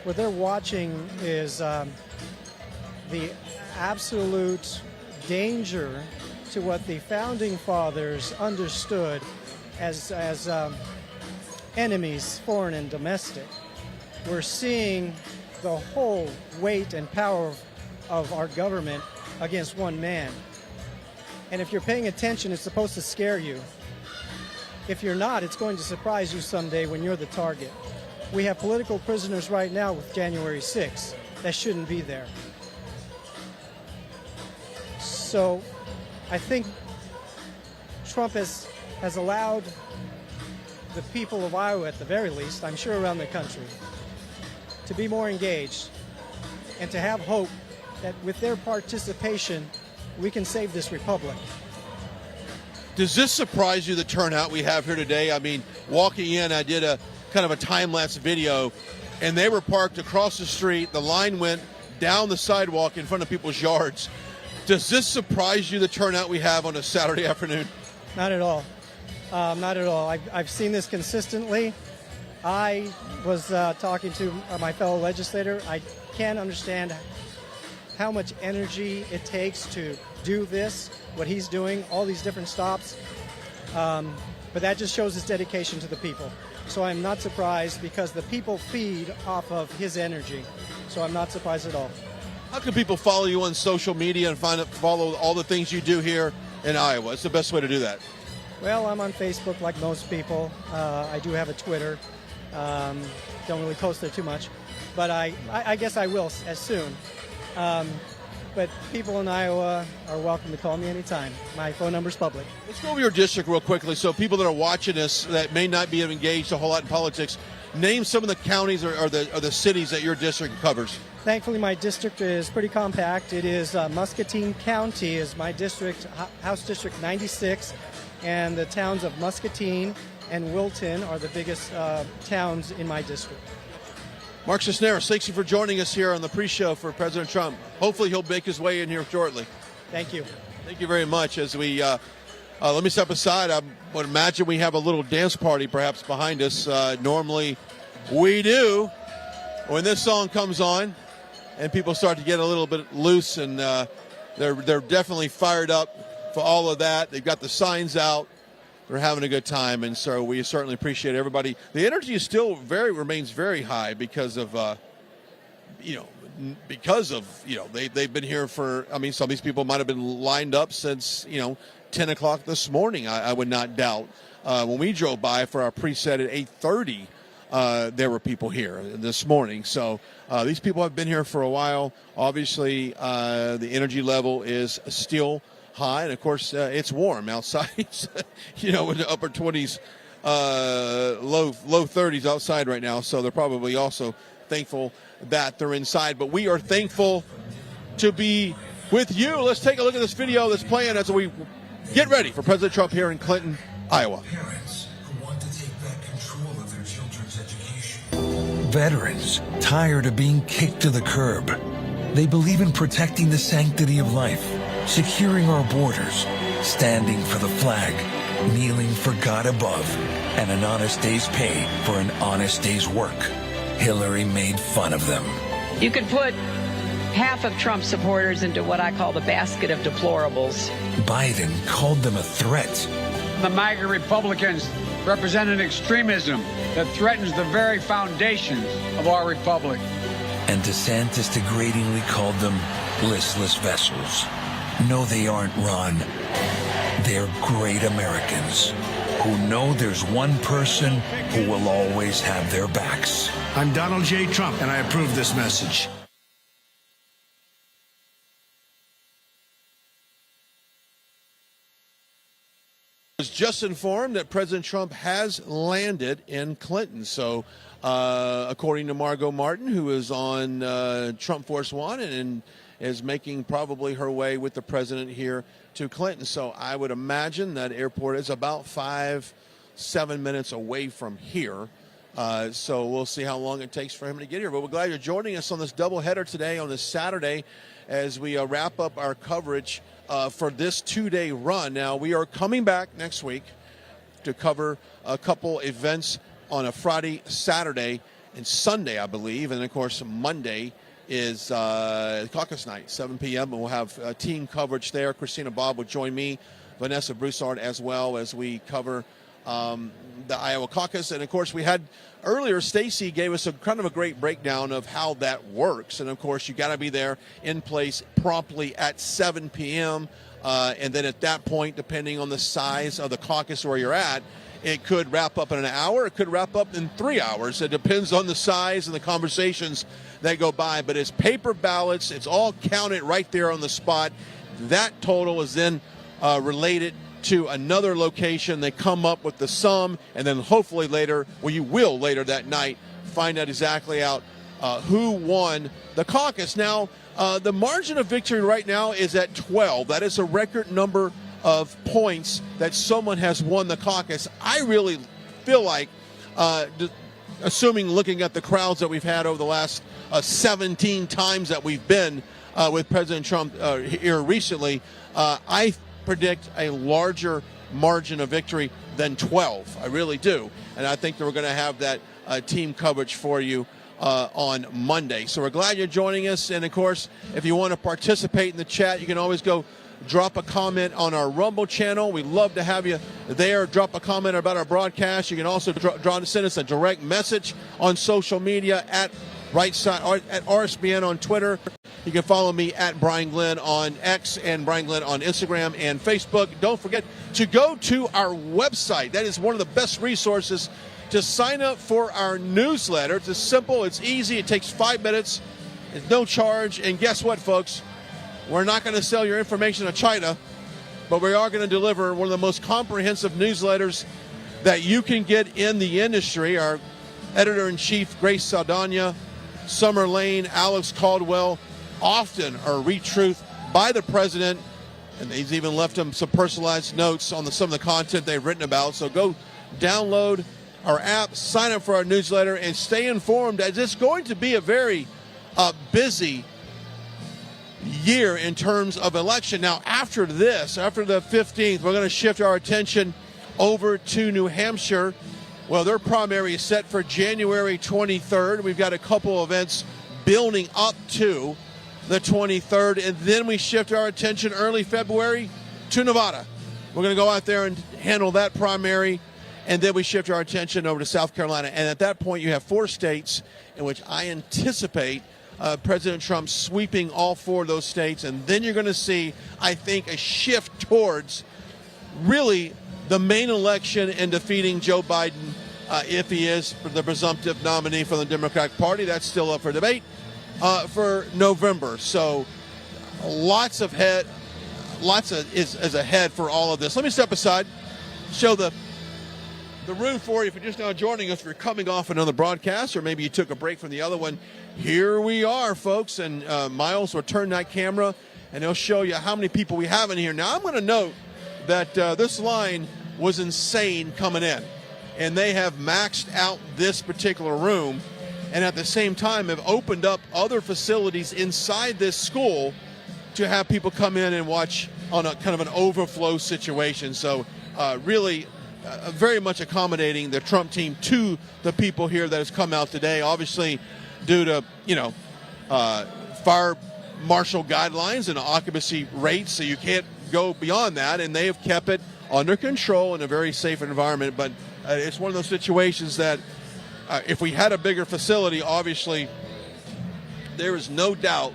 what they're watching is the absolute danger to what the Founding Fathers understood as enemies, foreign and domestic. We're seeing the whole weight and power of our government against one man. And if you're paying attention, it's supposed to scare you. If you're not, it's going to surprise you someday when you're the target. We have political prisoners right now with January 6th that shouldn't be there. So I think Trump has allowed the people of Iowa, at the very least, I'm sure around the country, to be more engaged and to have hope that with their participation, we can save this republic. Does this surprise you, the turnout we have here today? I mean, walking in, I did a kind of a time-lapse video, and they were parked across the street. The line went down the sidewalk in front of people's yards. Does this surprise you, the turnout we have on a Saturday afternoon? Not at all. Not at all. I've seen this consistently. I was talking to my fellow legislator. I can't understand how much energy it takes to do this, what he's doing, all these different stops. But that just shows his dedication to the people. So I'm not surprised because the people feed off of his energy. So I'm not surprised at all. How can people follow you on social media and follow all the things you do here in Iowa? What's the best way to do that? Well, I'm on Facebook like most people. I do have a Twitter. Don't really post there too much. But I guess I will as soon. But people in Iowa are welcome to call me anytime. My phone number's public. Let's go over your district real quickly so people that are watching this that may not be engaged a whole lot in politics, name some of the counties or the cities that your district covers. Thankfully, my district is pretty compact. It is Muscatine County is my district, House District 96, and the towns of Muscatine and Wilton are the biggest towns in my district. Mark Cisneros, thank you for joining us here on the pre-show for President Trump. Hopefully he'll make his way in here shortly. Thank you. Thank you very much. As we let me step aside, I would imagine we have a little dance party perhaps behind us. Normally we do when this song comes on and people start to get a little bit loose, and they're definitely fired up for all of that. They've got the signs out. they're having a good time, and so we certainly appreciate everybody. The energy is still remains very high because of they've been here for, I mean, some of these people might have been lined up since 10 o'clock this morning. I would not doubt. When we drove by for our preset at 8:30, there were people here this morning. So these people have been here for a while. Obviously, the energy level is still high, and of course, it's warm outside. In the upper 20s, low 30s outside right now. So they're probably also thankful that they're inside. But we are thankful to be with you. Let's take a look at this video that's playing as we get ready for President Trump here in Clinton, Iowa. Parents who want to take back control of their children's education. Veterans tired of being kicked to the curb. They believe in protecting the sanctity of life, securing our borders, standing for the flag, kneeling for God above, and an honest day's pay for an honest day's work. Hillary made fun of them. You could put half of Trump's supporters into what I call the basket of deplorables. Biden called them a threat. The MAGA Republicans represent an extremism that threatens the very foundations of our republic. And DeSantis degradingly called them listless vessels. No, they aren't, Ron. They're great Americans who know there's one person who will always have their backs. I'm Donald J. Trump, and I approve this message. I was just informed that President Trump has landed in Clinton. So, according to Margot Martin, who is on Trump Force One and is making probably her way with the president here to Clinton. So I would imagine that airport is about 5-7 minutes away from here. So we'll see how long it takes for him to get here. But we're glad you're joining us on this doubleheader today on this Saturday as we wrap up our coverage for this 2-day run. Now, we are coming back next week to cover a couple events on a Friday, Saturday, and Sunday, I believe. And, of course, Monday is Caucus night, 7 p.m., and we'll have team coverage there. Christina Bobb will join me, Vanessa Broussard, as well as we cover the Iowa caucus. And, of course, we had earlier, Stacy gave us a kind of a great breakdown of how that works. And, of course, you got to be there in place promptly at 7 p.m. And then at that point, depending on the size of the caucus where you're at, it could wrap up in an hour. It could wrap up in 3 hours. It depends on the size and the conversations that go by. But it's paper ballots. It's all counted right there on the spot. That total is then related to another location. They come up with the sum, and then hopefully later, well, you will later that night, find out exactly who won the caucus. Now, the margin of victory right now is at 12. That is a record number of points that someone has won the caucus. I really feel like, assuming looking at the crowds that we've had over the last 17 times that we've been with President Trump here recently, I predict a larger margin of victory than 12. I really do. And I think that we're going to have that team coverage for you on Monday. So we're glad you're joining us. And, of course, if you want to participate in the chat, you can always go drop a comment on our Rumble channel. We'd love to have you there. Drop a comment about our broadcast. You can also send us a direct message on social media at RSBN on Twitter. You can follow me at Brian Glenn on X and Brian Glenn on Instagram and Facebook. Don't forget to go to our website. That is one of the best resources to sign up for our newsletter. It's simple. It's easy. It takes 5 minutes. It's no charge. And guess what, folks? We're not going to sell your information to China, but we are going to deliver one of the most comprehensive newsletters that you can get in the industry. Our editor-in-chief, Grace Saldana, Summer Lane, Alex Caldwell, often are retruthed by the president, and he's even left him some personalized notes on some of the content they've written about. So go download our app, sign up for our newsletter, and stay informed, as it's going to be a very busy year in terms of election. Now, after this, after the 15th, we're going to shift our attention over to New Hampshire. Well, their primary is set for January 23rd. We've got a couple events building up to the 23rd, and then we shift our attention early February to Nevada. We're going to go out there and handle that primary, and then we shift our attention over to South Carolina. And at that point, you have 4 states in which I anticipate President Trump sweeping all 4 of those states. And then you're going to see, I think, a shift towards really the main election and defeating Joe Biden, if he is the presumptive nominee for the Democratic Party. That's still up for debate for November. So lots is ahead for all of this. Let me step aside, show the room for you. If you're just now joining us, if you're coming off another broadcast, or maybe you took a break from the other one, here we are, folks. And Miles will turn that camera, and he'll show you how many people we have in here. Now, I'm going to note that this line was insane coming in, and they have maxed out this particular room, and at the same time have opened up other facilities inside this school to have people come in and watch on a kind of an overflow situation. So really very much accommodating the Trump team to the people here that has come out today, obviously due to, fire marshal guidelines and occupancy rates, so you can't go beyond that, and they have kept it under control in a very safe environment. But it's one of those situations that if we had a bigger facility, obviously there is no doubt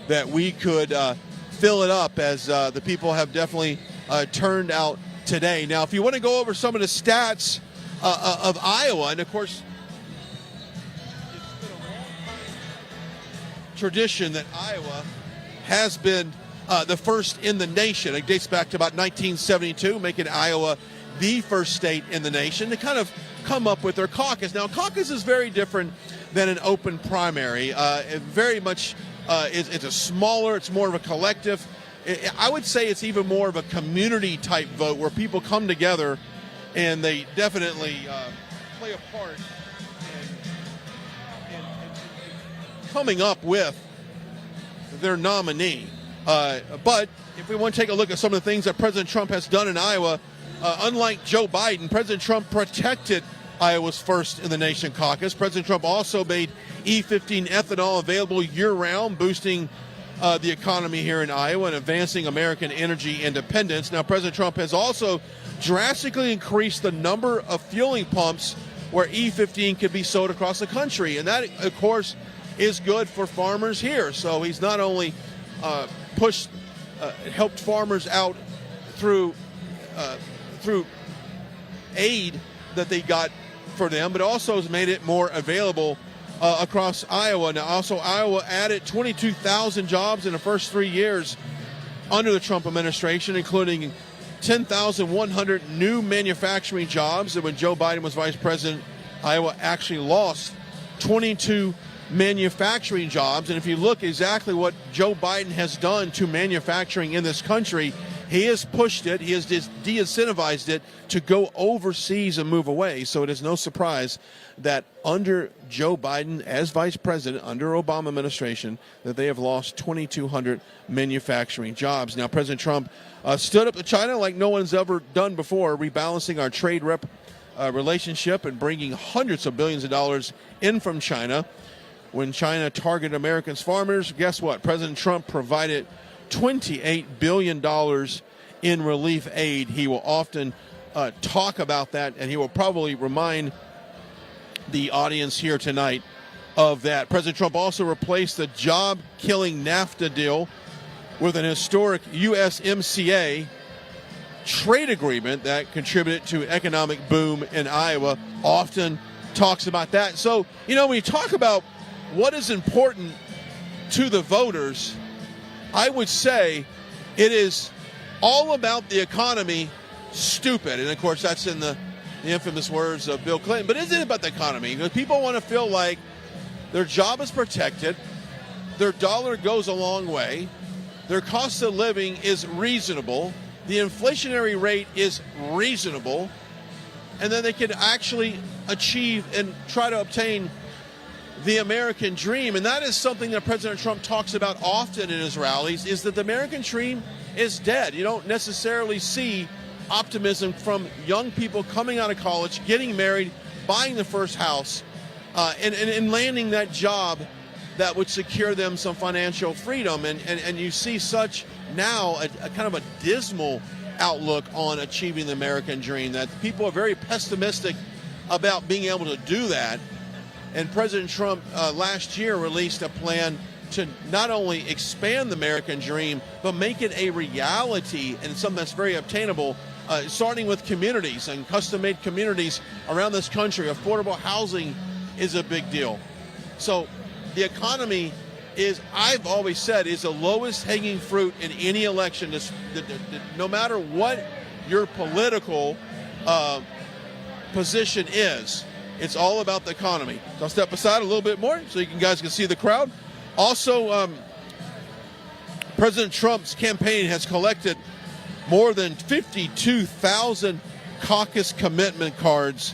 that we could fill it up, as the people have definitely turned out today. Now, if you want to go over some of the stats of Iowa, and of course, it's been a long tradition that Iowa has been the first in the nation. It dates back to about 1972, making Iowa the first state in the nation to kind of come up with their caucus. Now, caucus is very different than an open primary. It very much it's a smaller, it's more of a collective. I would say it's even more of a community type vote where people come together and they definitely play a part in coming up with their nominee. But if we want to take a look at some of the things that President Trump has done in Iowa, unlike Joe Biden, President Trump protected Iowa's first in the nation caucus. President Trump also made E15 ethanol available year-round, boosting the economy here in Iowa and advancing American energy independence. Now, President Trump has also drastically increased the number of fueling pumps where E15 can be sold across the country. And that, of course, is good for farmers here. So he's not only helped farmers out through aid that they got for them, but also has made it more available across Iowa. Now, also, Iowa added 22,000 jobs in the first 3 years under the Trump administration, including 10,100 new manufacturing jobs. And when Joe Biden was vice president, Iowa actually lost 22 manufacturing jobs. And if you look exactly what Joe Biden has done to manufacturing in this country, he has pushed it, he has de-incentivized it to go overseas and move away. So it is no surprise that under Joe Biden as vice president, under Obama administration, that they have lost 2,200 manufacturing jobs. Now, President Trump stood up to China like no one's ever done before, rebalancing our trade relationship and bringing hundreds of billions of dollars in from China. When China targeted Americans' farmers, guess what? President Trump provided $28 billion in relief aid. He will often talk about that, and he will probably remind the audience here tonight of that. President Trump also replaced the job-killing NAFTA deal with an historic USMCA trade agreement that contributed to economic boom in Iowa. Often talks about that. So, when you talk about what is important to the voters, I would say it is all about the economy, stupid. And, of course, that's in the infamous words of Bill Clinton. But isn't it about the economy? Because people want to feel like their job is protected, their dollar goes a long way, their cost of living is reasonable, the inflationary rate is reasonable, and then they can actually achieve and try to obtain the American dream. And that is something that President Trump talks about often in his rallies, is that the American dream is dead. You don't necessarily see optimism from young people coming out of college, getting married, buying the first house, and landing that job that would secure them some financial freedom. And you see such now a kind of a dismal outlook on achieving the American dream, that people are very pessimistic about being able to do that. And President Trump last year released a plan to not only expand the American dream, but make it a reality and something that's very obtainable, starting with communities and custom-made communities around this country. Affordable housing is a big deal. So the economy is, I've always said, is the lowest hanging fruit in any election. No matter what your political position is, it's all about the economy. So I'll step aside a little bit more so you guys can see the crowd. Also, President Trump's campaign has collected more than 52,000 caucus commitment cards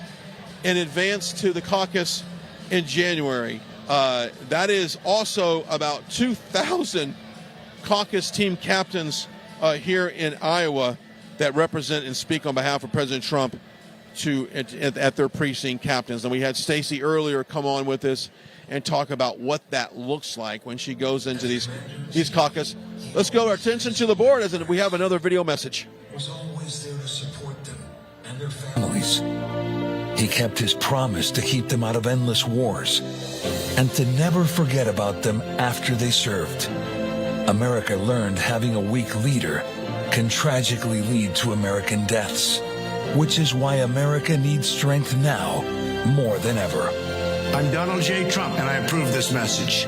in advance to the caucus in January. That is also about 2,000 caucus team captains here in Iowa that represent and speak on behalf of President Trump at their precinct captains. And we had Stacey earlier come on with us and talk about what that looks like when she goes into these caucus. Let's go our attention to the board as we have another video message. Was always there to support them and their families. He kept his promise to keep them out of endless wars and to never forget about them after they served. America learned having a weak leader can tragically lead to American deaths, which is why America needs strength now more than ever. I'm Donald J. Trump, and I approve this message.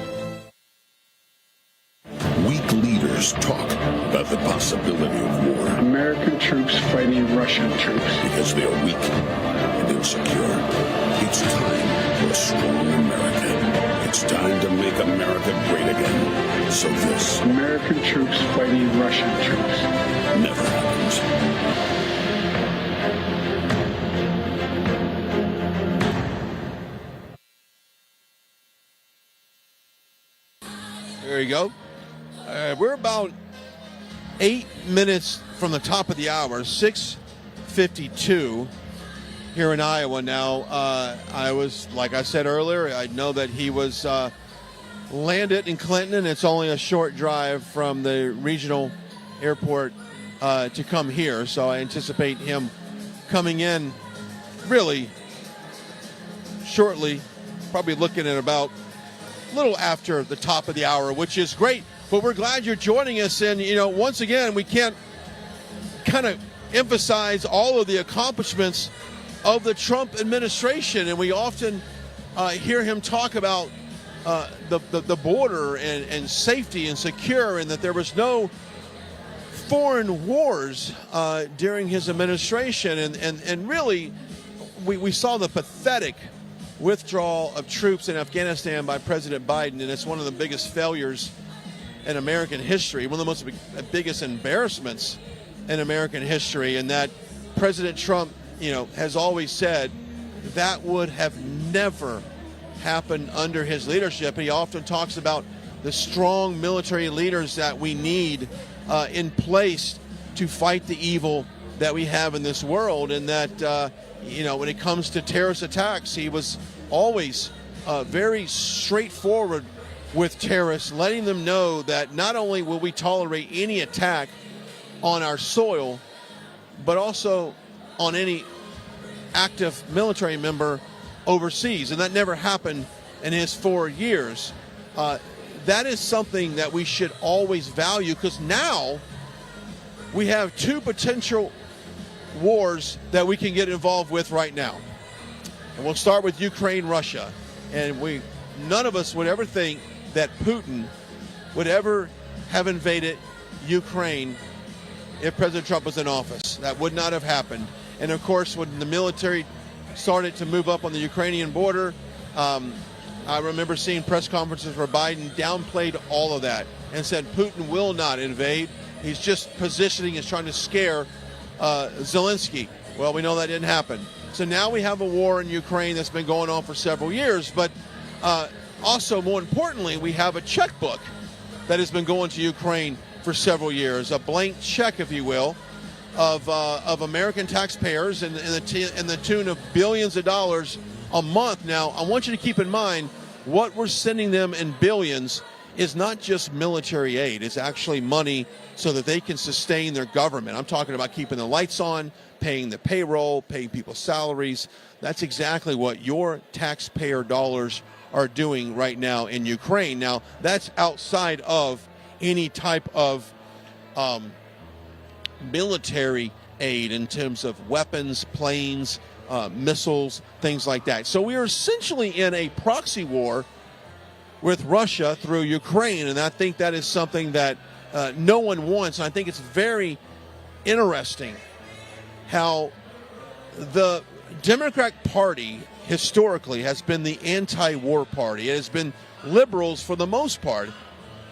Weak leaders talk about the possibility of war. American troops fighting Russian troops. Because they are weak and insecure. It's time for a strong America. It's time to make America great again. So this American troops fighting Russian troops never happens. There you go. We're about 8 minutes from the top of the hour, 6:52 here in Iowa now. I was, like I said earlier, I know that he was landed in Clinton, and it's only a short drive from the regional airport to come here. So I anticipate him coming in really shortly, probably looking at about a little after the top of the hour, which is great. But we're glad you're joining us. And, you know, once again, we can't kind of emphasize all of the accomplishments of the Trump administration. And we often hear him talk about the border and safety and secure, and that there was no foreign wars during his administration. And really, we saw the pathetic withdrawal of troops in Afghanistan by President Biden, and it's one of the biggest failures in American history, one of the most biggest embarrassments in American history, and that President Trump, you know, has always said that would have never happened under his leadership. He often talks about the strong military leaders that we need in place to fight the evil that we have in this world, and that you know, when it comes to terrorist attacks, he was always very straightforward with terrorists, letting them know that not only will we tolerate any attack on our soil, but also on any active military member overseas. And that never happened in his 4 years. That is something that we should always value, because now we have two potential wars that we can get involved with right now. And we'll start with Ukraine, Russia. And none of us would ever think that Putin would ever have invaded Ukraine if President Trump was in office. That would not have happened. And of course, when the military started to move up on the Ukrainian border, I remember seeing press conferences where Biden downplayed all of that and said Putin will not invade. He's just positioning, is trying to scare Zelensky. Well, we know that didn't happen. So now we have a war in Ukraine that's been going on for several years. But also, more importantly, we have a checkbook that has been going to Ukraine for several years, a blank check, if you will, of American taxpayers in the tune of billions of dollars a month. Now, I want you to keep in mind what we're sending them in billions is not just military aid. It's actually money so that they can sustain their government. I'm talking about keeping the lights on, paying the payroll, paying people's salaries. That's exactly what your taxpayer dollars are doing right now in Ukraine. Now, that's outside of any type of military aid in terms of weapons, planes, missiles, things like that. So we are essentially in a proxy war with Russia through Ukraine, and I think that is something that no one wants. And I think it's very interesting how the Democratic Party historically has been the anti-war party. It has been liberals, for the most part,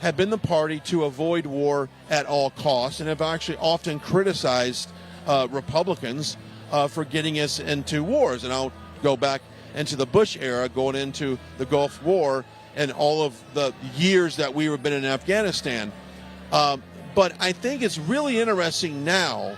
have been the party to avoid war at all costs, and have actually often criticized Republicans for getting us into wars. And I'll go back into the Bush era, going into the Gulf War, and all of the years that we have been in Afghanistan. But I think it's really interesting now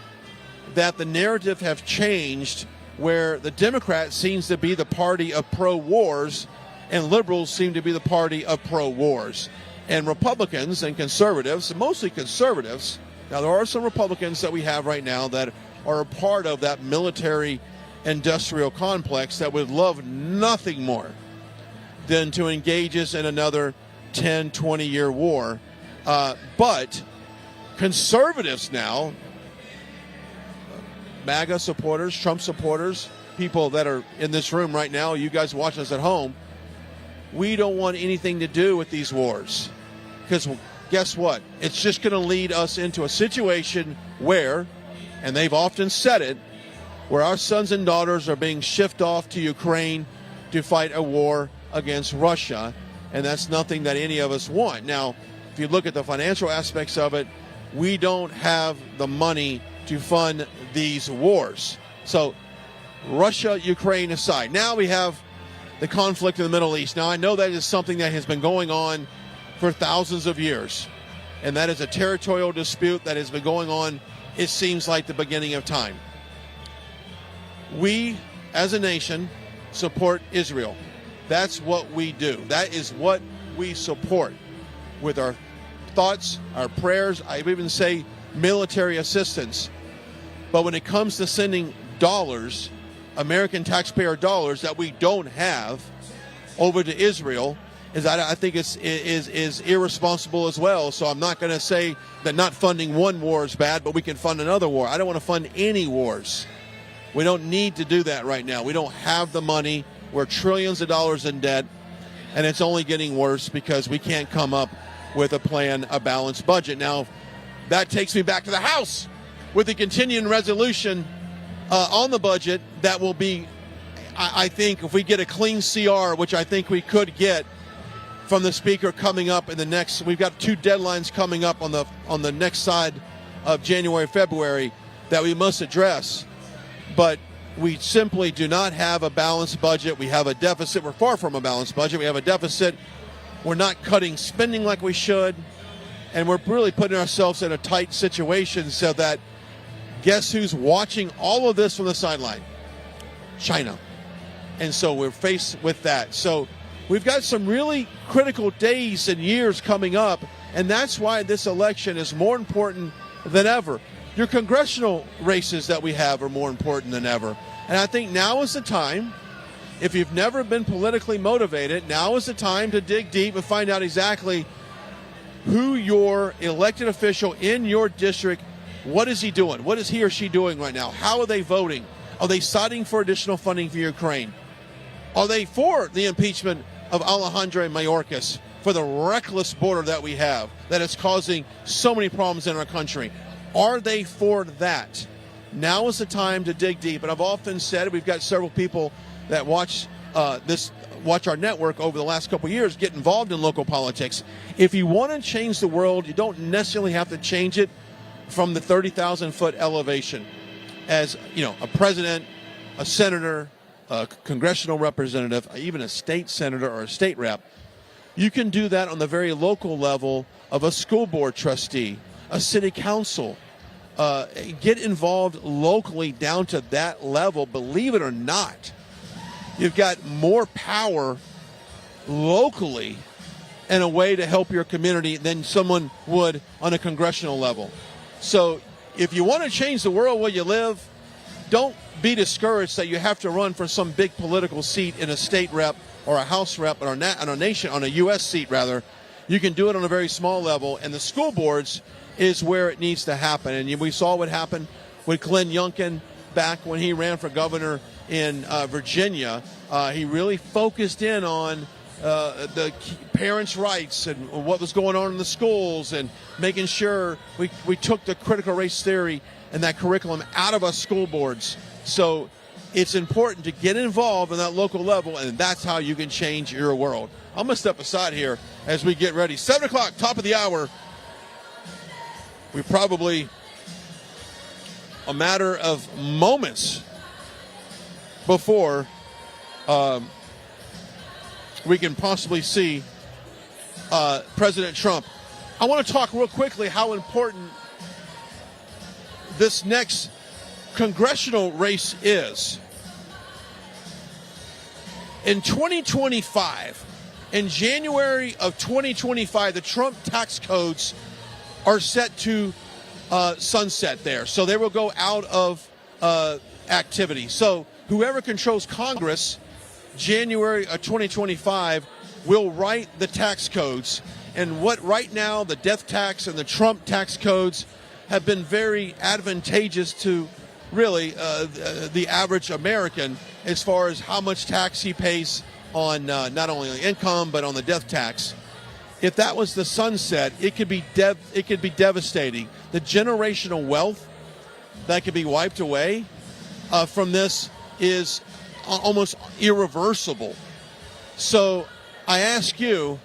that the narrative have changed, where the Democrats seems to be the party of pro-wars and liberals seem to be the party of pro-wars. And Republicans and conservatives, mostly conservatives, now there are some Republicans that we have right now that are a part of that military industrial complex that would love nothing more than to engage us in another 10, 20-year war. But conservatives now, MAGA supporters, Trump supporters, people that are in this room right now, you guys watching us at home, we don't want anything to do with these wars. Because guess what? It's just going to lead us into a situation where, and they've often said it, where our sons and daughters are being shipped off to Ukraine to fight a war against Russia, and that's nothing that any of us want. Now, if you look at the financial aspects of it, we don't have the money to fund these wars. So, Russia, Ukraine aside, now we have the conflict in the Middle East. Now, I know that is something that has been going on for thousands of years, and that is a territorial dispute that has been going on, it seems like, the beginning of time. We, as a nation, support Israel. That's what we do. That is what we support with our thoughts, our prayers, I would even say military assistance. But when it comes to sending dollars, American taxpayer dollars that we don't have over to Israel, I think is irresponsible as well. So I'm not going to say that not funding one war is bad, but we can fund another war. I don't want to fund any wars. We don't need to do that right now. We don't have the money. We're trillions of dollars in debt, and it's only getting worse because we can't come up with a plan, a balanced budget. Now, that takes me back to the House with the continuing resolution on the budget that will be, I think, if we get a clean CR, which I think we could get from the Speaker coming up in the next, we've got 2 deadlines coming up on the next side of January, February that we must address. But we simply do not have a balanced budget. We have a deficit. We're far from a balanced budget. We have a deficit. We're not cutting spending like we should. And we're really putting ourselves in a tight situation so that, guess who's watching all of this from the sideline? China. And so we're faced with that. So we've got some really critical days and years coming up, and that's why this election is more important than ever. Your congressional races that we have are more important than ever. And I think now is the time, if you've never been politically motivated, now is the time to dig deep and find out exactly who your elected official in your district, what is he doing? What is he or she doing right now? How are they voting? Are they citing for additional funding for Ukraine? Are they for the impeachment of Alejandro Mayorkas for the reckless border that we have that is causing so many problems in our country? Are they for that? Now is the time to dig deep. And I've often said, we've got several people that watch our network over the last couple of years get involved in local politics. If you want to change the world, you don't necessarily have to change it from the 30,000-foot elevation. As you know, a president, a senator, a congressional representative, even a state senator or a state rep, you can do that on the very local level of a school board trustee, a city council. Get involved locally down to that level. Believe it or not, you've got more power locally in a way to help your community than someone would on a congressional level. So if you want to change the world where you live, don't be discouraged that you have to run for some big political seat in a state rep or a House rep or on a U.S. seat, rather. You can do it on a very small level, and the school boards is where it needs to happen. And we saw what happened with Glenn Youngkin back when he ran for governor in Virginia. He really focused in on the parents' rights and what was going on in the schools and making sure we took the critical race theory and that curriculum out of us school boards. So it's important to get involved in that local level, and that's how you can change your world. I'm going to step aside here as we get ready. 7 o'clock, top of the hour. We probably, a matter of moments before we can possibly see President Trump. I want to talk real quickly how important this next congressional race is. In 2025, in January of 2025, the Trump tax codes are set to sunset there. So they will go out of activity. So whoever controls Congress, January of 2025, will write the tax codes. And what right now, the death tax and the Trump tax codes have been very advantageous to really the average American as far as how much tax he pays on not only the income but on the death tax. If that was the sunset, it could be devastating. The generational wealth that could be wiped away from this is almost irreversible. So I ask you,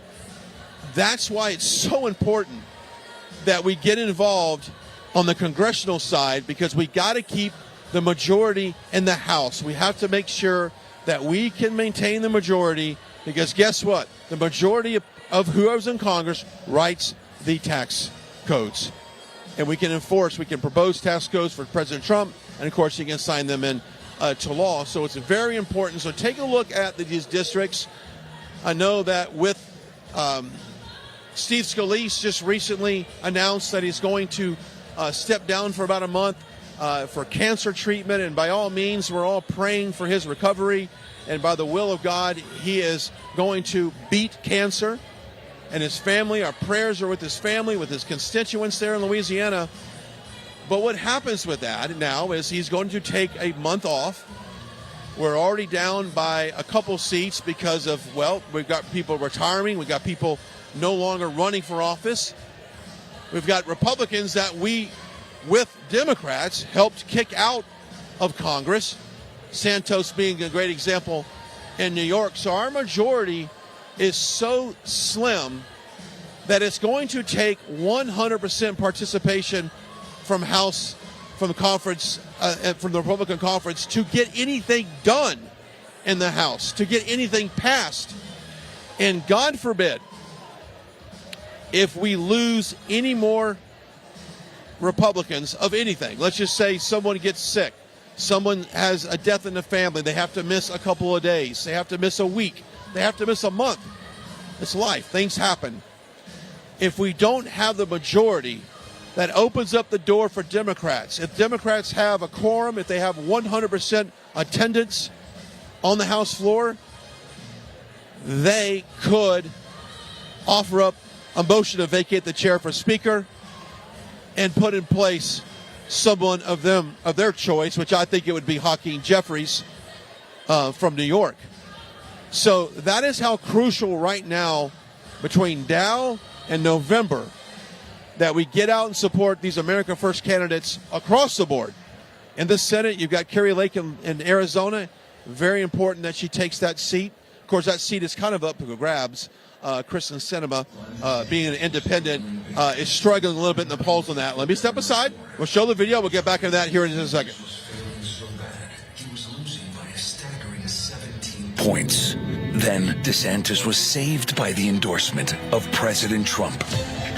that's why it's so important that we get involved on the congressional side, because we got to keep the majority in the House. We have to make sure that we can maintain the majority, because guess what? The majority of whoever's in Congress writes the tax codes. And we can enforce, we can propose tax codes for President Trump, and of course he can sign them in to law. So it's very important. So take a look at these districts. I know that with Steve Scalise just recently announced that he's going to step down for about a month for cancer treatment, and by all means we're all praying for his recovery, and by the will of God he is going to beat cancer, and his family, our prayers are with his family, with his constituents there in Louisiana. But what happens with that now is he's going to take a month off. We're already down by a couple seats because of, well, we've got people retiring, we've got people no longer running for office. We've got Republicans that we, with Democrats, helped kick out of Congress, Santos being a great example in New York. So our majority is so slim that it's going to take 100% participation from House, from the conference, from the Republican conference to get anything done in the House, to get anything passed. And God forbid, if we lose any more Republicans of anything, let's just say someone gets sick, someone has a death in the family, they have to miss a couple of days, they have to miss a week, they have to miss a month. It's life. Things happen. If we don't have the majority, that opens up the door for Democrats. If Democrats have a quorum, if they have 100% attendance on the House floor, they could offer up a motion to vacate the chair for Speaker and put in place someone of their choice, which I think it would be Hakeem Jeffries from New York. So that is how crucial right now, between now and November, that we get out and support these America First candidates across the board. In the Senate, you've got Carrie Lake in Arizona. Very important that she takes that seat. Of course, that seat is kind of up for grabs. Kristen Sinema, being an independent, is struggling a little bit in the polls on that. Let me step aside. We'll show the video. We'll get back into that here in just a second. Points. Then DeSantis was saved by the endorsement of President Trump.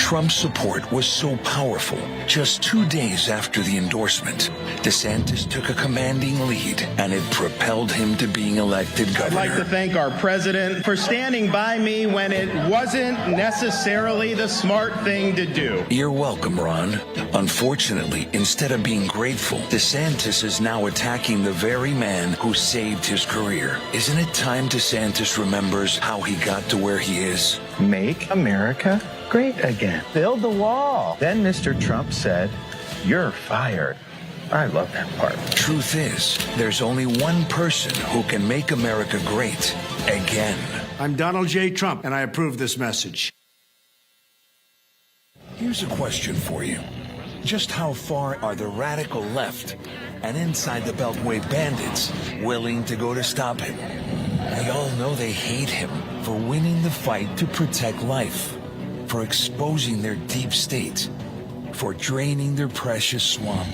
Trump's support was so powerful, just 2 days after the endorsement, DeSantis took a commanding lead, and it propelled him to being elected governor. I'd like to thank our president for standing by me when it wasn't necessarily the smart thing to do. You're welcome, Ron. Unfortunately, instead of being grateful, DeSantis is now attacking the very man who saved his career. Isn't it time DeSantis remembers how he got to where he is? Make America great again. Build the wall. Then Mr. Trump said, "You're fired." I love that part. Truth is, there's only one person who can make America great again. I'm Donald J. Trump, and I approve this message. Here's a question for you. Just how far are the radical left and inside the Beltway bandits willing to go to stop him? We all know they hate him for winning the fight to protect life, for exposing their deep state, for draining their precious swamp.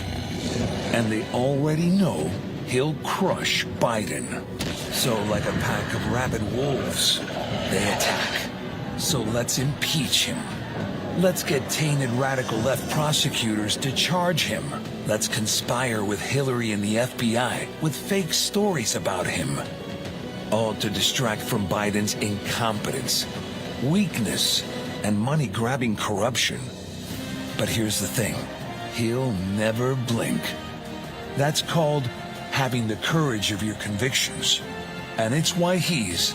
And they already know he'll crush Biden. So like a pack of rabid wolves, they attack. So let's impeach him. Let's get tainted radical left prosecutors to charge him. Let's conspire with Hillary and the FBI with fake stories about him. All to distract from Biden's incompetence, weakness, and money-grabbing corruption. But here's the thing. He'll never blink. That's called having the courage of your convictions. And it's why he's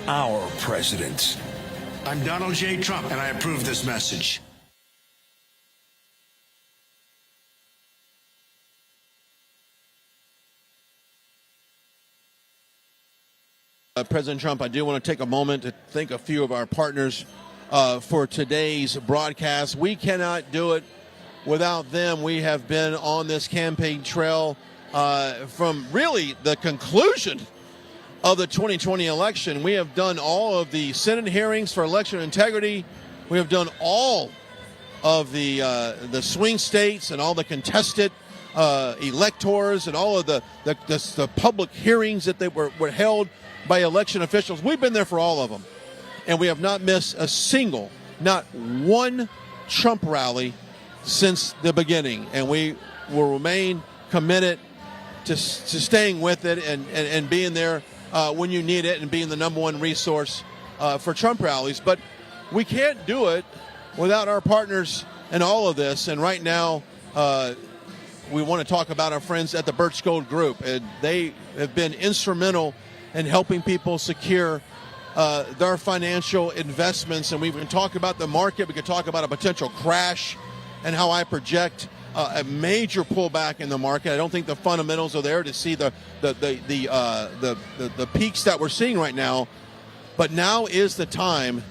our president. I'm Donald J. Trump, and I approve this message. President Trump, I do want to take a moment to thank a few of our partners for today's broadcast. We cannot do it without them. We have been on this campaign trail from really the conclusion of the 2020 election. We have done all of the Senate hearings for election integrity. We have done all of the swing states and all the contested electors and all of the public hearings that they were held by election officials. We've been there for all of them. And we have not missed a single, not one Trump rally since the beginning. And we will remain committed to staying with it and being there when you need it and being the number one resource for Trump rallies. But we can't do it without our partners in all of this. And right now, we want to talk about our friends at the Birch Gold Group. And they have been instrumental in helping people secure their financial investments. And we can talk about the market. We can talk about a potential crash and how I project a major pullback in the market. I don't think the fundamentals are there to see the peaks that we're seeing right now. But now is the time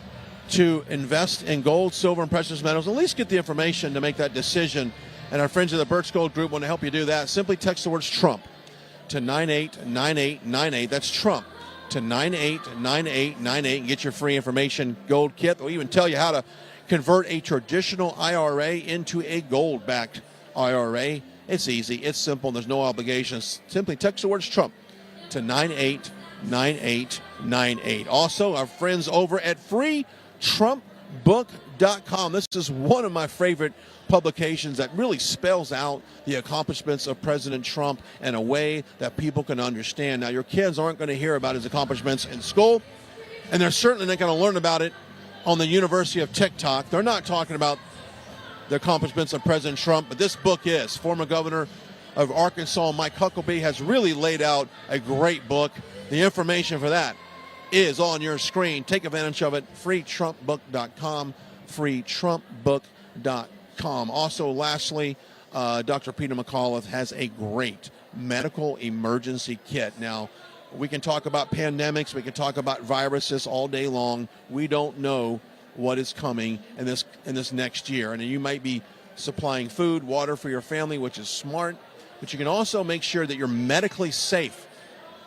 to invest in gold, silver, and precious metals. At least get the information to make that decision. And our friends at the Birch Gold Group want to help you do that. Simply text the words Trump to 989898. That's Trump to 989898 and get your free information gold kit. They'll even tell you how to convert a traditional IRA into a gold-backed IRA. It's easy. It's simple. There's no obligations. Simply text the words Trump to 989898. Also, our friends over at freetrumpbook.com. This is one of my favorite publications that really spells out the accomplishments of President Trump in a way that people can understand. Now, your kids aren't going to hear about his accomplishments in school, and they're certainly not going to learn about it on the University of TikTok. They're not talking about the accomplishments of President Trump, but this book is. Former governor of Arkansas, Mike Huckabee, has really laid out a great book. The information for that is on your screen. Take advantage of it. freetrumpbook.com, freetrumpbook.com. Also, lastly, Dr. Peter McAuliffe has a great medical emergency kit. Now, we can talk about pandemics. We can talk about viruses all day long. We don't know what is coming in this next year. And you might be supplying food, water for your family, which is smart. But you can also make sure that you're medically safe.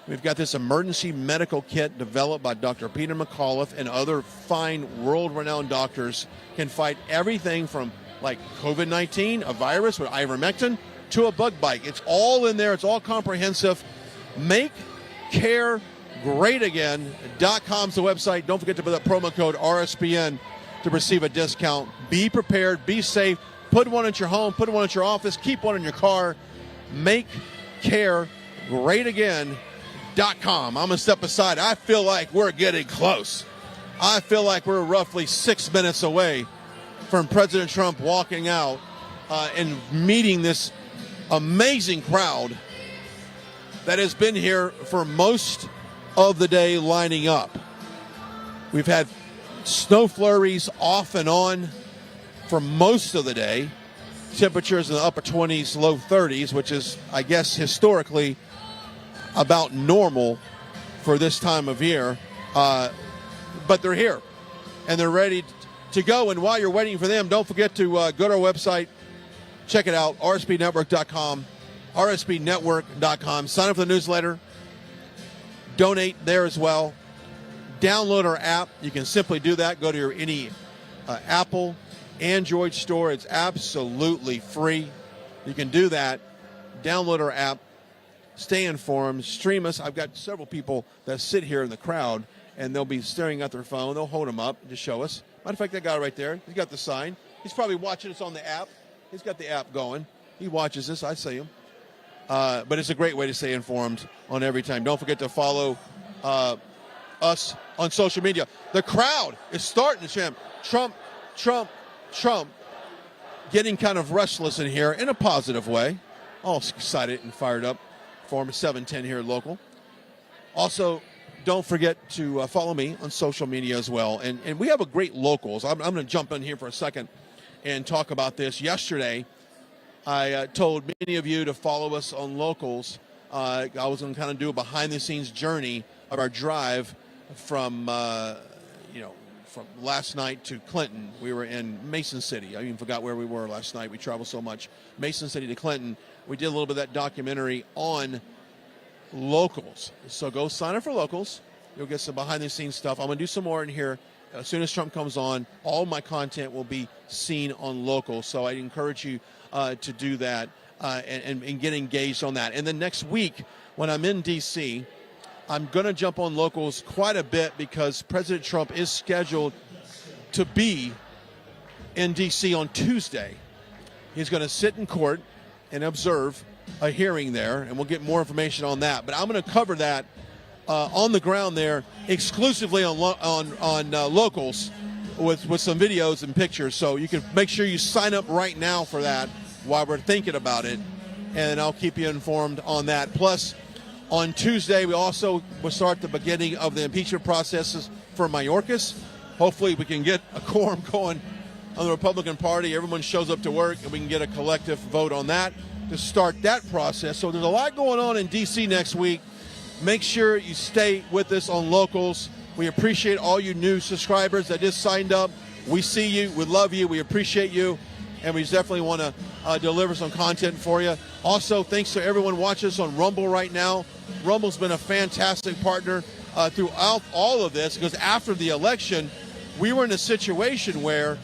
We've got this emergency medical kit developed by Dr. Peter McAuliffe and other fine world-renowned doctors. Can fight everything from like COVID-19, a virus with ivermectin, to a bug bite. It's all in there. It's all comprehensive. MakeCareGreatAgain.com is the website. Don't forget to put that promo code RSPN to receive a discount. Be prepared, be safe. Put one at your home, put one at your office, keep one in your car. MakeCareGreatAgain.com. I'm going to step aside. I feel like we're getting close. I feel like we're roughly 6 minutes away from President Trump walking out and meeting this amazing crowd that has been here for most of the day lining up. We've had snow flurries off and on for most of the day. Temperatures in the upper 20s, low 30s, which is, I guess, historically about normal for this time of year. But they're here, and they're ready to go. And while you're waiting for them, don't forget to go to our website, check it out, rsbnetwork.com, rsbnetwork.com. Sign up for the newsletter. Donate there as well. Download our app. You can simply do that. Go to any Apple, Android store. It's absolutely free. You can do that. Download our app. Stay informed. Stream us. I've got several people that sit here in the crowd, and they'll be staring at their phone. They'll hold them up to show us. Matter of fact, that guy right there, he's got the sign. He's probably watching us on the app. He's got the app going. He watches this. I see him. But it's a great way to stay informed on every time. Don't forget to follow us on social media. The crowd is starting to chant Trump, Trump, Trump, getting kind of restless in here in a positive way. All excited and fired up for 710 here local. Also, don't forget to follow me on social media as well. And we have a great locals. I'm going to jump in here for a second and talk about this. Yesterday, I told many of you to follow us on locals. I was going to kind of do a behind-the-scenes journey of our drive from from last night to Clinton. We were in Mason City. I even forgot where we were last night. We traveled so much. Mason City to Clinton. We did a little bit of that documentary on locals. So go sign up for locals. You'll get some behind-the-scenes stuff. I'm going to do some more in here. As soon as Trump comes on, all my content will be seen on locals. So I encourage you to do that and get engaged on that. And then next week, when I'm in D.C., I'm going to jump on locals quite a bit because President Trump is scheduled to be in D.C. on Tuesday. He's going to sit in court and observe a hearing there, and we'll get more information on that. But I'm going to cover that on the ground there exclusively on locals with some videos and pictures. So you can make sure you sign up right now for that while we're thinking about it, and I'll keep you informed on that. Plus, on Tuesday, we also will start the beginning of the impeachment processes for Mayorkas. Hopefully, we can get a quorum going on the Republican Party. Everyone shows up to work, and we can get a collective vote on that to start that process. So there's a lot going on in D.C. next week. Make sure you stay with us on locals. We appreciate all you new subscribers that just signed up. We see you. We love you. We appreciate you. And we definitely want to deliver some content for you. Also, thanks to everyone watching us on Rumble right now. Rumble's been a fantastic partner throughout all of this, because after the election, we were in a situation where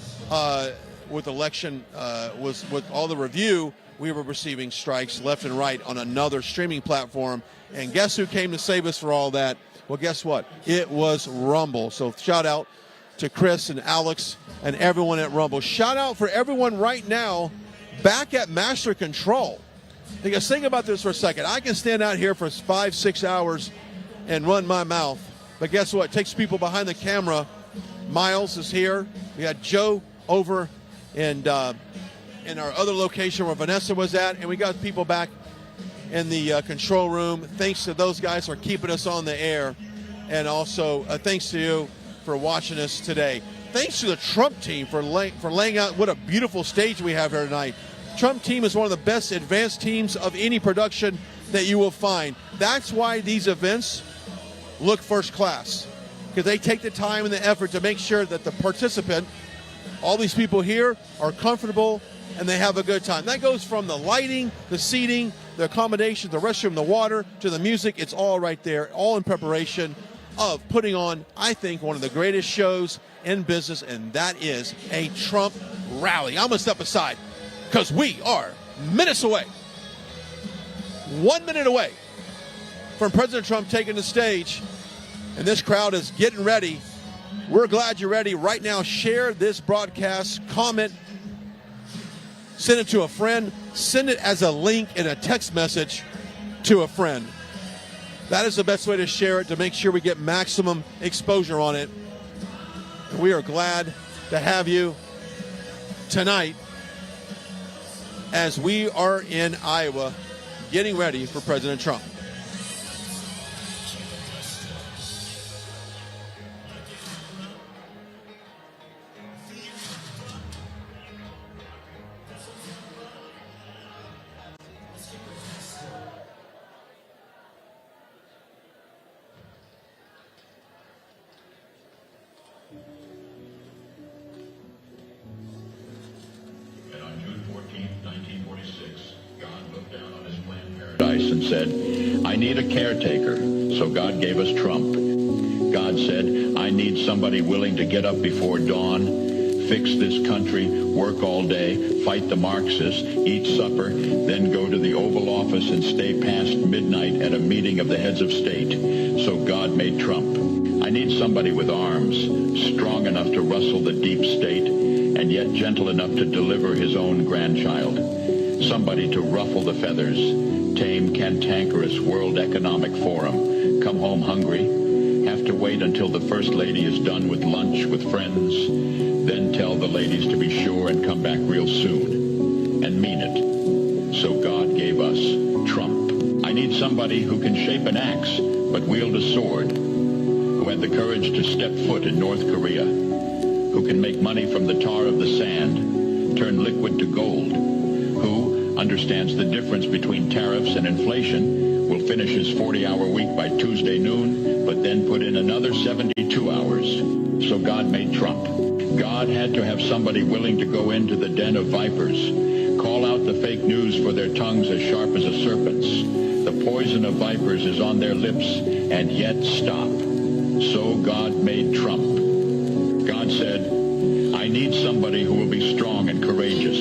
with all the review, we were receiving strikes left and right on another streaming platform. And guess who came to save us for all that? Well, guess what? It was Rumble. So shout out to Chris and Alex and everyone at Rumble. Shout out for everyone right now back at Master Control. Because think about this for a second. I can stand out here for 5-6 hours and run my mouth. But guess what? It takes people behind the camera. Miles is here. We had Joe over in our other location where Vanessa was at. And we got people back in the control room. Thanks to those guys for keeping us on the air. And also thanks to you for watching us today. Thanks to the Trump team for laying out what a beautiful stage we have here tonight. Trump team is one of the best advanced teams of any production that you will find. That's why these events look first class, because they take the time and the effort to make sure that the participant, all these people here, are comfortable and they have a good time. That goes from the lighting, the seating, the accommodations, the restroom, the water, to the music. It's all right there, all in preparation of putting on, I think, one of the greatest shows in business, and that is a Trump rally. I'm going to step aside because we are minutes away, 1 minute away from President Trump taking the stage, and this crowd is getting ready We're glad you're ready. Right now, share this broadcast, comment, send it to a friend, send it as a link in a text message to a friend. That is the best way to share it, to make sure we get maximum exposure on it. We are glad to have you tonight as we are in Iowa getting ready for President Trump. And said, I need a caretaker. So God gave us Trump. God said, I need somebody willing to get up before dawn, fix this country, work all day, fight the Marxists, eat supper, then go to the Oval Office and stay past midnight at a meeting of the heads of state. So God made Trump. I need somebody with arms, strong enough to rustle the deep state, and yet gentle enough to deliver his own grandchild. Somebody to ruffle the feathers, tame cantankerous World Economic Forum, come home hungry, have to wait until the First Lady is done with lunch with friends, then tell the ladies to be sure and come back real soon, and mean it. So God gave us Trump. I need somebody who can shape an axe, but wield a sword, who had the courage to step foot in North Korea, who can make money from the tar of the sand, turn liquid to gold, who understands the difference between tariffs and inflation, will finish his 40-hour week by Tuesday noon, but then put in another 72 hours. So God made Trump. God had to have somebody willing to go into the den of vipers, call out the fake news for their tongues as sharp as a serpent's. The poison of vipers is on their lips, and yet stop. So God made Trump. God said, I need somebody who will be strong and courageous,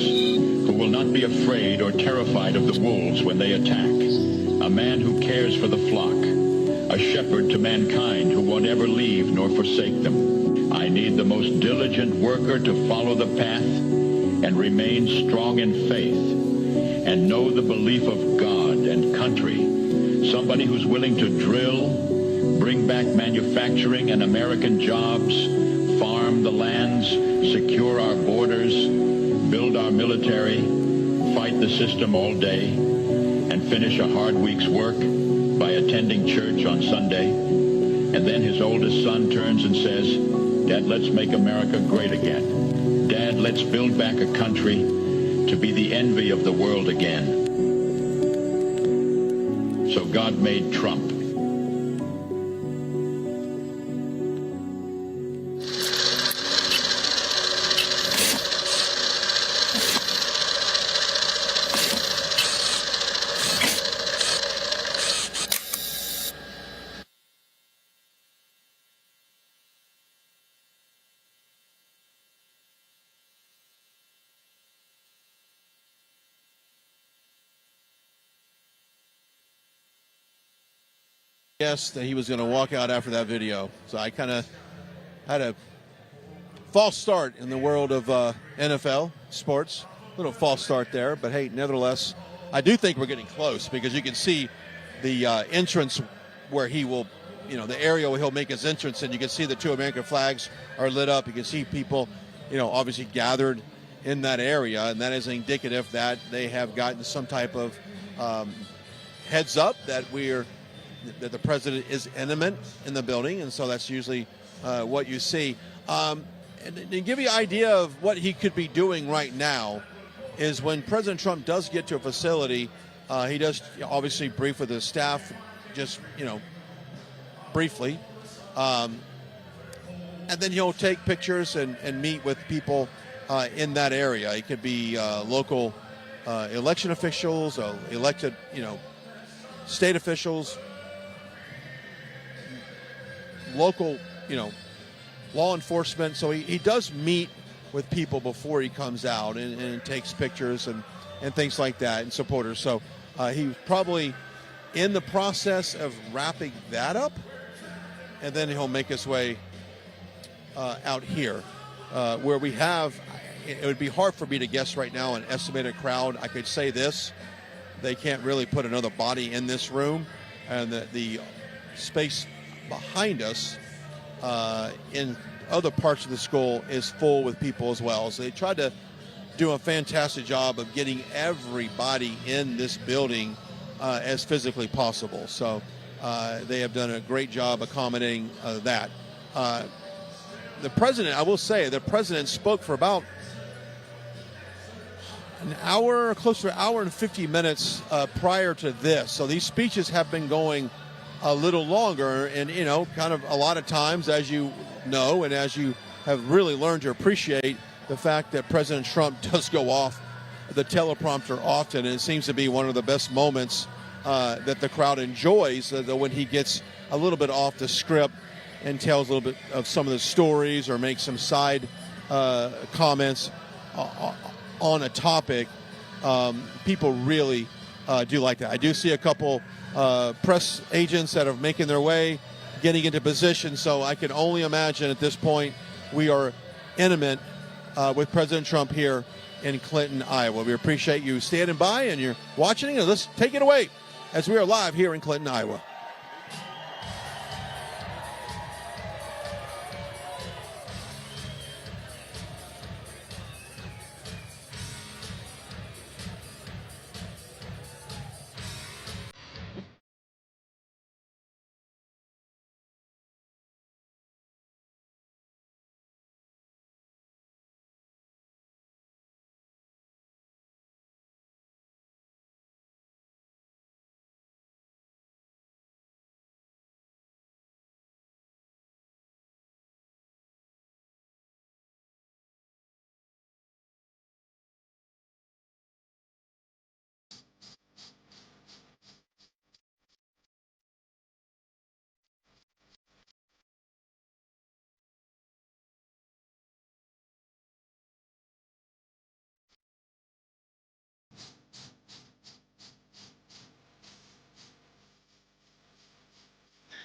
who will not be afraid or terrified of the wolves when they attack, a man who cares for the flock, a shepherd to mankind who won't ever leave nor forsake them. I need the most diligent worker to follow the path and remain strong in faith and know the belief of God and country, somebody who's willing to drill, bring back manufacturing and American jobs, farm the lands, secure our borders, build our military, fight the system all day, and finish a hard week's work by attending church on Sunday. And then his oldest son turns and says, Dad, let's make America great again. Dad, let's build back a country to be the envy of the world again. So God made Trump. Yes, that he was going to walk out after that video. So I kind of had a false start in the world of NFL sports. A little false start there, but hey, nevertheless, I do think we're getting close because you can see the entrance where he will, the area where he'll make his entrance, and you can see the two American flags are lit up. You can see people, obviously gathered in that area, and that is indicative that they have gotten some type of heads up that that the president is imminent in the building, and so that's usually what you see. And to give you an idea of what he could be doing right now is when President Trump does get to a facility, he does obviously brief with his staff, just, briefly. And then he'll take pictures and meet with people in that area. It could be local election officials, elected, state officials, local, law enforcement. So he does meet with people before he comes out and takes pictures and things like that, and supporters. So he's probably in the process of wrapping that up, and then he'll make his way out here, where we have. It would be hard for me to guess right now an estimated crowd. I could say this: they can't really put another body in this room, and the space behind us in other parts of the school is full with people as well. So they tried to do a fantastic job of getting everybody in this building as physically possible. So they have done a great job accommodating that. The president, I will say, the president spoke for about an hour, close to an hour and 50 minutes prior to this. So these speeches have been going a little longer, and, you know, kind of a lot of times, as you know, and as you have really learned to appreciate, the fact that President Trump does go off the teleprompter often, and it seems to be one of the best moments that the crowd enjoys, when he gets a little bit off the script and tells a little bit of some of the stories or makes some side comments on a topic. People really do like that. I do see a couple press agents that are making their way, getting into position, so I can only imagine at this point we are intimate with President Trump here in Clinton, Iowa. We appreciate you standing by and you're watching, and let's take it away as we are live here in Clinton, Iowa.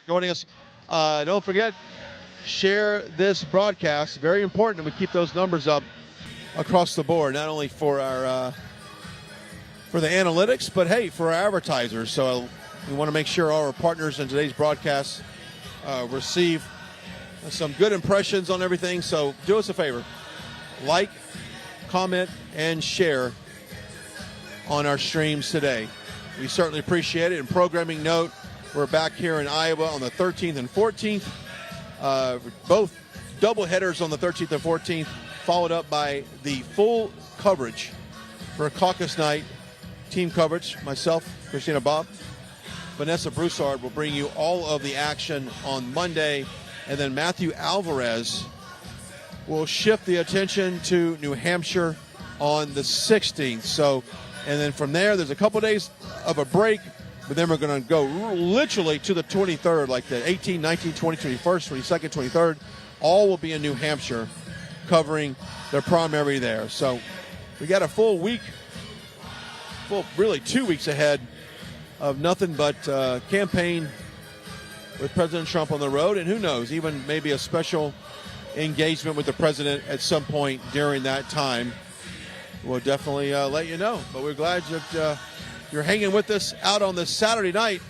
Joining us. Don't forget, share this broadcast. Very important that we keep those numbers up across the board, not only for our for the analytics, but hey, for our advertisers. So we want to make sure all our partners in today's broadcast receive some good impressions on everything. So do us a favor, like, comment, and share on our streams today. We certainly appreciate it. And programming note, we're back here in Iowa on the 13th and 14th. Both double headers on the 13th and 14th, followed up by the full coverage for Caucus Night. Team coverage, myself, Christina Bob, Vanessa Broussard will bring you all of the action on Monday. And then Matthew Alvarez will shift the attention to New Hampshire on the 16th. So, and then from there, there's a couple days of a break. But then we're going to go literally to the 23rd, like the 18, 19, 20, 21st, 22nd, 23rd. All will be in New Hampshire covering their primary there. So we got a full week, really 2 weeks ahead of nothing but campaign with President Trump on the road. And who knows, even maybe a special engagement with the president at some point during that time. We'll definitely let you know. But we're glad that you're hanging with us out on this Saturday night.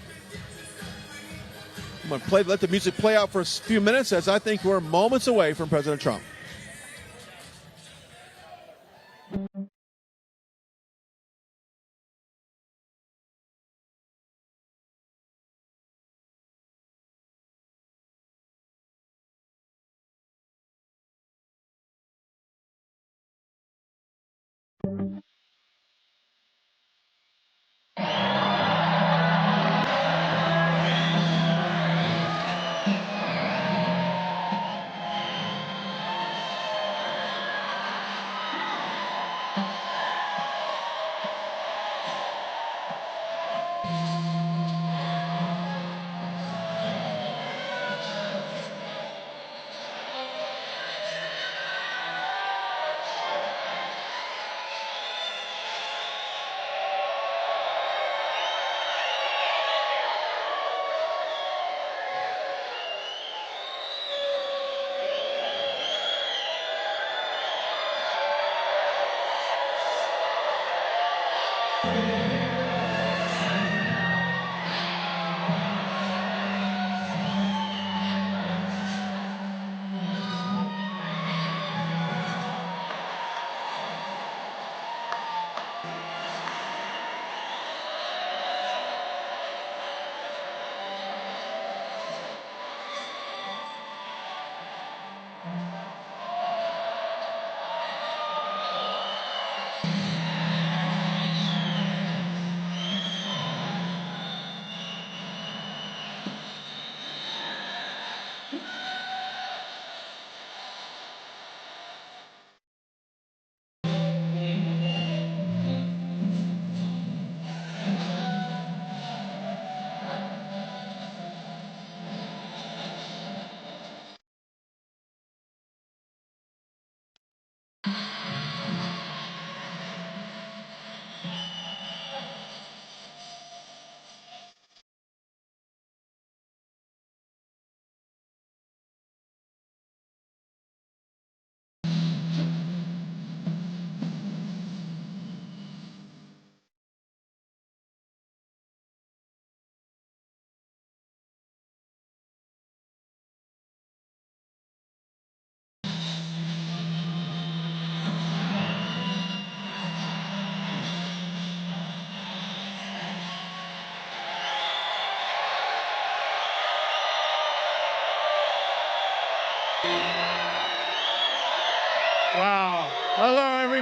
I'm going to let the music play out for a few minutes, as I think we're moments away from President Trump.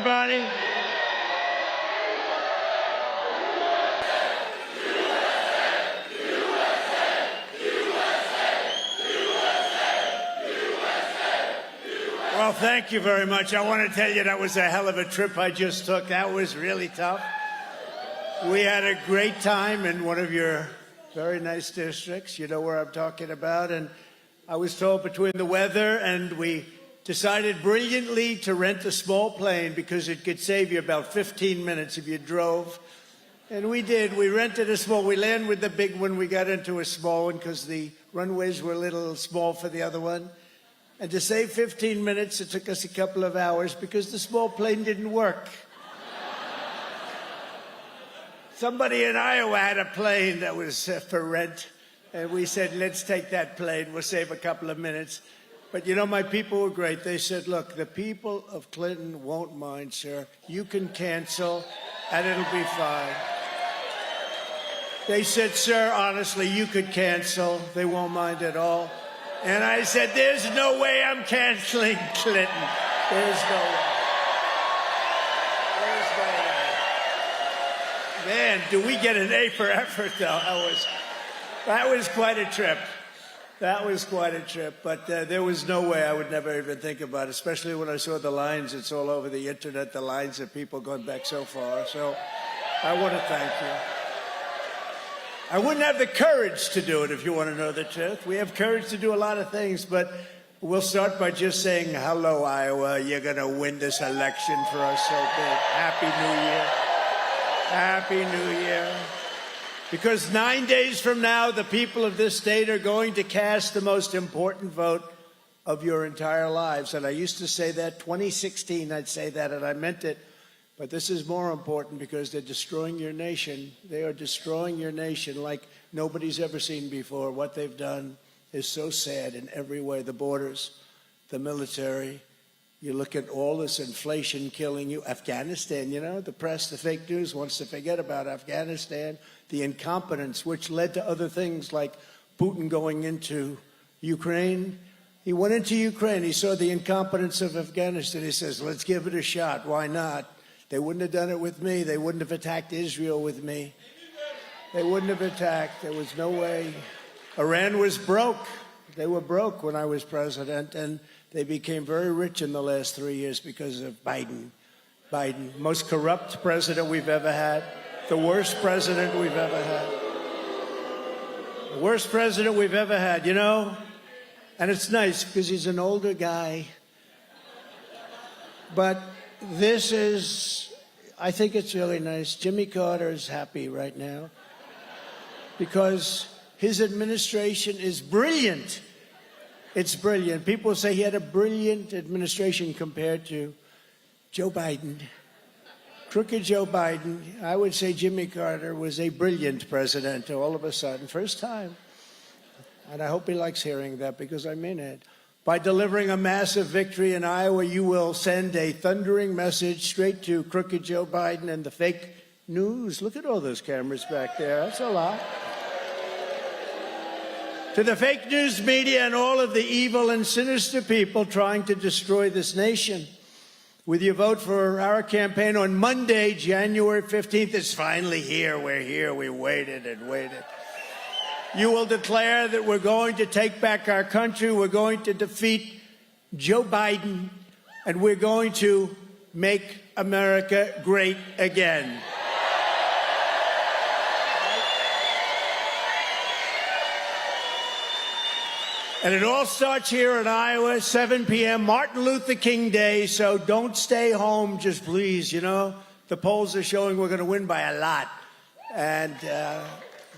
everybody. Well, thank you very much. I want to tell you that was a hell of a trip I just took. That was really tough. We had a great time in one of your very nice districts. You know where I'm talking about. And I was told between the weather, and we decided brilliantly to rent a small plane because it could save you about 15 minutes if you drove. And we did. We rented a small. We landed with the big one. We got into a small one because the runways were a little small for the other one. And to save 15 minutes, it took us a couple of hours because the small plane didn't work. Somebody in Iowa had a plane that was for rent, and we said, let's take that plane. We'll save a couple of minutes. But, you know, my people were great. They said, look, the people of Clinton won't mind, sir. You can cancel, and it'll be fine. They said, sir, honestly, you could cancel. They won't mind at all. And I said, there's no way I'm canceling Clinton. There's no way. There's no way. Man, do we get an A for effort, though? That was quite a trip. That was quite a trip. But there was no way I would never even think about it, especially when I saw the lines. It's all over the internet, the lines of people going back so far. So I want to thank you. I wouldn't have the courage to do it, if you want to know the truth. We have courage to do a lot of things, but we'll start by just saying, hello, Iowa. You're going to win this election for us so big. Happy New Year. Happy New Year. Because 9 days from now, the people of this state are going to cast the most important vote of your entire lives. And I used to say that, 2016, I'd say that, and I meant it. But this is more important because they're destroying your nation. They are destroying your nation like nobody's ever seen before. What they've done is so sad in every way. The borders, the military. You look at all this inflation killing you. Afghanistan, you know, the press, the fake news wants to forget about Afghanistan. The incompetence, which led to other things like Putin going into Ukraine. He went into Ukraine. He saw the incompetence of Afghanistan. He says, let's give it a shot. Why not? They wouldn't have done it with me. They wouldn't have attacked Israel with me. They wouldn't have attacked. There was no way. Iran was broke. They were broke when I was president, and they became very rich in the last 3 years because of Biden. Biden, most corrupt president we've ever had. The worst president we've ever had. The worst president we've ever had, you know? And it's nice because he's an older guy. But this is, I think it's really nice. Jimmy Carter is happy right now because his administration is brilliant. It's brilliant. People say he had a brilliant administration compared to Joe Biden. Crooked Joe Biden. I would say Jimmy Carter was a brilliant president all of a sudden, first time. And I hope he likes hearing that because I mean it. By delivering a massive victory in Iowa, you will send a thundering message straight to crooked Joe Biden and the fake news. Look at all those cameras back there. That's a lot. To the fake news media and all of the evil and sinister people trying to destroy this nation. With your vote for our campaign on Monday, January 15th, it's finally here. We're here. We waited and waited. You will declare that we're going to take back our country, we're going to defeat Joe Biden, and we're going to make America great again. And it all starts here in Iowa, 7 p.m., Martin Luther King Day, so don't stay home, just please, you know. The polls are showing we're going to win by a lot. And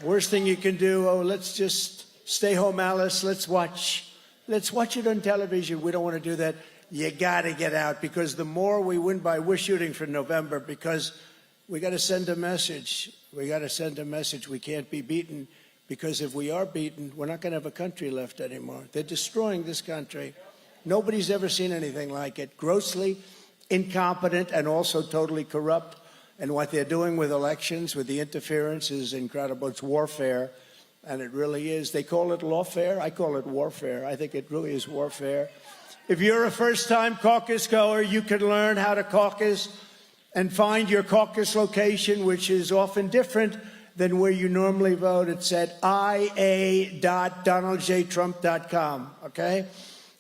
worst thing you can do, let's just stay home, Alice. Let's watch it on television. We don't want to do that. You got to get out because the more we win by, we're shooting for November because we got to send a message. We got to send a message. We can't be beaten because if we are beaten, we're not going to have a country left anymore. They're destroying this country. Nobody's ever seen anything like it. Grossly incompetent and also totally corrupt. And what they're doing with elections, with the interference, is incredible. It's warfare, and it really is. They call it lawfare. I call it warfare. I think it really is warfare. If you're a first-time caucus goer, you can learn how to caucus and find your caucus location, which is often different than where you normally vote. It's at ia.donaldjtrump.com, okay?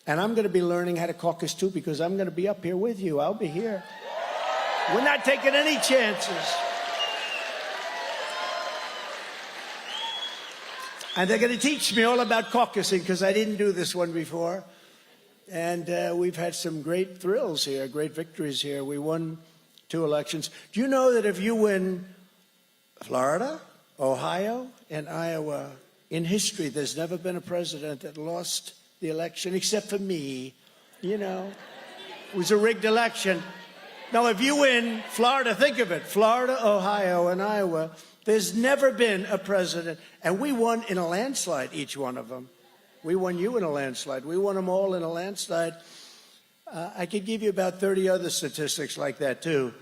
And I'm going to be learning how to caucus too, because I'm going to be up here with you. I'll be here. We're not taking any chances. And they're going to teach me all about caucusing, because I didn't do this one before. And we've had some great thrills here, great victories here. We won 2 elections. Do you know that if you win Florida, Ohio, and Iowa, in history, there's never been a president that lost the election, except for me. You know, it was a rigged election. Now, if you win Florida, think of it, Florida, Ohio, and Iowa, there's never been a president. And we won in a landslide, each one of them. We won you in a landslide. We won them all in a landslide. I could give you about 30 other statistics like that, too.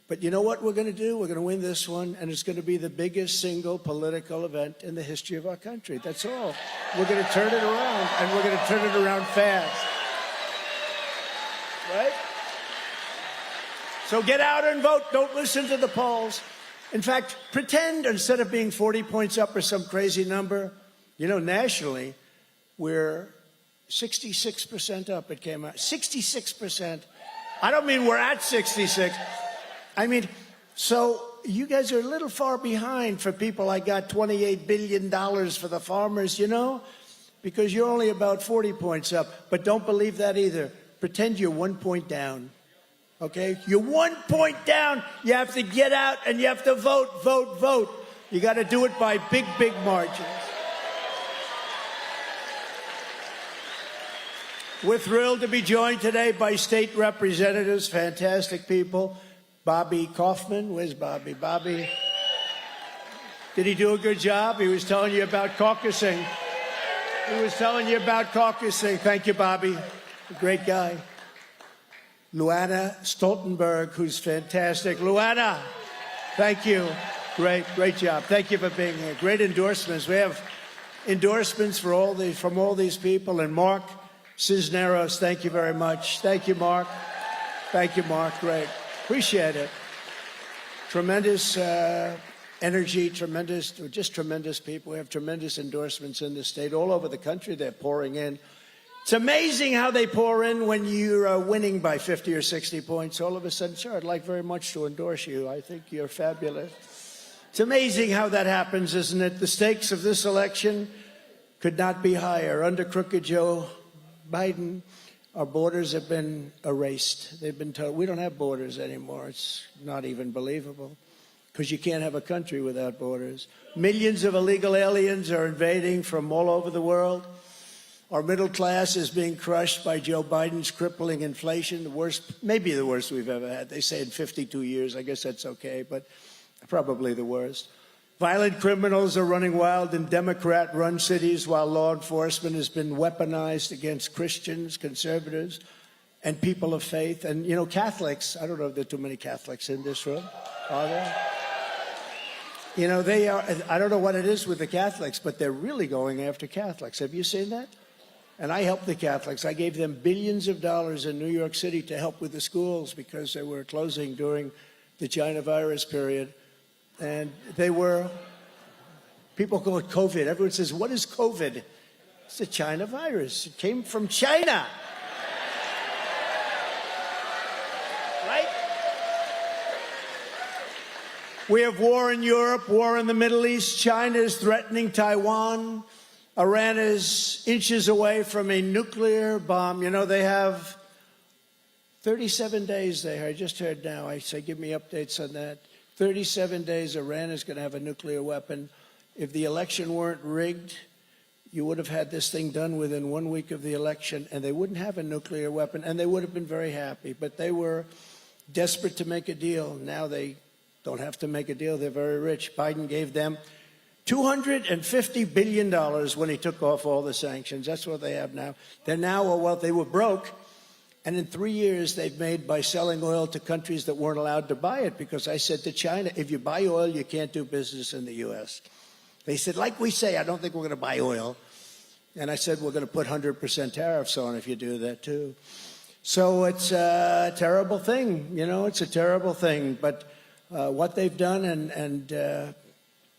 But you know what we're going to do? We're going to win this one, and it's going to be the biggest single political event in the history of our country. That's all. We're going to turn it around, and we're going to turn it around fast. Right? So get out and vote. Don't listen to the polls. In fact, pretend instead of being 40 points up or some crazy number, you know, nationally, we're 66% up. It came out 66%. I don't mean we're at 66. I mean, so you guys are a little far behind for people like got $28 billion for the farmers, you know, because you're only about 40 points up. But don't believe that either. Pretend you're 1 point down. Okay? You're 1 point down. You have to get out and you have to vote, vote, vote. You got to do it by big, big margins. We're thrilled to be joined today by state representatives, fantastic people. Bobby Kaufman, where's Bobby? Bobby, did he do a good job? He was telling you about caucusing. He was telling you about caucusing. Thank you, Bobby. A great guy. Luana Stoltenberg, who's fantastic. Luana, thank you. Great job. Thank you for being here. Great endorsements. We have endorsements for from all these people. And Mark Cisneros, thank you very much. Thank you, Mark. Thank you, Mark. Great. Appreciate it. Tremendous energy, just tremendous people. We have tremendous endorsements in the state. All over the country, they're pouring in. It's amazing how they pour in when you're winning by 50 or 60 points. All of a sudden, sure, I'd like very much to endorse you. I think you're fabulous. It's amazing how that happens, isn't it? The stakes of this election could not be higher. Under crooked Joe Biden, our borders have been erased. They've been told, we don't have borders anymore. It's not even believable, because you can't have a country without borders. Millions of illegal aliens are invading from all over the world. Our middle class is being crushed by Joe Biden's crippling inflation, the worst, maybe the worst we've ever had. They say in 52 years. I guess that's okay, but probably the worst. Violent criminals are running wild in Democrat-run cities, while law enforcement has been weaponized against Christians, conservatives, and people of faith. And, you know, Catholics, I don't know if there are too many Catholics in this room. Are there? You know, they are, I don't know what it is with the Catholics, but they're really going after Catholics. Have you seen that? And I helped the Catholics. I gave them billions of dollars in New York City to help with the schools because they were closing during the China virus period. And they were, people call it COVID. Everyone says, what is COVID? It's a China virus. It came from China. Right? We have war in Europe, war in the Middle East. China is threatening Taiwan. Iran is inches away from a nuclear bomb. You know, they have 37 days there. I just heard now. I say, give me updates on that. 37 days, Iran is going to have a nuclear weapon. If the election weren't rigged, you would have had this thing done within 1 week of the election, and they wouldn't have a nuclear weapon, and they would have been very happy. But they were desperate to make a deal. Now they don't have to make a deal. They're very rich. Biden gave them $250 billion when he took off all the sanctions. That's what they have now. They're now, well, they were broke. And in 3 years, they've made by selling oil to countries that weren't allowed to buy it, because I said to China, if you buy oil, you can't do business in the U.S. They said, like we say, I don't think we're going to buy oil. And I said, we're going to put 100% tariffs on if you do that too. So it's a terrible thing, you know, it's a terrible thing. But what they've done, and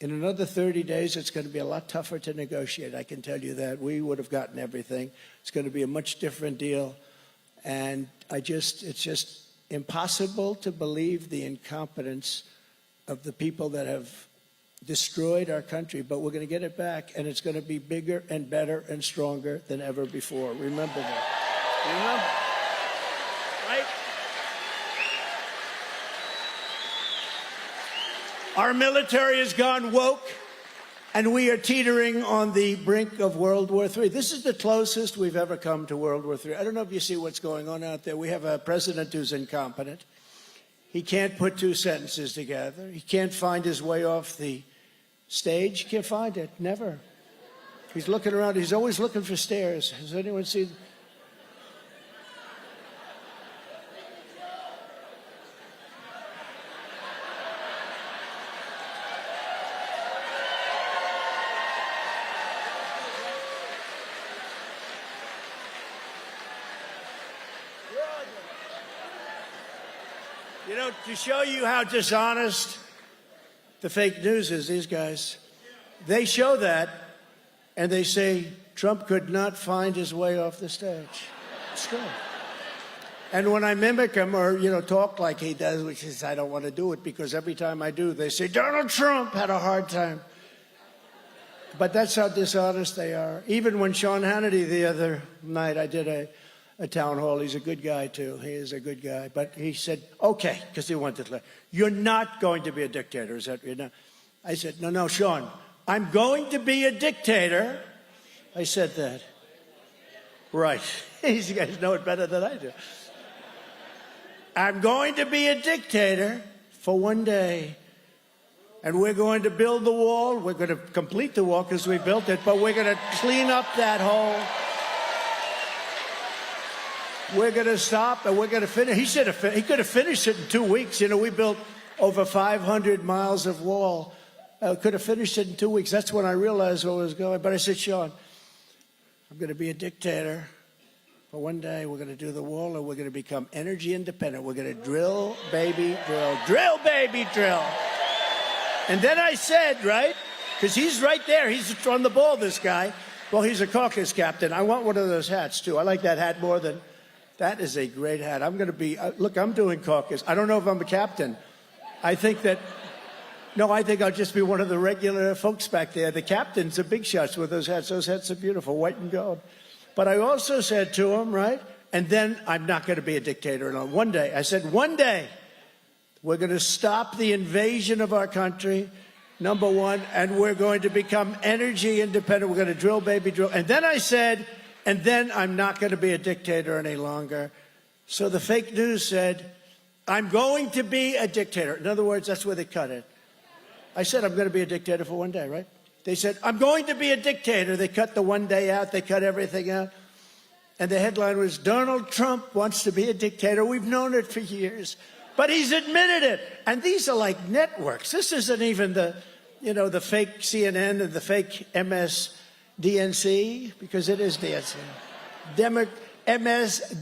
in another 30 days, it's going to be a lot tougher to negotiate. I can tell you that. We would have gotten everything. It's going to be a much different deal. And it's just impossible to believe the incompetence of the people that have destroyed our country. But we're going to get it back, and it's going to be bigger and better and stronger than ever before. Remember that. Remember. Right? Our military has gone woke, and we are teetering on the brink of World War III. This is the closest we've ever come to World War III. I don't know if you see what's going on out there. We have a president who's incompetent. He can't put two sentences together. He can't find his way off the stage. He can't find it, never. He's looking around. He's always looking for stairs. Has anyone seen? You know, to show you how dishonest the fake news is, these guys, they show that, and they say Trump could not find his way off the stage. It's true. And when I mimic him or, you know, talk like he does, which is I don't want to do it because every time I do, they say Donald Trump had a hard time. But that's how dishonest they are. Even when Sean Hannity the other night, I did a town hall. He's a good guy, too. He is a good guy. But he said, okay, because he wanted to, you're not going to be a dictator, is that, you know? I said, no, Sean, I'm going to be a dictator. I said that. Right. These guys know it better than I do. I'm going to be a dictator for one day. And we're going to build the wall. We're going to complete the wall because we built it, but we're going to clean up that hole. We're going to stop and we're going to finish. He said he could have finished it in 2 weeks. You know, we built over 500 miles of wall. Could have finished it in 2 weeks. That's when I realized where I was going. But I said, Sean, I'm going to be a dictator. But one day we're going to do the wall and we're going to become energy independent. We're going to drill, baby, drill. Drill, baby, drill. And then I said, right, because he's right there. He's on the ball, this guy. Well, he's a caucus captain. I want one of those hats, too. I like that hat more than... That is a great hat. I'm going to be, look, I'm doing caucus. I don't know if I'm a captain. I think I'll just be one of the regular folks back there. The captains are big shots with those hats. Those hats are beautiful, white and gold. But I also said to him, right, and then I'm not going to be a dictator. And one day, I said, one day, we're going to stop the invasion of our country, number one, and we're going to become energy independent. We're going to drill, baby, drill. And then I said, and then I'm not going to be a dictator any longer. So the fake news said, I'm going to be a dictator. In other words, that's where they cut it. I said, I'm going to be a dictator for one day, right? They said, I'm going to be a dictator. They cut the one day out. They cut everything out. And the headline was, Donald Trump wants to be a dictator. We've known it for years. But he's admitted it. And these are like networks. This isn't even the fake CNN and the fake MSDNC, because it is DNC.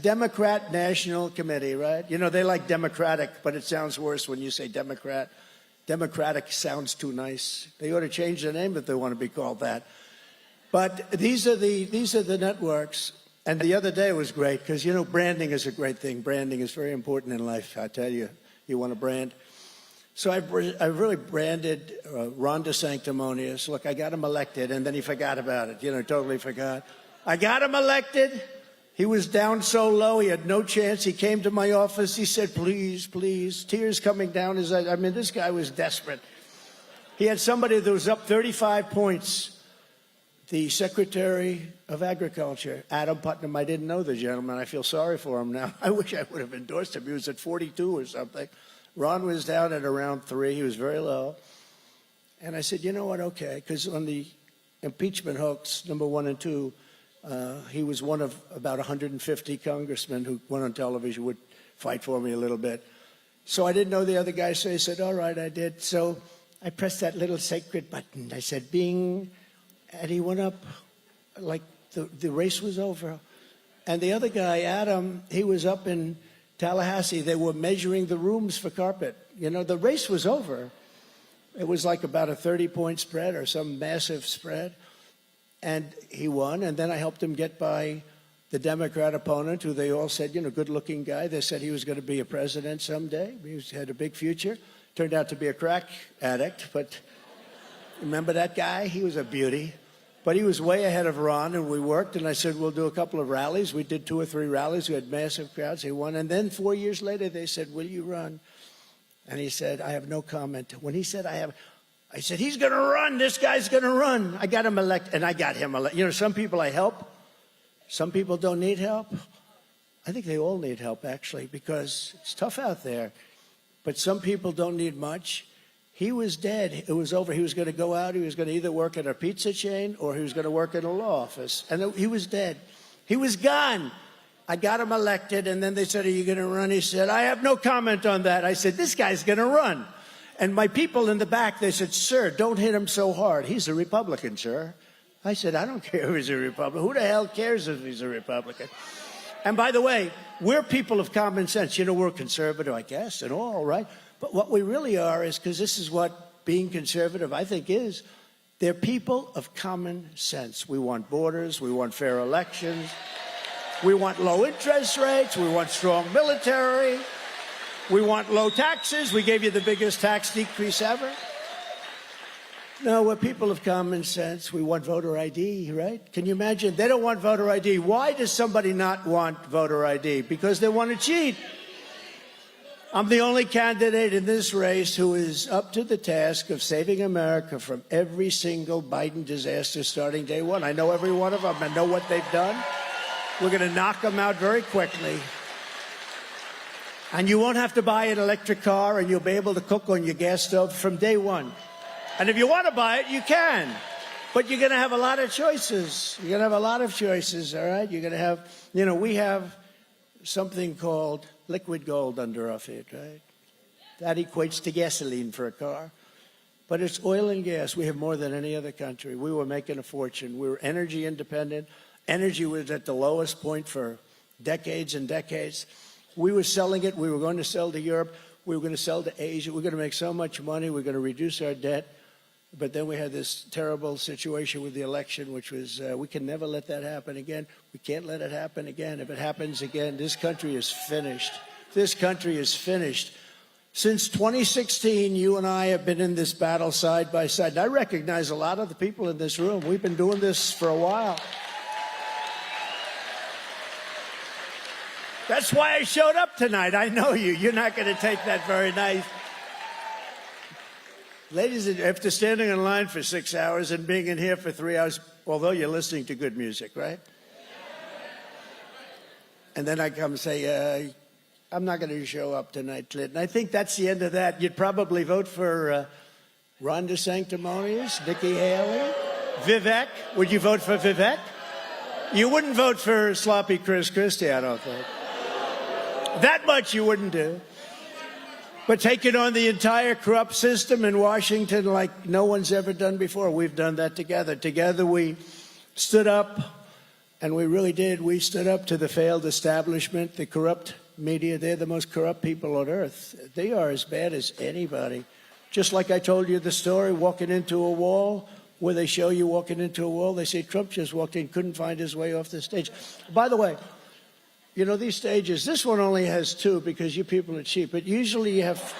Democrat National Committee, right? You know, they like Democratic, but it sounds worse when you say Democrat. Democratic sounds too nice. They ought to change the name if they want to be called that. But these are the networks. And the other day was great because, you know, branding is a great thing. Branding is very important in life. I tell you, you want to brand. So I really branded Ron DeSanctimonious. Look, I got him elected, and then he forgot about it. You know, totally forgot. I got him elected. He was down so low, he had no chance. He came to my office. He said, please, please, tears coming down his eyes. I mean, this guy was desperate. He had somebody that was up 35 points. The Secretary of Agriculture, Adam Putnam. I didn't know the gentleman. I feel sorry for him now. I wish I would have endorsed him. He was at 42 or something. Ron was down at around 3. He was very low. And I said, you know what, okay, because on the impeachment hoax, number 1 and 2, he was one of about 150 congressmen who went on television, would fight for me a little bit. So I didn't know the other guy, so he said, all right, I did. So I pressed that little sacred button. I said, bing, and he went up like The race was over. And the other guy, Adam, he was up in Tallahassee. They were measuring the rooms for carpet. You know, the race was over. It was like about a 30-point spread or some massive spread. And he won. And then I helped him get by the Democrat opponent, who they all said, you know, good-looking guy. They said he was going to be a president someday. Had a big future. Turned out to be a crack addict. But remember that guy? He was a beauty. But he was way ahead of Ron, and we worked, and I said, we'll do a couple of rallies. We did 2 or 3 rallies. We had massive crowds. He won. And then 4 years later, they said, will you run? And he said, I have no comment. When he said, I said, he's going to run. This guy's going to run. I got him elected, and I got him elected. You know, some people I help. Some people don't need help. I think they all need help, actually, because it's tough out there. But some people don't need much. He was dead. It was over. He was going to go out. He was going to either work at a pizza chain or he was going to work in a law office. And he was dead. He was gone. I got him elected. And then they said, are you going to run? He said, I have no comment on that. I said, this guy's going to run. And my people in the back, they said, sir, don't hit him so hard. He's a Republican, sir. I said, I don't care if he's a Republican. Who the hell cares if he's a Republican? And by the way, we're people of common sense. You know, we're conservative, I guess, and all, right? But what we really are is, because this is what being conservative, I think, is, they're people of common sense. We want borders. We want fair elections. We want low interest rates. We want strong military. We want low taxes. We gave you the biggest tax decrease ever. No, we're people of common sense. We want voter ID, right? Can you imagine? They don't want voter ID. Why does somebody not want voter ID? Because they want to cheat. I'm the only candidate in this race who is up to the task of saving America from every single Biden disaster starting day one. I know every one of them. I know what they've done. We're going to knock them out very quickly. And you won't have to buy an electric car, and you'll be able to cook on your gas stove from day one. And if you want to buy it, you can. But you're going to have a lot of choices. You're going to have a lot of choices, all right? You're going to have, you know, we have something called liquid gold under our feet, right? That equates to gasoline for a car. But it's oil and gas. We have more than any other country. We were making a fortune. We were energy independent. Energy was at the lowest point for decades and decades. We were selling it. We were going to sell to Europe. We were going to sell to Asia. We're going to make so much money. We're going to reduce our debt. But then we had this terrible situation with the election, which was, we can never let that happen again. We can't let it happen again. If it happens again, this country is finished. This country is finished. Since 2016, you and I have been in this battle side by side. And I recognize a lot of the people in this room. We've been doing this for a while. That's why I showed up tonight. I know you. You're not going to take that very nice. Ladies, after standing in line for 6 hours and being in here for 3 hours, although you're listening to good music, right? And then I come and say, I'm not going to show up tonight, Clinton. I think that's the end of that. You'd probably vote for Ron DeSanctimonious, Nikki Haley, Vivek. Would you vote for Vivek? You wouldn't vote for sloppy Chris Christie, I don't think. That much you wouldn't do. But taking on the entire corrupt system in Washington like no one's ever done before, we've done that together. Together we stood up, and we really did. We stood up to the failed establishment, the corrupt media. They're the most corrupt people on earth. They are as bad as anybody. Just like I told you the story, walking into a wall, where they show you walking into a wall. They say Trump just walked in, couldn't find his way off the stage. By the way, you know, these stages, this one only has 2 because you people are cheap, but usually you have,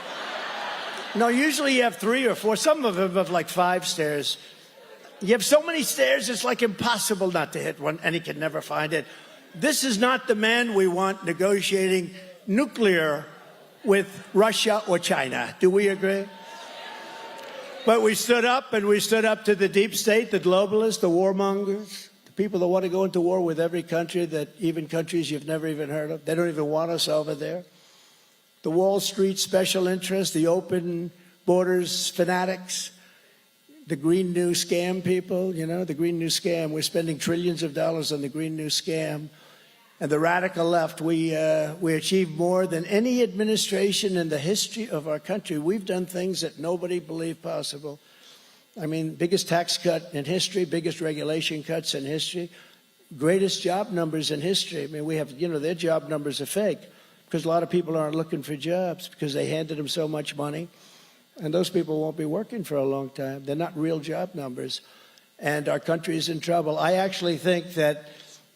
usually you have 3 or 4. Some of them have like 5 stairs. You have so many stairs, it's like impossible not to hit one, and he can never find it. This is not the man we want negotiating nuclear with Russia or China. Do we agree? But we stood up, and we stood up to the deep state, the globalists, the warmongers. People that want to go into war with every country, that even countries you've never even heard of. They don't even want us over there. The Wall Street special interests, the open borders fanatics, the Green New Scam people, you know, the Green New Scam. We're spending trillions of dollars on the Green New Scam. And the radical left, we achieved more than any administration in the history of our country. We've done things that nobody believed possible. I mean, biggest tax cut in history, biggest regulation cuts in history. greatest job numbers in history. I mean, we have, their job numbers are fake because a lot of people aren't looking for jobs because they handed them so much money. And those people won't be working for a long time. They're not real job numbers. And our country is in trouble. I actually think that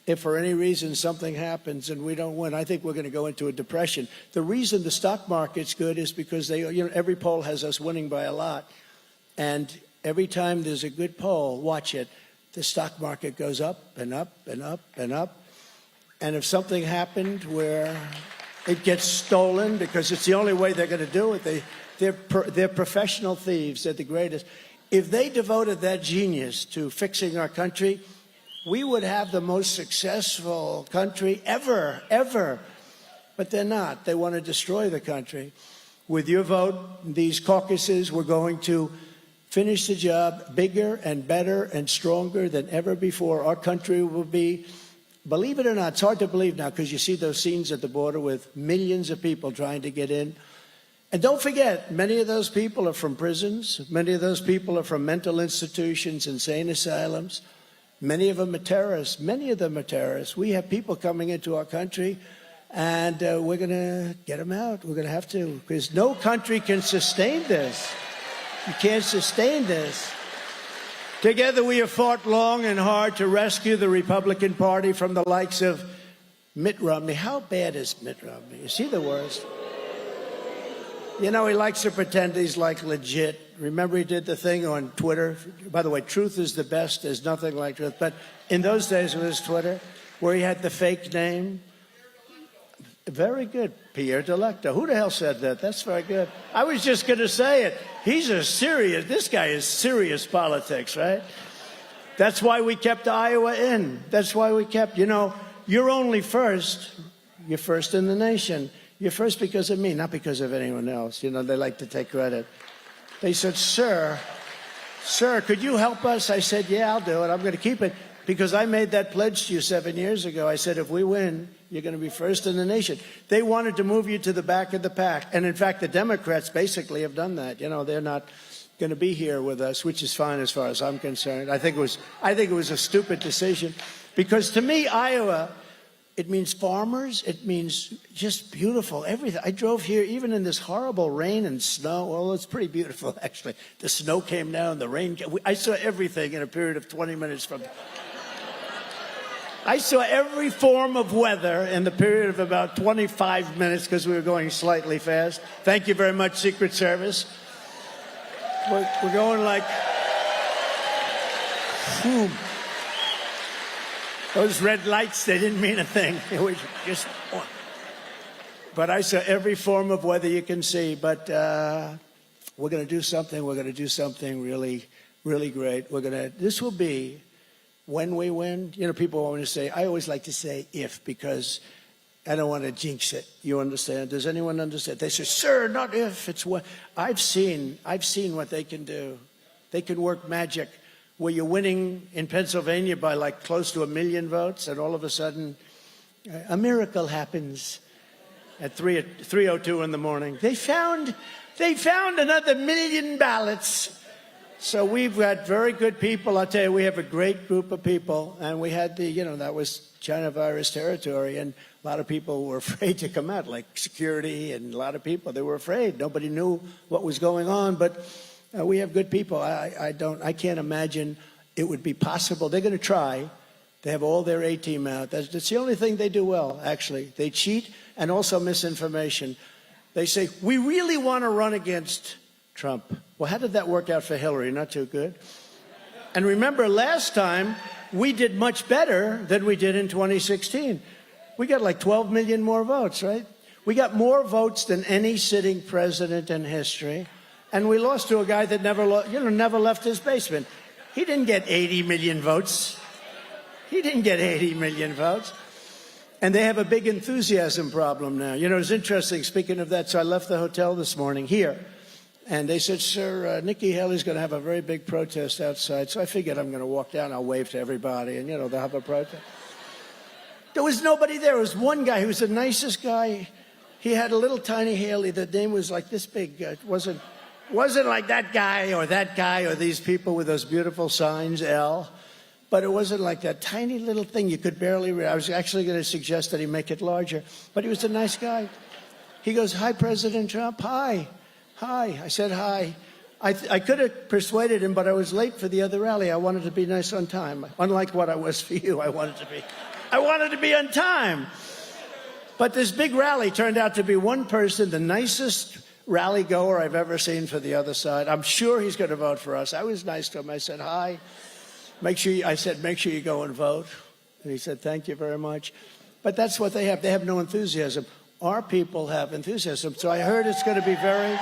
if for any reason something happens and we don't win, I think we're going to go into a depression. The reason the stock market's good is because every poll has us winning by a lot. And every time there's a good poll, watch it, the stock market goes up and up and up and up. And if something happened where it gets stolen, because it's the only way they're going to do it, they're professional thieves. They're the greatest. If they devoted that genius to fixing our country, we would have the most successful country ever, ever. But they're not. They want to destroy the country. With your vote, these caucuses, we're going to finish the job bigger and better and stronger than ever before. Our country will be, believe it or not, it's hard to believe now because you see those scenes at the border with millions of people trying to get in. And don't forget, many of those people are from prisons. Many of those people are from mental institutions, insane asylums. Many of them are terrorists. Many of them are terrorists. We have people coming into our country, and we're going to get them out. We're going to have to, because no country can sustain this. You can't sustain this. Together we have fought long and hard to rescue the Republican Party from the likes of Mitt Romney. How bad is Mitt Romney? Is he the worst? He likes to pretend he's like legit. Remember he did the thing on Twitter? By the way, truth is the best. There's nothing like truth. But in those days it was Twitter, where he had the fake name. Very good. Pierre Delecto. Who the hell said that? That's very good. I was just going to say it. This guy is serious politics, right? That's why we kept Iowa in. That's why we kept, you're only first. You're first in the nation. You're first because of me, not because of anyone else. They like to take credit. They said, sir, could you help us? I said, yeah, I'll do it. I'm going to keep it because I made that pledge to you 7 years ago. I said, if we win, you're going to be first in the nation. They wanted to move you to the back of the pack. And in fact, the Democrats basically have done that. They're not going to be here with us, which is fine as far as I'm concerned. I think it was a stupid decision because to me, Iowa, it means farmers. It means just beautiful, everything. I drove here even in this horrible rain and snow. Well, it's pretty beautiful, actually. The snow came down, the rain came. I saw everything in a period of 20 minutes from... I saw every form of weather in the period of about 25 minutes because we were going slightly fast. Thank you very much, Secret Service. We're going like... Boom. Those red lights, they didn't mean a thing. It was just... But I saw every form of weather you can see. But we're going to do something. We're going to do something really, really great. This will be... When we win, people want to say, I always like to say if, because I don't want to jinx it. You understand? Does anyone understand? They say, sir, not if, it's when. I've seen what they can do. They can work magic where you're winning in Pennsylvania by like close to 1 million votes, and all of a sudden a miracle happens at 3:02 in the morning. They found another 1 million ballots. So we've got very good people. I'll tell you, we have a great group of people. And we had that was China virus territory. And a lot of people were afraid to come out, like security and a lot of people. They were afraid. Nobody knew what was going on. But we have good people. I can't imagine it would be possible. They're going to try. They have all their A-team out. That's the only thing they do well, actually. They cheat and also misinformation. They say, we really want to run against Trump. Well, how did that work out for Hillary? Not too good. And remember, last time, we did much better than we did in 2016. We got like 12 million more votes, right? We got more votes than any sitting president in history. And we lost to a guy that never left his basement. He didn't get 80 million votes. He didn't get 80 million votes. And they have a big enthusiasm problem now. It's interesting, speaking of that, so I left the hotel this morning here. And they said, sir, Nikki Haley's going to have a very big protest outside. So I figured I'm going to walk down, I'll wave to everybody, and, they'll have a protest. There was nobody there. There was one guy who was the nicest guy. He had a little tiny Haley. The name was like this big. It wasn't like that guy or these people with those beautiful signs, L. but it wasn't like that tiny little thing you could barely read. I was actually going to suggest that he make it larger, but he was a nice guy. He goes, "Hi, President Trump." "Hi." "Hi." I said, "Hi." I could have persuaded him, but I was late for the other rally. I wanted to be nice on time. Unlike what I was for you, I wanted to be on time. But this big rally turned out to be one person, the nicest rally goer I've ever seen for the other side. I'm sure he's going to vote for us. I was nice to him. I said, "Hi. Make sure you go and vote." And he said, "Thank you very much." But that's what they have. They have no enthusiasm. Our people have enthusiasm. So I heard it's going to be very...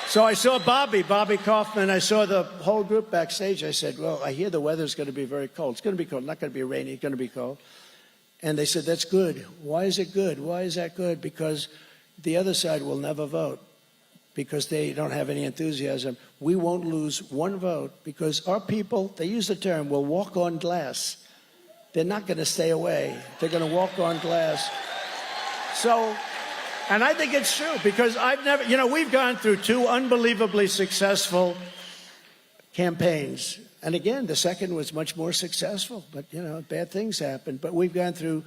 So I saw Bobby Kaufman. I saw the whole group backstage. I said, "Well, I hear the weather's going to be very cold." It's going to be cold. Not going to be rainy. It's going to be cold. And they said, "That's good." "Why is it good?" "Why is that good?" "Because the other side will never vote because they don't have any enthusiasm. We won't lose one vote because our people," they use the term, "will walk on glass." They're not going to stay away. They're going to walk on glass. So, and I think it's true because we've gone through two unbelievably successful campaigns. And again, the second was much more successful, but bad things happened. But we've gone through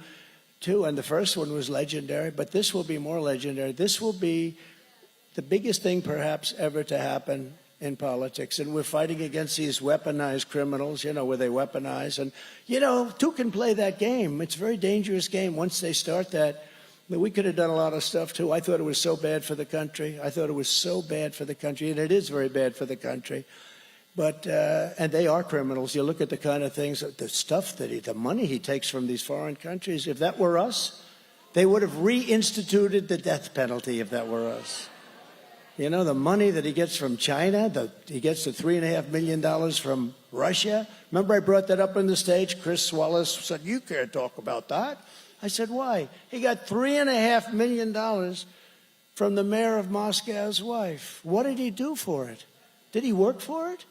two, and the first one was legendary, but this will be more legendary. This will be the biggest thing perhaps ever to happen in politics. And we're fighting against these weaponized criminals, where they weaponize. And, two can play that game. It's a very dangerous game once they start that. We could have done a lot of stuff, too. I thought it was so bad for the country. And it is very bad for the country. But, and they are criminals. You look at the kind of things, the stuff the money he takes from these foreign countries. If that were us, they would have reinstituted the death penalty if that were us. The money that he gets from China, he gets the $3.5 million from Russia. Remember I brought that up on the stage? Chris Wallace said, "You can't talk about that." I said, "Why?" He got $3.5 million from the mayor of Moscow's wife. What did he do for it? Did he work for it?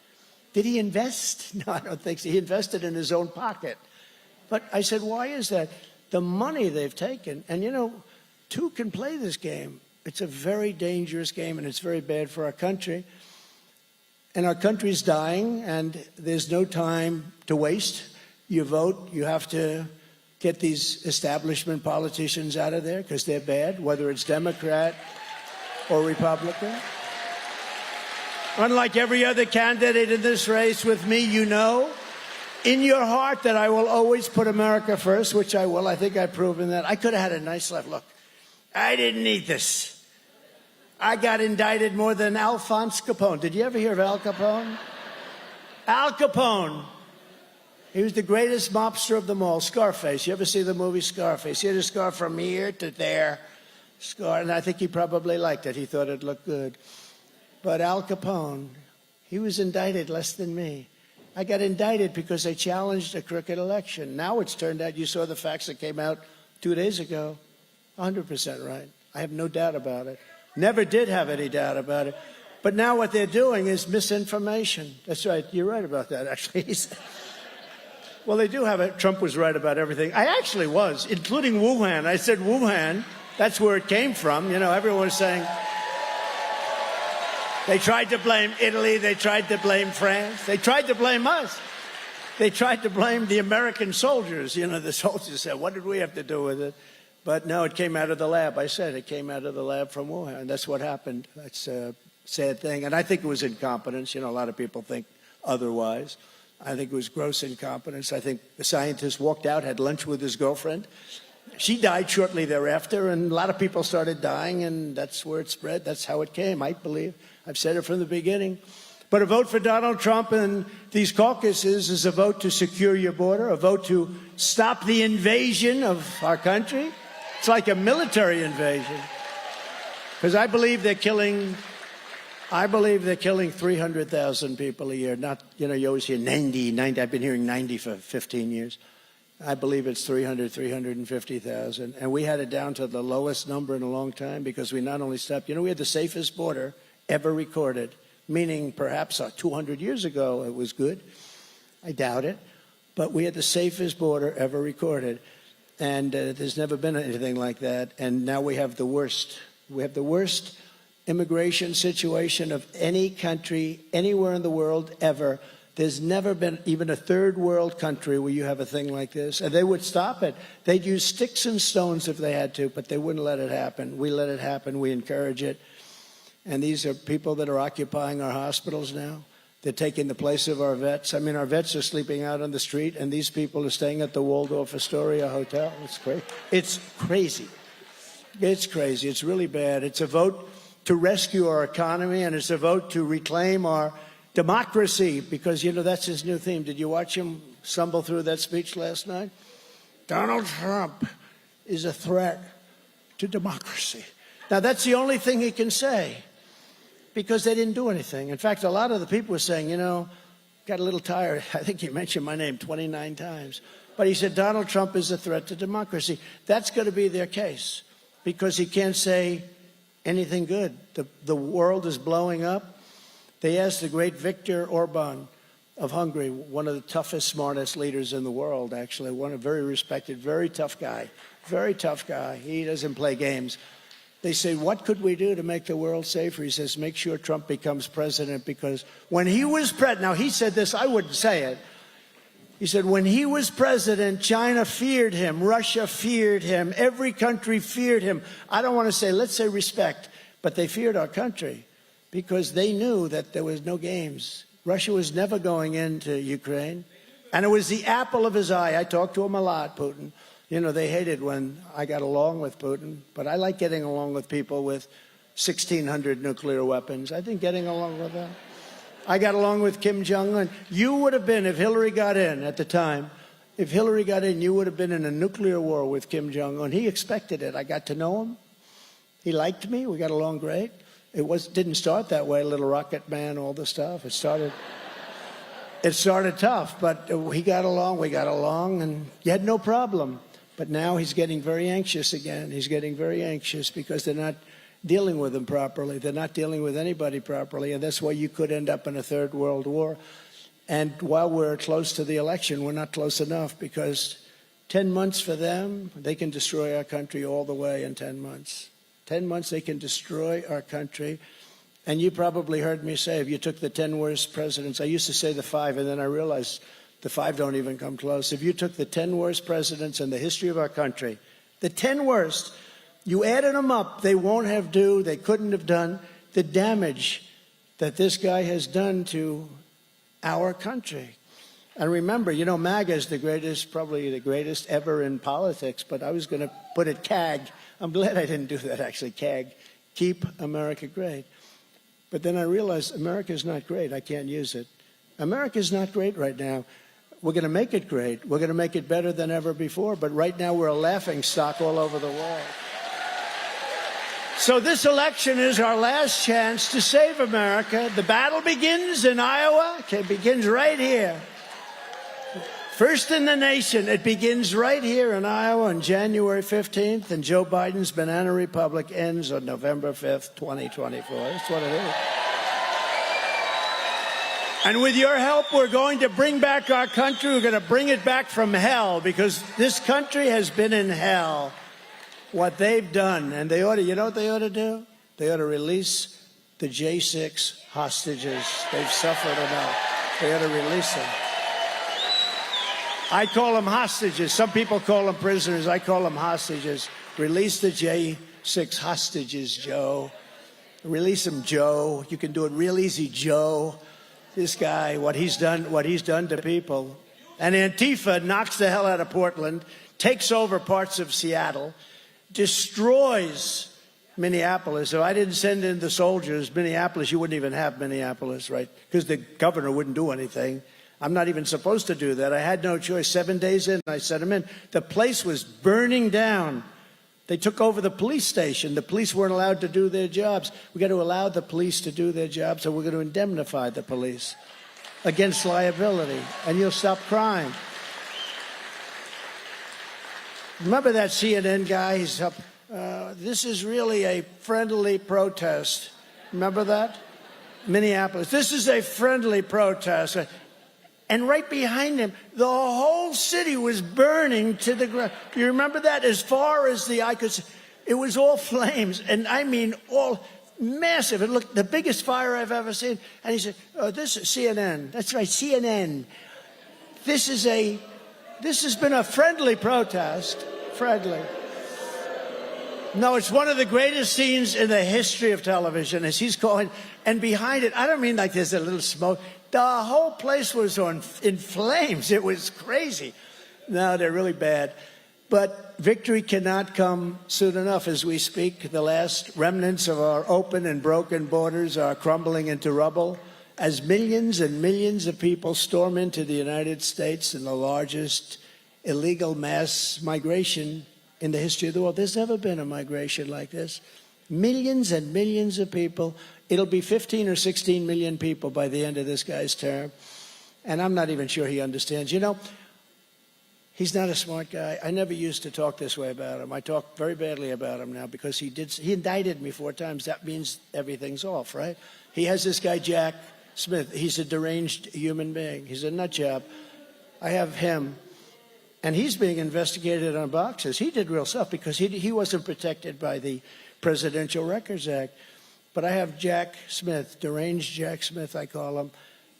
Did he invest? No, I don't think so. He invested in his own pocket. But I said, why is that? The money they've taken, and two can play this game. It's a very dangerous game, and it's very bad for our country. And our country's dying, and there's no time to waste. You vote, you have to get these establishment politicians out of there because they're bad, whether it's Democrat or Republican. Unlike every other candidate in this race with me, in your heart that I will always put America first, which I will. I think I've proven that. I could have had a nice life. Look, I didn't need this. I got indicted more than Alphonse Capone. Did you ever hear of Al Capone? Al Capone. He was the greatest mobster of them all. Scarface. You ever see the movie Scarface? He had a scar from here to there. Scar, and I think he probably liked it. He thought it looked good. But Al Capone, he was indicted less than me. I got indicted because I challenged a crooked election. Now it's turned out, you saw the facts that came out 2 days ago. 100% right. I have no doubt about it. Never did have any doubt about it. But now what they're doing is misinformation. That's right. You're right about that, actually. Well, they do have it. Trump was right about everything. I actually was, including Wuhan. I said Wuhan. That's where it came from. Everyone was saying... They tried to blame Italy. They tried to blame France. They tried to blame us. They tried to blame the American soldiers. The soldiers said, what did we have to do with it? But no, it came out of the lab. I said it came out of the lab from Wuhan. That's what happened. That's a sad thing. And I think it was incompetence. A lot of people think otherwise. I think it was gross incompetence. I think the scientist walked out, had lunch with his girlfriend. She died shortly thereafter, and a lot of people started dying, and that's where it spread. That's how it came, I believe. I've said it from the beginning. But a vote for Donald Trump in these caucuses is a vote to secure your border, a vote to stop the invasion of our country. It's like a military invasion. Because I believe they're killing 300,000 people a year. Not, you always hear 90. I've been hearing 90 for 15 years. I believe it's 350,000. And we had it down to the lowest number in a long time because we not only stopped, we had the safest border ever recorded, meaning perhaps 200 years ago it was good. I doubt it. But we had the safest border ever recorded. And there's never been anything like that. And now we have the worst. We have the worst immigration situation of any country, anywhere in the world ever. There's never been even a third world country where you have a thing like this. And they would stop it. They'd use sticks and stones if they had to, but they wouldn't let it happen. We let it happen. We encourage it. And these are people that are occupying our hospitals now. They're taking the place of our vets. I mean, our vets are sleeping out on the street, and these people are staying at the Waldorf Astoria Hotel. It's crazy. It's crazy. It's crazy. It's really bad. It's a vote to rescue our economy, and it's a vote to reclaim our democracy, because, you know, that's his new theme. Did you watch him stumble through that speech last night? Donald Trump is a threat to democracy. Now, that's the only thing he can say, because they didn't do anything. In fact, a lot of the people were saying, you know, got a little tired. I think he mentioned my name 29 times. But he said Donald Trump is a threat to democracy. That's going to be their case, because he can't say anything good. The world is blowing up. They asked the great Viktor Orban of Hungary, one of the toughest, smartest leaders in the world, actually, one a very respected, very tough guy. Very tough guy. He doesn't play games. They say, what could we do to make the world safer? He says, make sure Trump becomes president, because when he was president, now he said this, I wouldn't say it. He said, when he was president, China feared him, Russia feared him, every country feared him. I don't want to say, let's say respect, but they feared our country because they knew that there was no games. Russia was never going into Ukraine, and it was the apple of his eye. I talked to him a lot, Putin. You know, they hated when I got along with Putin, but I like getting along with people with 1,600 nuclear weapons. I think getting along with them. I got along with Kim Jong-un. You would have been, if Hillary got in at the time, if Hillary got in, you would have been in a nuclear war with Kim Jong-un. He expected it. I got to know him. He liked me. We got along great. Didn't start that way, Little Rocket Man, all the stuff. It started tough, but we got along, and you had no problem. But now he's getting very anxious again. He's getting very anxious because they're not dealing with him properly. They're not dealing with anybody properly, and that's why you could end up in a third world war. And while we're close to the election, we're not close enough, because 10 months for them, they can destroy our country all the way in 10 months. 10 months, they can destroy our country. And you probably heard me say, if you took the 10 worst presidents, I used to say the 5, and then I realized the 5 don't even come close. If you took the 10 worst presidents in the history of our country, the 10 worst, you added them up, they couldn't have done the damage that this guy has done to our country. And remember, you know, MAGA is the greatest, probably the greatest ever in politics, but I was going to put it CAG. I'm glad I didn't do that, actually, CAG. Keep America Great. But then I realized America's not great. I can't use it. America's not great right now. We're going to make it great. We're going to make it better than ever before. But right now we're a laughingstock all over the world. So this election is our last chance to save America. The battle begins in Iowa. It begins right here. First in the nation. It begins right here in Iowa on January 15th. And Joe Biden's Banana Republic ends on November 5th, 2024. That's what it is. And with your help, we're going to bring back our country. We're going to bring it back from hell, because this country has been in hell. What they've done, and they ought to, you know what they ought to do? They ought to release the J6 hostages. They've suffered enough. They ought to release them. I call them hostages. Some people call them prisoners. I call them hostages. Release the J6 hostages, Joe. Release them, Joe. You can do it real easy, Joe. This guy, what he's done to people. And Antifa knocks the hell out of Portland, takes over parts of Seattle, destroys Minneapolis. If I didn't send in the soldiers, Minneapolis, you wouldn't even have Minneapolis, right? Because the governor wouldn't do anything. I'm not even supposed to do that. I had no choice. 7 days in, I sent them in. The place was burning down. They took over the police station. The police weren't allowed to do their jobs. We've got to allow the police to do their jobs, so we're going to indemnify the police against liability, and you'll stop crime. Remember that CNN guy? He's up. This is really a friendly protest. Remember that? Minneapolis. This is a friendly protest. And right behind him, the whole city was burning to the ground. You remember that? As far as the eye could see, it was all flames. And I mean, all massive. It looked the biggest fire I've ever seen. And he said, oh, this is CNN. That's right, CNN. This has been a friendly protest. Friendly. No, it's one of the greatest scenes in the history of television, as he's calling. And behind it, I don't mean like there's a little smoke. The whole place was in flames. It was crazy. No, they're really bad. But victory cannot come soon enough as we speak. The last remnants of our open and broken borders are crumbling into rubble as millions and millions of people storm into the United States in the largest illegal mass migration in the history of the world. There's never been a migration like this. Millions and millions of people. It'll be 15 or 16 million people by the end of this guy's term. And I'm not even sure he understands. You know, he's not a smart guy. I never used to talk this way about him. I talk very badly about him now because he indicted me 4 times. That means everything's off, right? He has this guy, Jack Smith. He's a deranged human being. He's a nut job. I have him. And he's being investigated on boxes. He did real stuff because he wasn't protected by the Presidential Records Act. But I have Jack Smith, deranged Jack Smith, I call him.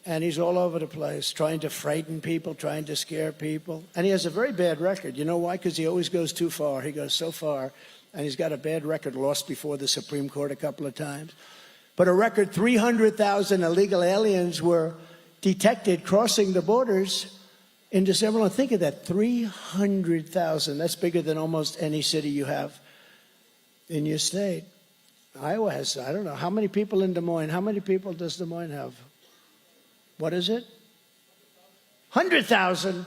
And he's all over the place, trying to frighten people, trying to scare people. And he has a very bad record. You know why? Because he always goes too far. He goes so far. And he's got a bad record, lost before the Supreme Court a couple of times. But a record 300,000 illegal aliens were detected crossing the borders in December. Now think of that, 300,000. That's bigger than almost any city you have in your state. Iowa has, I don't know, how many people in Des Moines? How many people does Des Moines have? What is it? 100,000.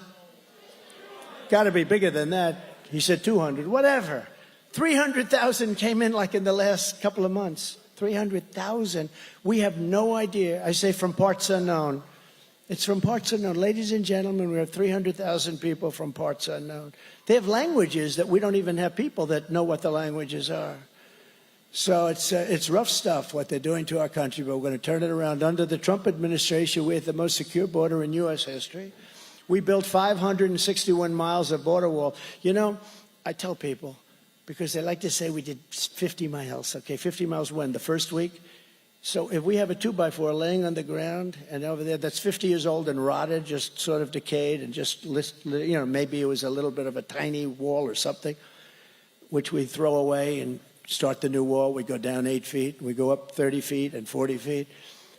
Got to be bigger than that. He said 200, whatever. 300,000 came in like in the last couple of months. 300,000. We have no idea. I say from parts unknown. It's from parts unknown. Ladies and gentlemen, we have 300,000 people from parts unknown. They have languages that we don't even have people that know what the languages are. So it's rough stuff what they're doing to our country, but we're going to turn it around. Under the Trump administration, we had the most secure border in U.S. history. We built 561 miles of border wall. You know, I tell people, because they like to say we did 50 miles. Okay, 50 miles when? The first week? So if we have a 2x4 laying on the ground, and over there that's 50 years old and rotted, just sort of decayed, and just, you know, maybe it was a little bit of a tiny wall or something, which we throw away and start the new wall. We go down 8 feet, we go up 30 feet and 40 feet.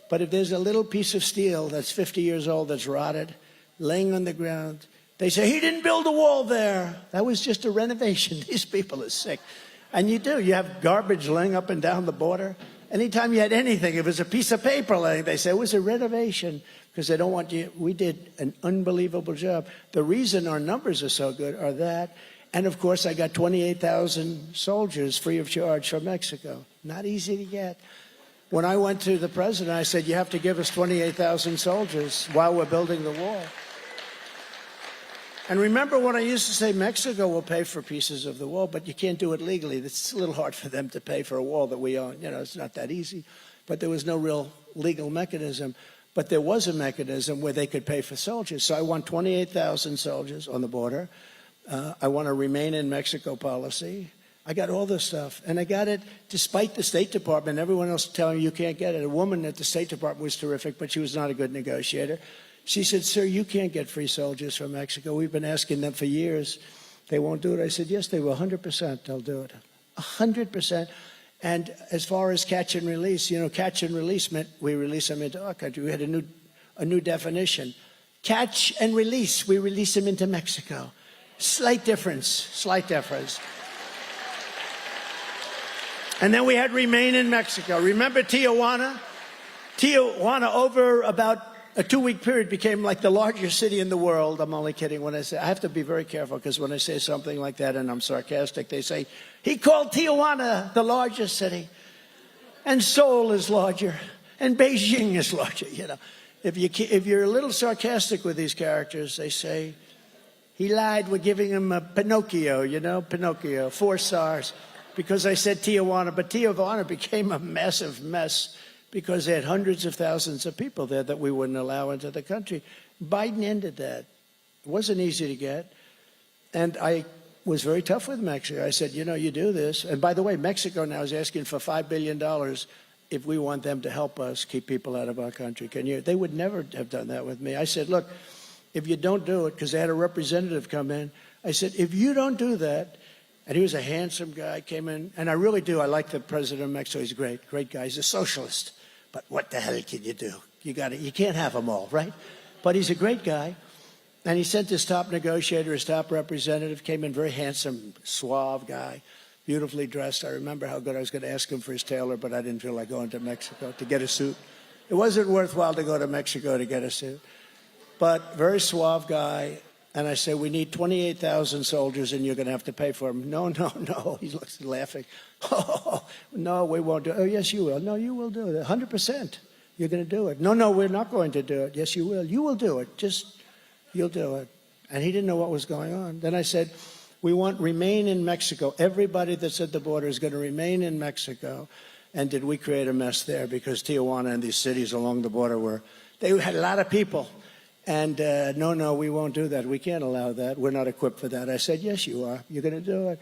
But if there's a little piece of steel that's 50 years old that's rotted, laying on the ground, they say, he didn't build a wall there. That was just a renovation. These people are sick. And you do. You have garbage laying up and down the border. Anytime you had anything, if it was a piece of paper laying, they say it was a renovation because they don't want you. We did an unbelievable job. The reason our numbers are so good are that. And, of course, I got 28,000 soldiers free of charge from Mexico. Not easy to get. When I went to the president, I said, you have to give us 28,000 soldiers while we're building the wall. And remember when I used to say Mexico will pay for pieces of the wall, but you can't do it legally. It's a little hard for them to pay for a wall that we own. You know, it's not that easy. But there was no real legal mechanism. But there was a mechanism where they could pay for soldiers. So I want 28,000 soldiers on the border. I want a remain in Mexico policy. I got all this stuff. And I got it despite the State Department. Everyone else telling me you can't get it. A woman at the State Department was terrific, but she was not a good negotiator. She said, sir, you can't get free soldiers from Mexico. We've been asking them for years. They won't do it. I said, yes, they will. 100% they'll do it. 100%. And as far as catch and release, you know, catch and release meant we release them into our country. We had a new definition. Catch and release, we release them into Mexico. Slight difference, slight difference. And then we had remain in Mexico. Remember Tijuana? Tijuana, over about a 2-week period, became like the largest city in the world. I'm only kidding when I say, I have to be very careful because when I say something like that and I'm sarcastic, they say, he called Tijuana the largest city. And Seoul is larger. And Beijing is larger, you know. If you're a little sarcastic with these characters, they say, he lied, we're giving him a Pinocchio, you know, Pinocchio, 4 stars. Because I said Tijuana, but Tijuana became a massive mess because they had hundreds of thousands of people there that we wouldn't allow into the country. Biden ended that. It wasn't easy to get. And I was very tough with Mexico. I said, you know, you do this. And by the way, Mexico now is asking for $5 billion if we want them to help us keep people out of our country. They would never have done that with me. I said, look, if you don't do it, because they had a representative come in, I said, if you don't do that, and he was a handsome guy, came in, and I really do. I like the president of Mexico. He's a great guy. He's a socialist. But what the hell can you do? You can't have them all, right? But he's a great guy. And he sent his top negotiator, his top representative, came in, very handsome, suave guy, beautifully dressed. I remember how good I was going to ask him for his tailor, but I didn't feel like going to Mexico to get a suit. It wasn't worthwhile to go to Mexico to get a suit. But very suave guy. And I said, we need 28,000 soldiers, and you're going to have to pay for them. No. He looks laughing. Oh, no, we won't do it. Oh, yes, you will. No, you will do it. 100%. You're going to do it. No, we're not going to do it. Yes, you will. You will do it. You'll do it. And he didn't know what was going on. Then I said, we want remain in Mexico. Everybody that's at the border is going to remain in Mexico. And did we create a mess there? Because Tijuana and these cities along the border they had a lot of people. And no, we won't do that. We can't allow that. We're not equipped for that. I said, yes, you are. You're going to do it.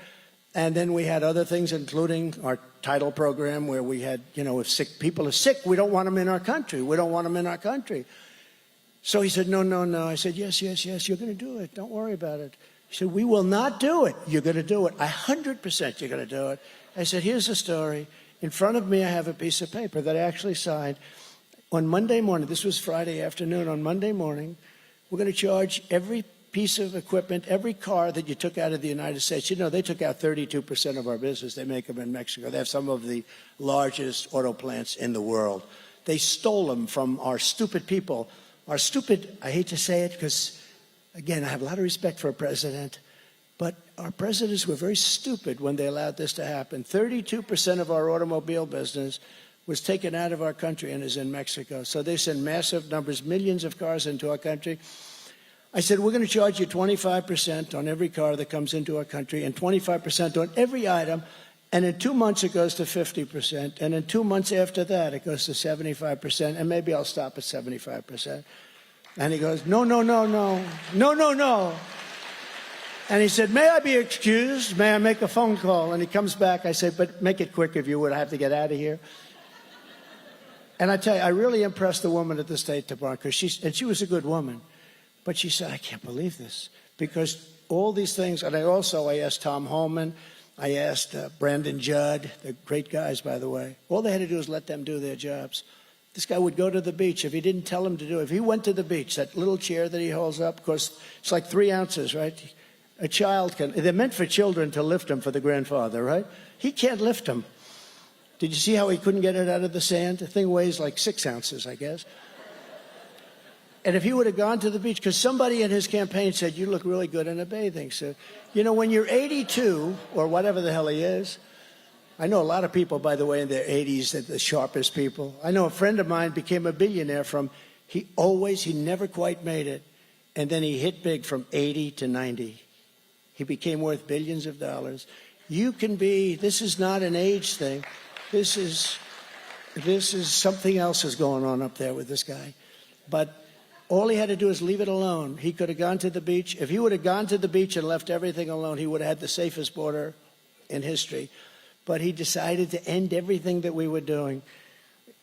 And then we had other things, including our title program, where we had, if sick people are sick, we don't want them in our country. We don't want them in our country. So he said, no. I said, yes, you're going to do it. Don't worry about it. He said, we will not do it. You're going to do it. 100% you're going to do it. I said, here's the story. In front of me, I have a piece of paper that I actually signed. On Monday morning, this was Friday afternoon, on Monday morning, we're going to charge every piece of equipment, every car that you took out of the United States. They took out 32% of our business. They make them in Mexico. They have some of the largest auto plants in the world. They stole them from our stupid people. Our stupid, I hate to say it because, again, I have a lot of respect for a president, but our presidents were very stupid when they allowed this to happen. 32% of our automobile business was taken out of our country and is in Mexico. So they send massive numbers, millions of cars into our country. I said, we're going to charge you 25% on every car that comes into our country and 25% on every item. And in 2 months, it goes to 50%. And in 2 months after that, it goes to 75%. And maybe I'll stop at 75%. And he goes, no. And he said, may I be excused? May I make a phone call? And he comes back. I said, but make it quick if you would. I have to get out of here. And I tell you, I really impressed the woman at the State Department, because she was a good woman. But she said, I can't believe this. Because all these things, and I asked Tom Holman, I asked Brandon Judd, they're great guys, by the way. All they had to do was let them do their jobs. This guy would go to the beach. If he didn't tell him to do it, if he went to the beach, that little chair that he holds up, of course, it's like 3 ounces, right? A child they're meant for children to lift them for the grandfather, right? He can't lift them. Did you see how he couldn't get it out of the sand? The thing weighs like 6 ounces, I guess. And if he would have gone to the beach, because somebody in his campaign said, you look really good in a bathing suit. When you're 82, or whatever the hell he is, I know a lot of people, by the way, in their 80s, that the sharpest people. I know a friend of mine became a billionaire he never quite made it. And then he hit big from 80 to 90. He became worth billions of dollars. This is not an age thing. This is something else is going on up there with this guy. But all he had to do is leave it alone. He could have gone to the beach. If he would have gone to the beach and left everything alone, he would have had the safest border in history. But he decided to end everything that we were doing.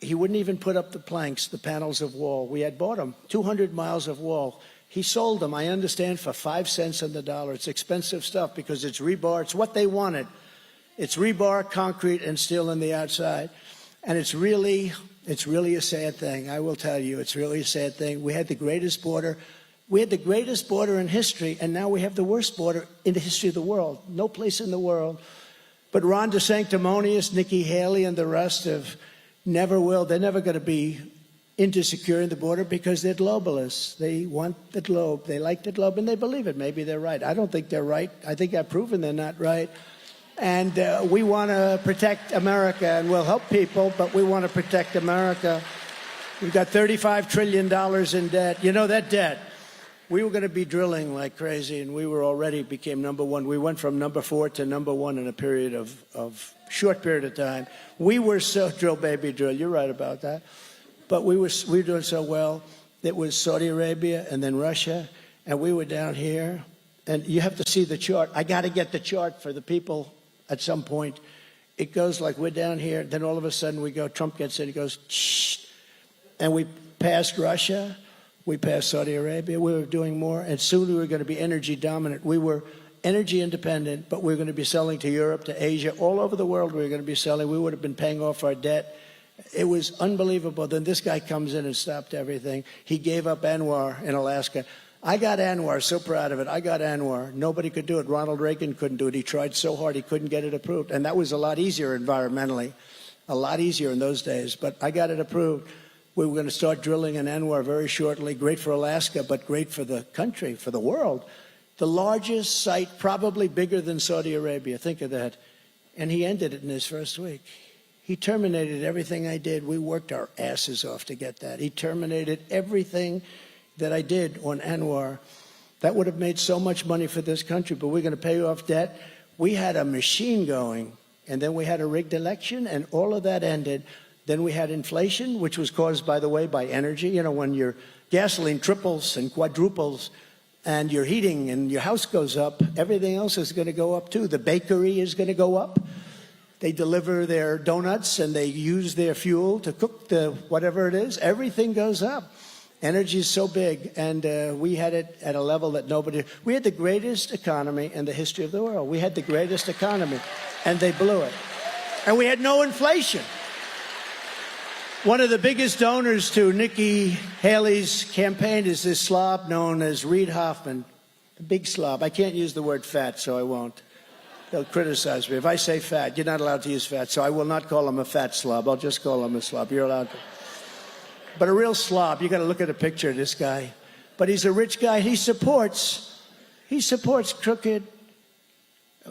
He wouldn't even put up the planks, the panels of wall. We had bought them, 200 miles of wall. He sold them, I understand, for 5 cents on the dollar. It's expensive stuff because it's rebar. It's what they wanted. It's rebar, concrete, and steel on the outside. And it's really a sad thing. I will tell you, it's really a sad thing. We had the greatest border. We had the greatest border in history, and now we have the worst border in the history of the world. No place in the world. But Ron DeSanctimonious, Nikki Haley, and the rest they're never going to be into securing the border because they're globalists. They want the globe. They like the globe, and they believe it. Maybe they're right. I don't think they're right. I think I've proven they're not right. And we want to protect America, and we'll help people, but we want to protect America. We've got $35 trillion in debt. That debt, we were going to be drilling like crazy, and we became number one. We went from number 4 to number 1 in a period of short period of time. We were so drill, baby, drill. You're right about that. But we were doing so well. It was Saudi Arabia and then Russia, and we were down here. And you have to see the chart. I got to get the chart for the people at some point. It goes like we're down here, then all of a sudden we go, Trump gets in, he goes, shh. And we passed Russia, we passed Saudi Arabia, we were doing more, and soon we were going to be energy dominant. We were energy independent, but we were going to be selling to Europe, to Asia, all over the world we were going to be selling. We would have been paying off our debt. It was unbelievable. Then this guy comes in and stopped everything. He gave up Anwar in Alaska. I got Anwar, so proud of it. I got Anwar. Nobody could do it. Ronald Reagan couldn't do it. He tried so hard he couldn't get it approved. And that was a lot easier environmentally, a lot easier in those days. But I got it approved. We were going to start drilling in Anwar very shortly. Great for Alaska, but great for the country, for the world. The largest site, probably bigger than Saudi Arabia. Think of that. And he ended it in his first week. He terminated everything I did. We worked our asses off to get that. He terminated everything that I did on Anwar. That would have made so much money for this country, but we're going to pay off debt. We had a machine going, and then we had a rigged election, and all of that ended. Then we had inflation, which was caused, by the way, by energy. You know, when your gasoline triples and quadruples and your heating and your house goes up, everything else is going to go up too. The bakery is going to go up. They deliver their donuts and they use their fuel to cook the whatever it is. Everything goes up. Energy is so big, and we had it at a level that nobody... We had the greatest economy in the history of the world. We had the greatest economy, and they blew it. And we had no inflation. One of the biggest donors to Nikki Haley's campaign is this slob known as Reid Hoffman, the big slob. I can't use the word fat, so I won't. They'll criticize me. If I say fat, you're not allowed to use fat, so I will not call him a fat slob. I'll just call him a slob. You're allowed to. But a real slob, you got to look at a picture of this guy. But he's a rich guy. He supports crooked.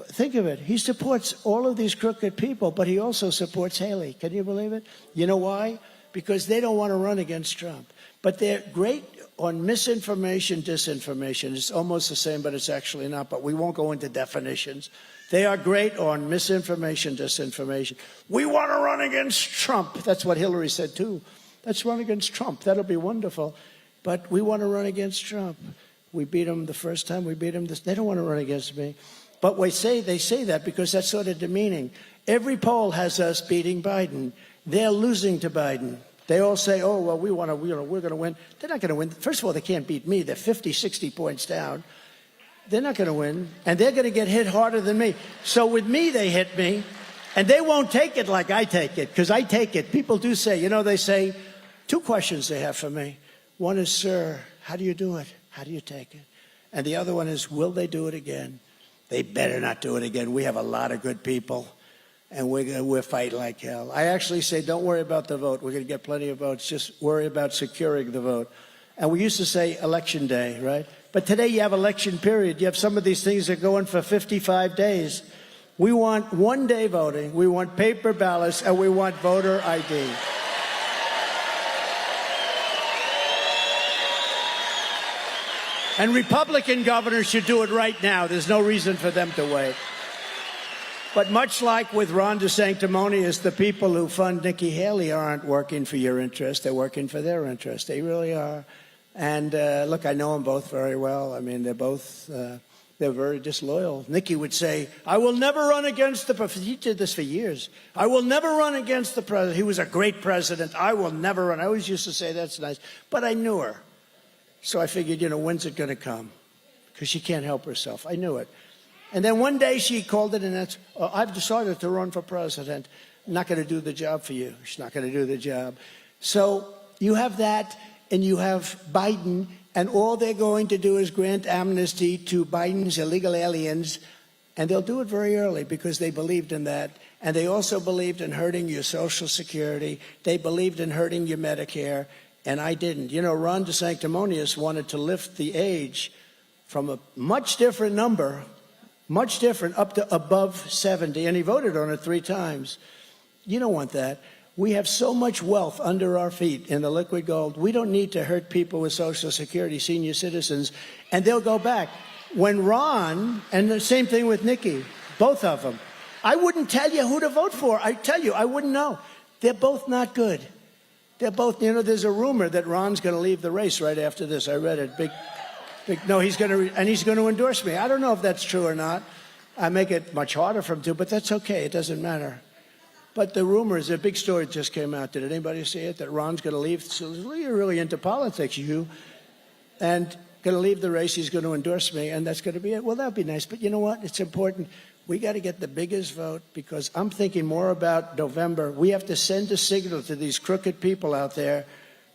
Think of it. He supports all of these crooked people, but he also supports Haley. Can you believe it? You know why? Because they don't want to run against Trump. But they're great on misinformation, disinformation. It's almost the same, but it's actually not. But we won't go into definitions. They are great on misinformation, disinformation. We want to run against Trump. That's what Hillary said, too. Let's run against Trump. That'll be wonderful. But we want to run against Trump. We beat him the first time. We beat him this. They don't want to run against me. But they say that because that's sort of demeaning. Every poll has us beating Biden. They're losing to Biden. They all say, oh, well, we're going to win. They're not going to win. First of all, they can't beat me. They're 50, 60 points down. They're not going to win. And they're going to get hit harder than me. So with me, they hit me. And they won't take it like I take it, because I take it. People do say, they say, two questions they have for me. One is, sir, how do you do it? How do you take it? And the other one is, will they do it again? They better not do it again. We have a lot of good people, and we're fighting like hell. I actually say, don't worry about the vote. We're going to get plenty of votes. Just worry about securing the vote. And we used to say election day, right? But today you have election period. You have some of these things that go on for 55 days. We want one-day voting. We want paper ballots, and we want voter ID. And Republican governors should do it right now. There's no reason for them to wait. But much like with Ron DeSanctimonious, the people who fund Nikki Haley aren't working for your interest. They're working for their interest. They really are. And look, I know them both very well. I mean, they're very disloyal. Nikki would say, I will never run against the president. He did this for years. I will never run against the president. He was a great president. I will never run. I always used to say, that's nice. But I knew her. So I figured, when's it going to come? Because she can't help herself. I knew it. And then one day she called it, and that's, I've decided to run for president. I'm not going to do the job for you. She's not going to do the job. So you have that, and you have Biden, and all they're going to do is grant amnesty to Biden's illegal aliens, and they'll do it very early because they believed in that. And they also believed in hurting your Social Security. They believed in hurting your Medicare. And I didn't. Ron DeSanctimonious wanted to lift the age from a much different number, much different, up to above 70. And he voted on it 3 times. You don't want that. We have so much wealth under our feet in the liquid gold. We don't need to hurt people with Social Security, senior citizens, and they'll go back. When Ron, and the same thing with Nikki, both of them, I wouldn't tell you who to vote for. I tell you, I wouldn't know. They're both not good. They're both, there's a rumor that Ron's going to leave the race right after this. I read it. No, he's going to endorse me. I don't know if that's true or not. I make it much harder for him to, but that's okay. It doesn't matter. But the rumors, a big story just came out. Did anybody see it? That Ron's going to leave. So you're really into politics, you. And going to leave the race. He's going to endorse me, and that's going to be it. Well, that would be nice. But you know what? It's important. We got to get the biggest vote because I'm thinking more about November. We have to send a signal to these crooked people out there,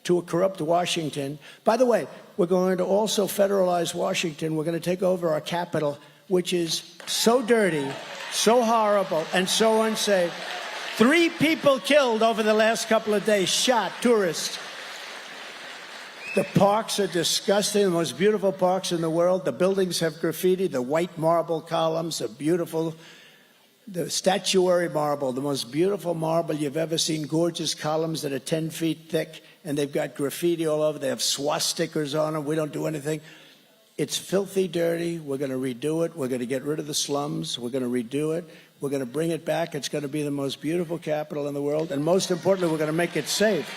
to a corrupt Washington. By the way, we're going to also federalize Washington. We're going to take over our capital, which is so dirty, so horrible, and so unsafe. 3 people killed over the last couple of days, shot, tourists. The parks are disgusting, the most beautiful parks in the world. The buildings have graffiti, the white marble columns are beautiful. The statuary marble, the most beautiful marble you've ever seen, gorgeous columns that are 10 feet thick, and they've got graffiti all over. They have swastikas on them. We don't do anything. It's filthy dirty. We're going to redo it. We're going to get rid of the slums. We're going to redo it. We're going to bring it back. It's going to be the most beautiful capital in the world. And most importantly, we're going to make it safe.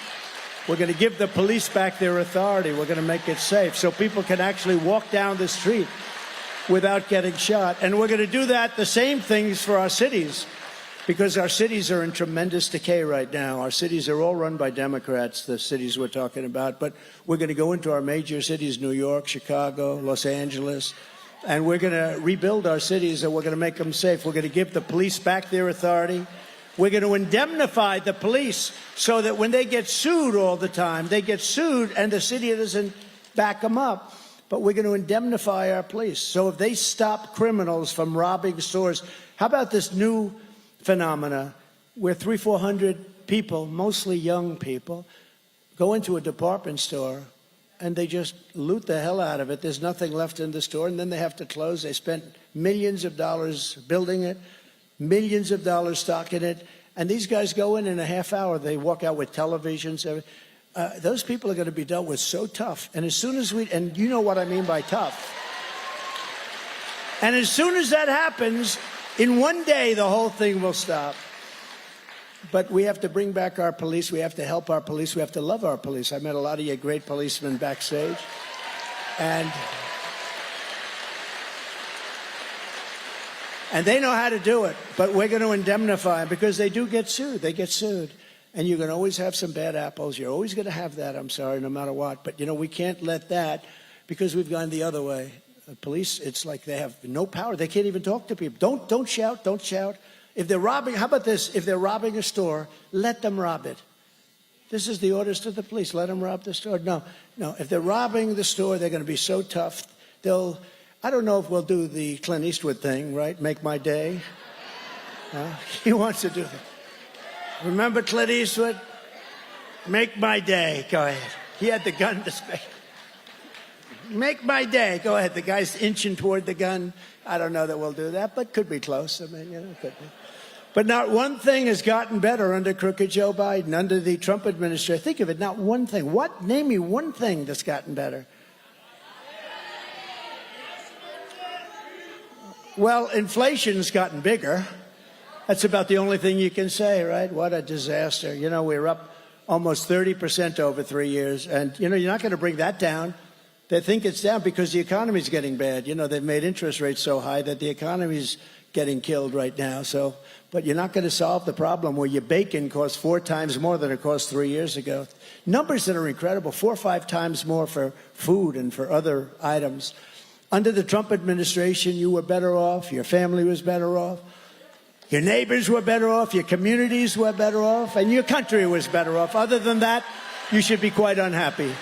We're going to give the police back their authority. We're going to make it safe so people can actually walk down the street without getting shot. And we're going to do that, the same things for our cities, because our cities are in tremendous decay right now. Our cities are all run by Democrats, the cities we're talking about. But we're going to go into our major cities, New York, Chicago, Los Angeles, and we're going to rebuild our cities and we're going to make them safe. We're going to give the police back their authority. We're going to indemnify the police so that when they get sued all the time, they get sued and the city doesn't back them up. But we're going to indemnify our police. So if they stop criminals from robbing stores, how about this new phenomena where 300-400 people, mostly young people, go into a department store and they just loot the hell out of it. There's nothing left in the store, and then they have to close. They spent millions of dollars building it, millions of dollars stocking it, and these guys go in a half hour. They walk out with televisions. Those people are going to be dealt with so tough. And as soon as and you know what I mean by tough. And as soon as that happens, in one day, the whole thing will stop. But we have to bring back our police. We have to help our police. We have to love our police. I met a lot of you great policemen backstage. And they know how to do it. But we're going to indemnify them because they do get sued. They get sued. And you're going to always have some bad apples. You're always going to have that, I'm sorry, no matter what. But, you know, we can't let that because we've gone the other way. The police, it's like they have no power. They can't even talk to people. Don't shout. Don't shout. If they're robbing, how about this? If they're robbing a store, let them rob it. This is the orders to the police. Let them rob the store. No. If they're robbing the store, they're going to be so tough. I don't know if we'll do the Clint Eastwood thing, right? Make my day. He wants to do that. Remember Clint Eastwood? Make my day. Go ahead. He had the gun to spare. Make my day. Go ahead. The guy's inching toward the gun. I don't know that we'll do that, but could be close. I mean, could be. But not one thing has gotten better under crooked Joe Biden, under the Trump administration. Think of it, not one thing. Name me one thing that's gotten better. Well, inflation's gotten bigger. That's about the only thing you can say, right? What a disaster. You know, we're up almost 30% over 3 years. And, you know, you're not going to bring that down. They think it's down because the economy's getting bad. You know, they've made interest rates so high that the economy's getting killed right now. But you're not going to solve the problem where your bacon costs 4 times more than it cost 3 years ago. Numbers that are incredible, 4 or 5 times more for food and for other items. Under the Trump administration, you were better off. Your family was better off. Your neighbors were better off. Your communities were better off. And your country was better off. Other than that, you should be quite unhappy.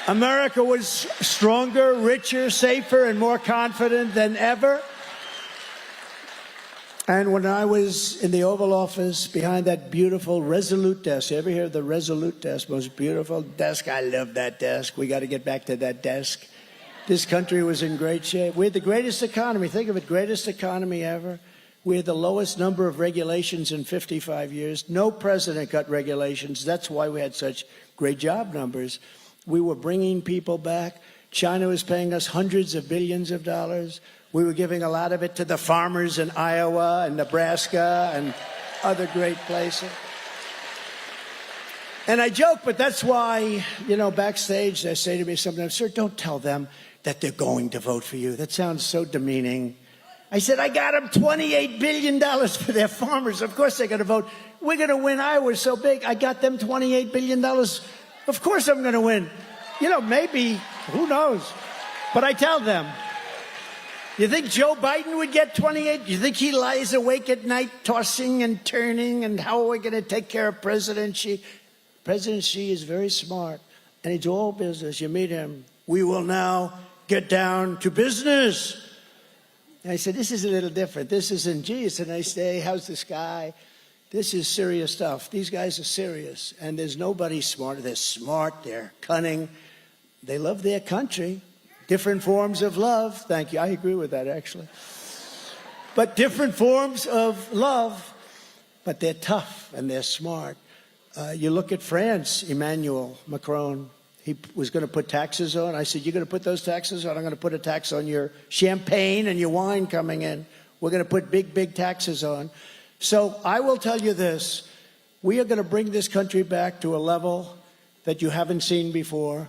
America was stronger, richer, safer, and more confident than ever. And when I was in the Oval Office behind that beautiful Resolute desk, you ever hear of the Resolute desk? Most beautiful desk. I love that desk. We got to get back to that desk. This country was in great shape. We had the greatest economy. Think of it, greatest economy ever. We had the lowest number of regulations in 55 years. No president cut regulations. That's why we had such great job numbers. We were bringing people back. China was paying us hundreds of billions of dollars. We were giving a lot of it to the farmers in Iowa and Nebraska and other great places. And I joke, but that's why, backstage they say to me sometimes, sir, don't tell them that they're going to vote for you. That sounds so demeaning. I said, I got them $28 billion for their farmers. Of course they're going to vote. We're going to win. Iowa's so big. I got them $28 billion. Of course I'm going to win. Maybe, who knows? But I tell them, you think Joe Biden would get 28? You think he lies awake at night tossing and turning and how are we going to take care of President Xi? President Xi is very smart and it's all business. You meet him. We will now get down to business. And I said, this is a little different. This isn't, gee, it's a nice day. How's the sky? This is serious stuff. These guys are serious. And there's nobody smarter. They're smart. They're cunning. They love their country. Different forms of love. Thank you. I agree with that, actually. But different forms of love. But they're tough and they're smart. You look at France, Emmanuel Macron. He was going to put taxes on. I said, you're going to put those taxes on? I'm going to put a tax on your champagne and your wine coming in. We're going to put big, big taxes on. So I will tell you this. We are going to bring this country back to a level that you haven't seen before.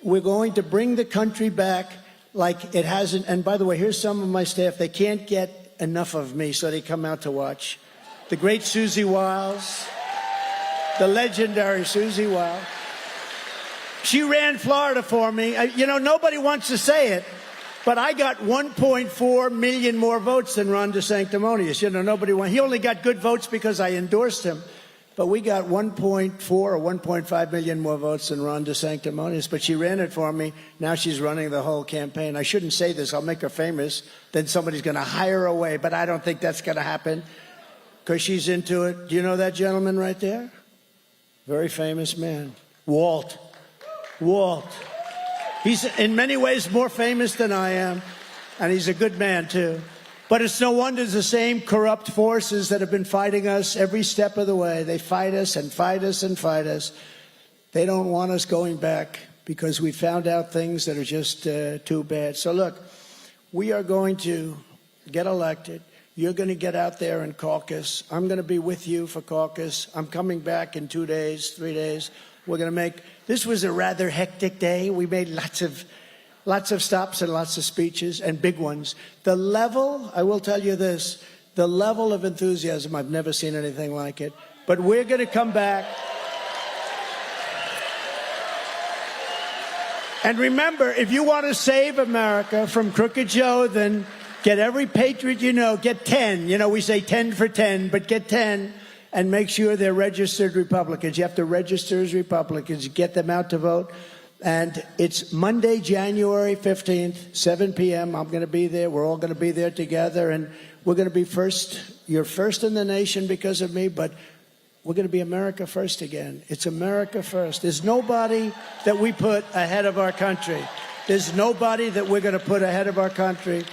We're going to bring the country back like it hasn't. And by the way, here's some of my staff. They can't get enough of me, so they come out to watch. The great Susie Wiles, the legendary Susie Wiles. She ran Florida for me. Nobody wants to say it, but I got 1.4 million more votes than Ron DeSanctimonious. He only got good votes because I endorsed him. But we got 1.4 or 1.5 million more votes than Ron DeSanctimonious. But she ran it for me. Now she's running the whole campaign. I shouldn't say this. I'll make her famous. Then somebody's going to hire her away. But I don't think that's going to happen because she's into it. Do you know that gentleman right there? Very famous man. Walt. He's in many ways more famous than I am, and he's a good man too. But it's no wonder it's the same corrupt forces that have been fighting us every step of the way. They fight us and fight us and fight us. They don't want us going back because we found out things that are just too bad. So look, we are going to get elected. You're going to get out there and caucus. I'm going to be with you for caucus. I'm coming back in 2 days, 3 days. We're going to make, this was a rather hectic day. We made lots of stops and lots of speeches and big ones. The level, I will tell you this, the level of enthusiasm, I've never seen anything like it. But we're going to come back. And remember, if you want to save America from Crooked Joe, then get every patriot get 10. We say 10 for 10, but get 10. And make sure they're registered Republicans. You have to register as Republicans, get them out to vote. And it's Monday, January 15th, 7 p.m. I'm going to be there. We're all going to be there together. And we're going to be first. You're first in the nation because of me, but we're going to be America first again. It's America first. There's nobody that we put ahead of our country. There's nobody that we're going to put ahead of our country.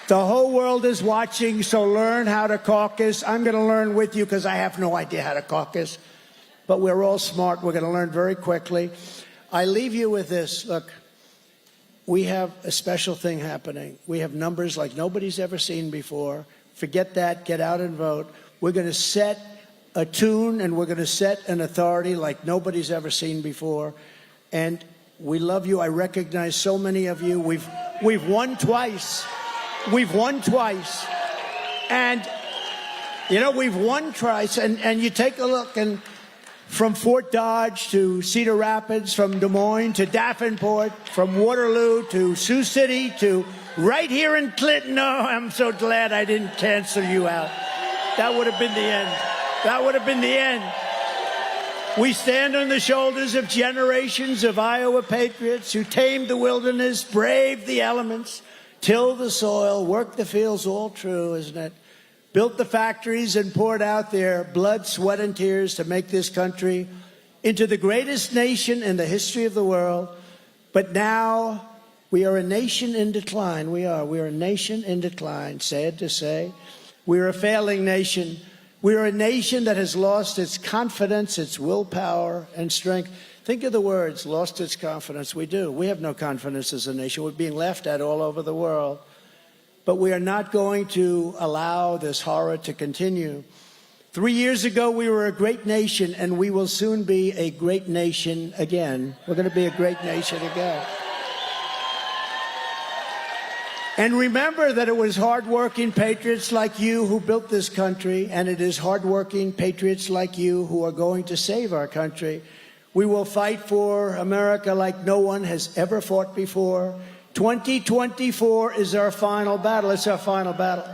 The whole world is watching, so learn how to caucus. I'm going to learn with you because I have no idea how to caucus. But we're all smart. We're going to learn very quickly. I leave you with this. Look, we have a special thing happening. We have numbers like nobody's ever seen before. Forget that. Get out and vote. We're going to set a tune and we're going to set an authority like nobody's ever seen before. And we love you. I recognize so many of you. We've won twice. We've won twice. And, we've won twice. And you take a look, and from Fort Dodge to Cedar Rapids, from Des Moines to Davenport, from Waterloo to Sioux City to right here in Clinton. Oh, I'm so glad I didn't cancel you out. That would have been the end. That would have been the end. We stand on the shoulders of generations of Iowa patriots who tamed the wilderness, braved the elements, tilled the soil, worked the fields, all true, isn't it? Built the factories and poured out their blood, sweat, and tears to make this country into the greatest nation in the history of the world. But now we are a nation in decline. We are a nation in decline, sad to say. We're a failing nation. We're a nation that has lost its confidence, its willpower, and strength. Think of the words, lost its confidence. We do. We have no confidence as a nation. We're being laughed at all over the world. But we are not going to allow this horror to continue. 3 years ago, we were a great nation, and we will soon be a great nation again. We're going to be a great nation again. And remember that it was hardworking patriots like you who built this country, and it is hardworking patriots like you who are going to save our country. We will fight for America like no one has ever fought before. 2024 is our final battle. It's our final battle.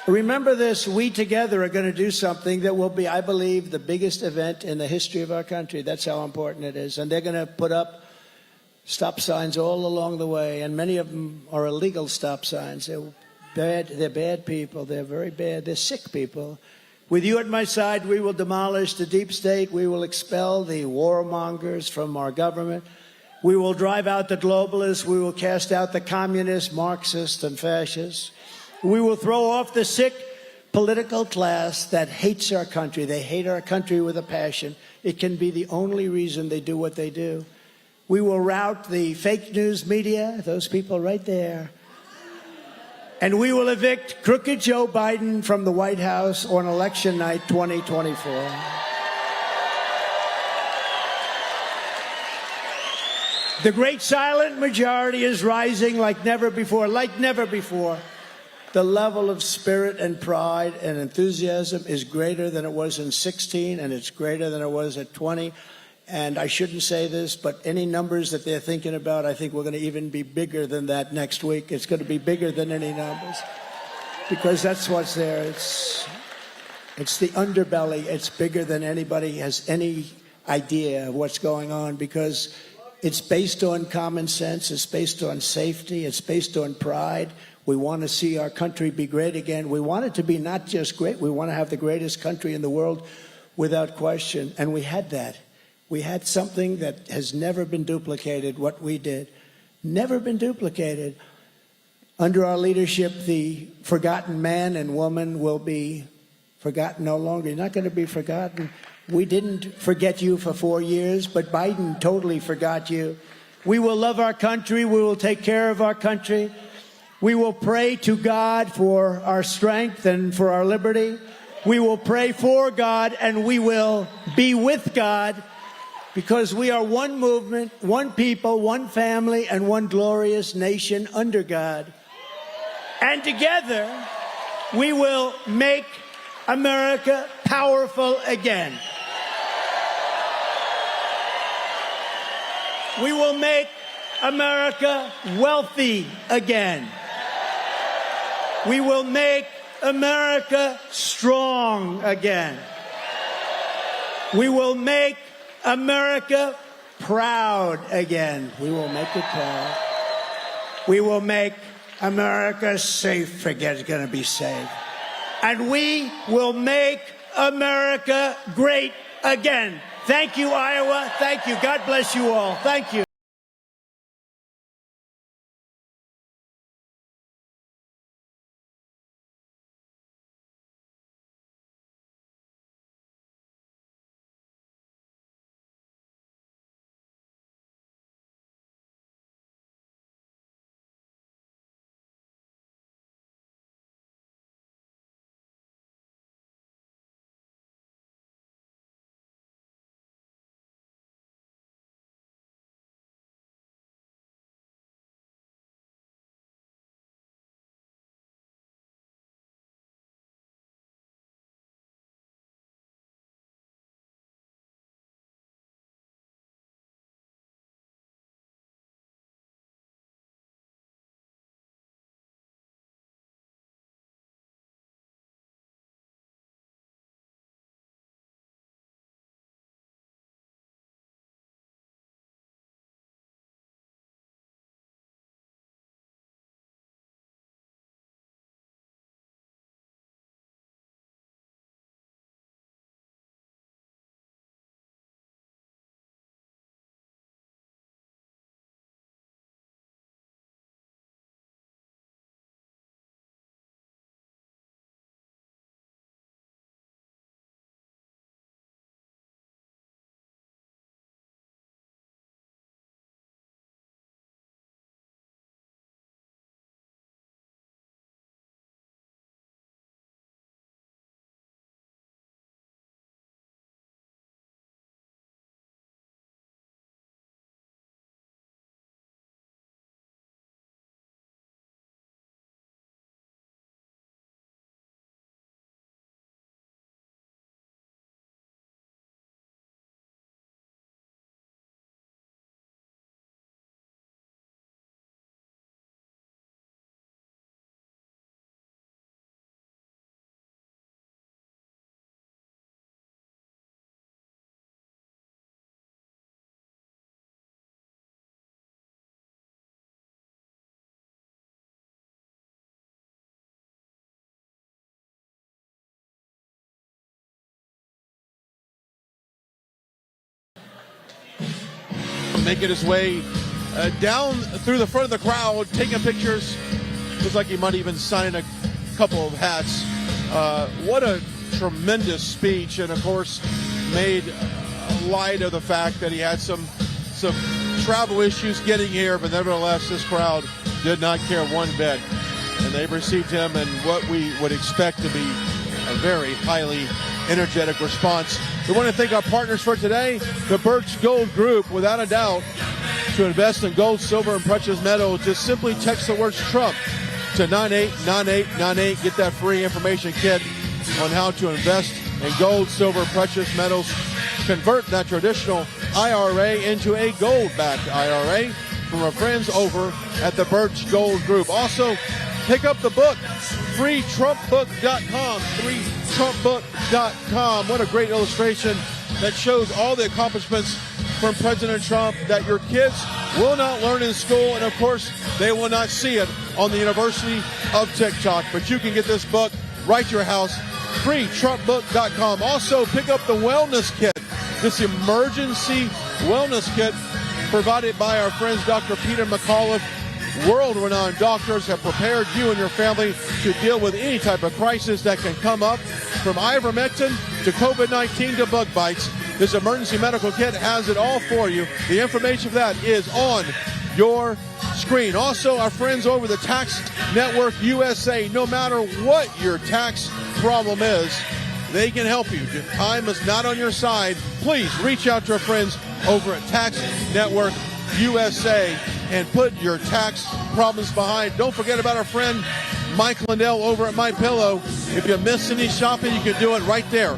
Remember this, we together are going to do something that will be, I believe, the biggest event in the history of our country. That's how important it is. And they're going to put up stop signs all along the way, and many of them are illegal stop signs. They're bad people. They're very bad. They're sick people. With you at my side, we will demolish the deep state. We will expel the warmongers from our government. We will drive out the globalists. We will cast out the communists, Marxists, and fascists. We will throw off the sick political class that hates our country. They hate our country with a passion. It can be the only reason they do what they do. We will rout the fake news media, those people right there. And we will evict crooked Joe Biden from the White House on election night 2024. The great silent majority is rising like never before, like never before. The level of spirit and pride and enthusiasm is greater than it was in 16, and it's greater than it was at 20. And I shouldn't say this, but any numbers that they're thinking about, I think we're going to even be bigger than that next week. It's going to be bigger than any numbers, because that's what's there. It's the underbelly. It's bigger than anybody has any idea of what's going on, because it's based on common sense. It's based on safety. It's based on pride. We want to see our country be great again. We want it to be not just great. We want to have the greatest country in the world without question. And we had that. We had something that has never been duplicated, what we did. Never been duplicated. Under our leadership, the forgotten man and woman will be forgotten no longer. You're not going to be forgotten. We didn't forget you for 4 years, but Biden totally forgot you. We will love our country. We will take care of our country. We will pray to God for our strength and for our liberty. We will pray for God, and we will be with God, because we are one movement, one people, one family, and one glorious nation under God. And together, we will make America powerful again. We will make America wealthy again. We will make America strong again. We will make America proud again. We will make it proud. We will make America safe again. It's going to be safe. And we will make America great again. Thank you, Iowa. Thank you. God bless you all. Thank you. making his way down through the front of the crowd, taking pictures. Looks like he might even sign a couple of hats. What a tremendous speech, and of course made light of the fact that he had some travel issues getting here, but nevertheless this crowd did not care one bit, and they received him in what we would expect to be a very highly energetic response. We want to thank our partners for today, the Birch Gold Group. Without a doubt, to invest in gold, silver, and precious metal, just simply text the words Trump to 989898. Get that free information kit on how to invest in gold, silver, precious metals. Convert that traditional IRA into a gold-backed IRA from our friends over at the Birch Gold Group. Also, pick up the book, freetrumpbook.com, freetrumpbook.com. What a great illustration that shows all the accomplishments from President Trump that your kids will not learn in school, and of course, they will not see it on the University of TikTok. But you can get this book right to your house, freetrumpbook.com. Also, pick up the wellness kit, this emergency wellness kit provided by our friends Dr. Peter McAuliffe. World-renowned doctors have prepared you and your family to deal with any type of crisis that can come up, from ivermectin to COVID-19 to bug bites. This emergency medical kit has it all for you. The information for that is on your screen. Also, our friends over the Tax Network USA, no matter what your tax problem is, they can help you. If time is not on your side, please reach out to our friends over at Tax Network USA and put your tax problems behind. Don't forget about our friend Mike Lindell over at MyPillow. If you miss any shopping, you can do it right there